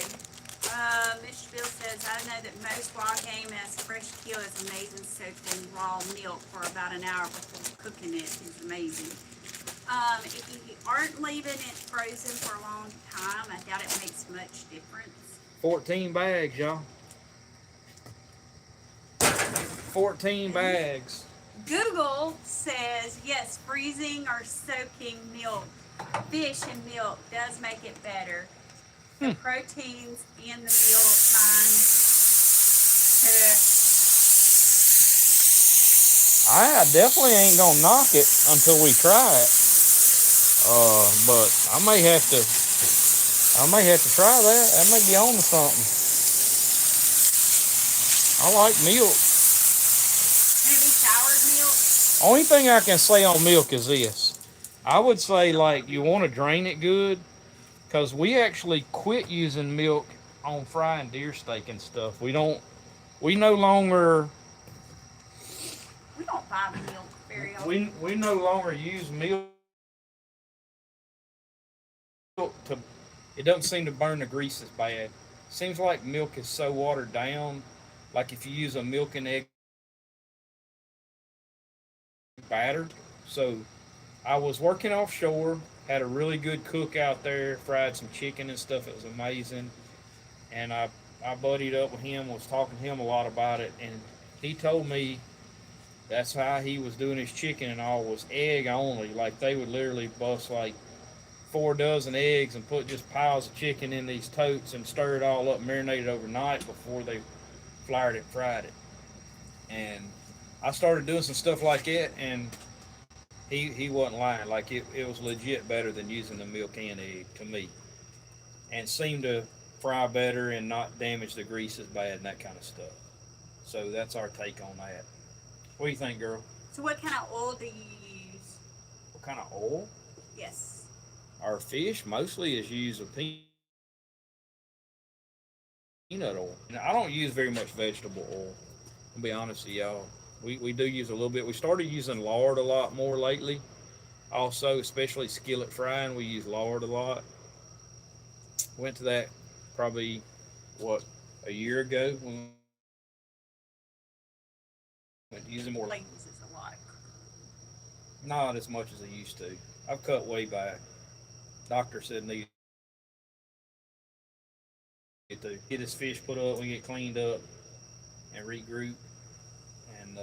Mr. Bill says, I know that most wild game has fresh kill is amazing soaked in raw milk for about an hour before cooking it is amazing. If you aren't leaving it frozen for a long time, I doubt it makes much difference. 14 bags, y'all. 14 bags. Google says, yes, freezing or soaking milk, fish and milk does make it better. The proteins in the milk bind to. I definitely ain't gonna knock it until we try it. But I may have to try that. That may be on to something. I like milk. Can it be soured milk? Only thing I can say on milk is this. I would say, like, you want to drain it good, because we actually quit using milk on frying deer steak and stuff. We no longer. We don't buy the milk very often. We no longer use milk to. It doesn't seem to burn the grease as bad. Seems like milk is so watered down. Like if you use a milk and egg batter. So I was working offshore, had a really good cook out there, fried some chicken and stuff. It was amazing. And I buddied up with him, was talking to him a lot about it, and he told me that's how he was doing his chicken and all, was egg only. Like they would literally bust like 4 dozen eggs and put just piles of chicken in these totes and stir it all up, marinate it overnight before they floured it, fried it. And I started doing some stuff like that, and he wasn't lying. Like it was legit better than using the milk and egg to me, and seemed to fry better and not damage the grease as bad and that kind of stuff. So that's our take on that. What do you think, girl? So what kind of oil do you use? What kind of oil? Yes. Our fish mostly is used a peanut peanut oil. And I don't use very much vegetable oil. I'll be honest with y'all. We do use a little bit. We started using lard a lot more lately. Also, especially skillet frying, we use lard a lot. Went to that probably what a year ago when we went using more. Ladies is a lot. Not as much as I used to. I've cut way back. Doctor said need to get his fish put up, we get cleaned up and regroup, and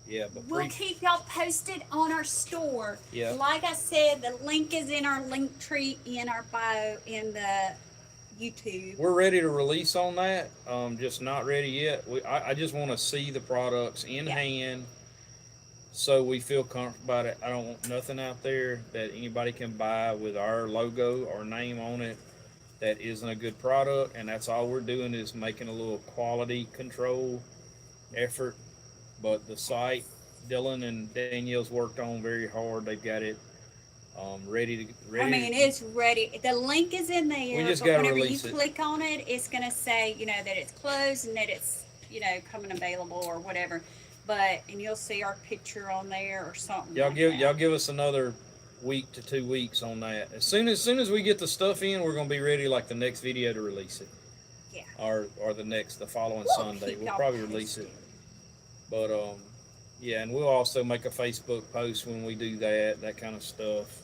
yeah. But We'll keep y'all posted on our store. Yeah. Like I said, the link is in our link tree in our bio in the YouTube. We're ready to release on that. Just not ready yet. I just want to see the products in hand, so we feel comfortable about it. I don't want nothing out there that anybody can buy with our logo or name on it that isn't a good product, and that's all we're doing is making a little quality control effort. But the site, Dylan and Danielle's worked on very hard. They've got it ready. I mean, it's ready. The link is in there. We just but gotta whenever release you it. click on it, it's gonna say, that it's closed and that it's, coming available or whatever. And you'll see our picture on there or something. Y'all like give us another week to 2 weeks on that. As soon as we get the stuff in, we're gonna be ready like the next video to release it. Yeah. Or the following We'll Sunday. keep We'll y'all probably release it. posted. But yeah, and we'll also make a Facebook post when we do that kind of stuff.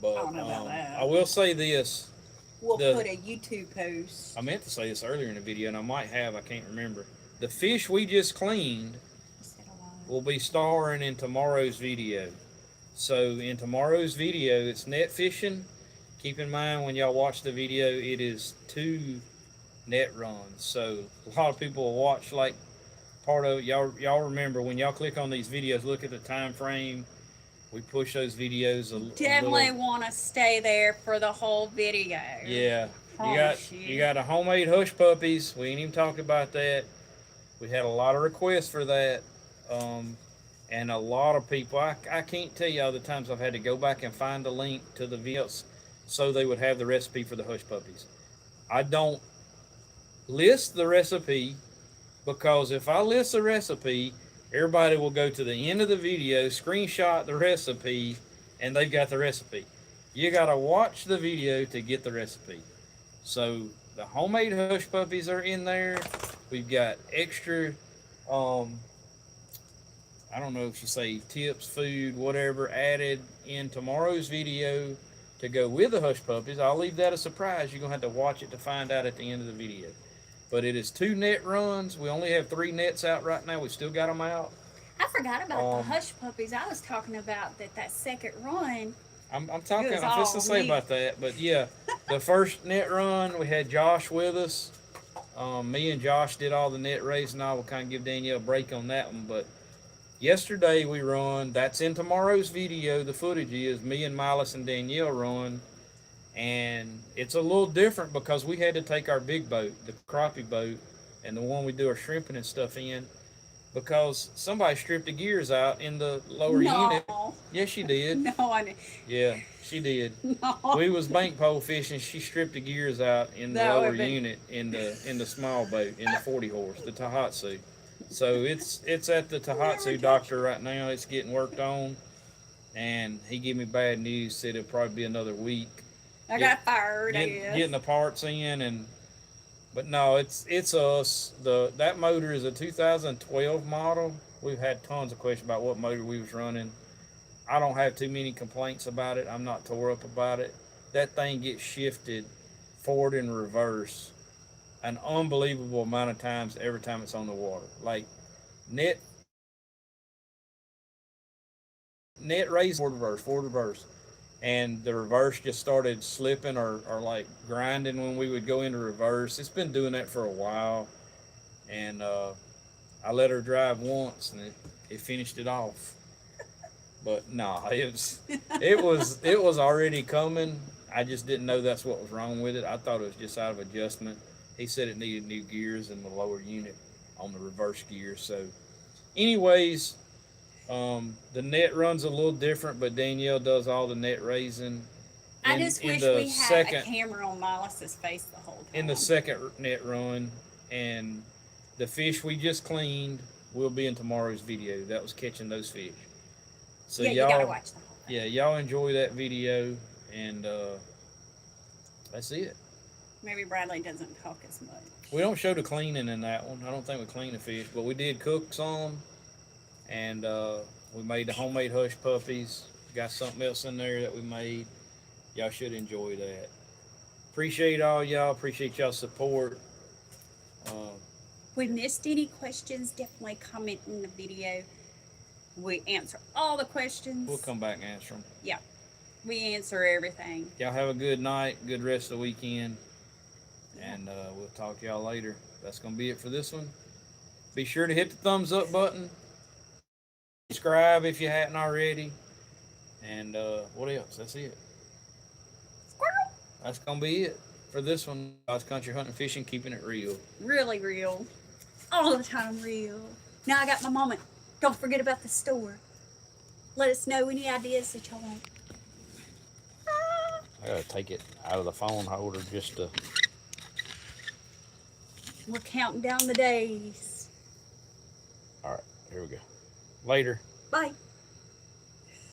But I don't know about that. I will say this. We'll put a YouTube post. I meant to say this earlier in the video, and I might have. I can't remember. The fish we just cleaned will be starring in tomorrow's video. So in tomorrow's video, it's net fishing. Keep in mind when y'all watch the video, it is 2 net runs. So a lot of people will watch like part of y'all remember when y'all click on these videos, look at the time frame. We push those videos Definitely want to stay there for the whole video. Yeah. Promise You got a homemade hush puppies. We ain't even talked about that. We had a lot of requests for that. And a lot of people, I can't tell you all the times I've had to go back and find the link to the videos so they would have the recipe for the hush puppies. I don't list the recipe because if I list the recipe, everybody will go to the end of the video, screenshot the recipe, and they've got the recipe. You got to watch the video to get the recipe. So the homemade hush puppies are in there. We've got extra, I don't know if you say tips, food, whatever, added in tomorrow's video to go with the hush puppies. I'll leave that a surprise. You're going to have to watch it to find out at the end of the video. But it is 2 net runs. We only have 3 nets out right now. We still got them out. I forgot about the hush puppies. I was talking about that second run. I'm just to say about that. But yeah, the first net run, we had Josh with us. Me and Josh did all the net raising. I will kind of give Danielle a break on that one. But yesterday we run. That's in tomorrow's video. The footage is me and Milas and Danielle run. And it's a little different because we had to take our big boat, the crappie boat, and the one we do our shrimping and stuff in, because somebody stripped the gears out in the lower unit. Yes, she did. No, I didn't. Yeah, she did. No. We was bank pole fishing. She stripped the gears out in the lower unit in the small boat, in the 40 horse, the Tahatsu. So it's at the Tahatsu doctor right now. It's getting worked on, and he gave me bad news. Said it'll probably be another week. I got fired. Getting the parts in, but no, it's us. That motor is a 2012 model. We've had tons of questions about what motor we was running. I don't have too many complaints about it. I'm not tore up about it. That thing gets shifted forward and reverse an unbelievable amount of times every time it's on the water. Like net raise forward reverse. And the reverse just started slipping or like grinding when we would go into reverse. It's been doing that for a while. And I let her drive once and it finished it off. But no, it was already coming. I just didn't know that's what was wrong with it. I thought it was just out of adjustment. He said it needed new gears in the lower unit on the reverse gear. So anyways, the net runs a little different, but Danielle does all the net raising. I just wish we had a camera on Milas's face the whole time. In the second net run, and the fish we just cleaned will be in tomorrow's video. That was catching those fish. So yeah, y'all, you gotta watch the whole thing. Yeah, y'all enjoy that video, and that's it. Maybe Bradley doesn't talk as much. We don't show the cleaning in that one. I don't think we clean the fish, but we did cook some, and we made the homemade hush puppies. Got something else in there that we made. Y'all should enjoy that. Appreciate all y'all. Appreciate y'all's support. We missed any questions, definitely comment in the video. We answer all the questions. We'll come back and answer them. Yeah, we answer everything. Y'all have a good night, good rest of the weekend, and we'll talk to y'all later. That's going to be it for this one. Be sure to hit the thumbs up button. Subscribe if you hadn't already. And what else? That's it. Squirrel. That's going to be it for this one. God's Country Hunting Fishing, keeping it real. Really real. All the time real. Now I got my moment. Don't forget about the store. Let us know any ideas that y'all want. I gotta take it out of the phone holder just to... We're counting down the days. All right, here we go. Later. Bye.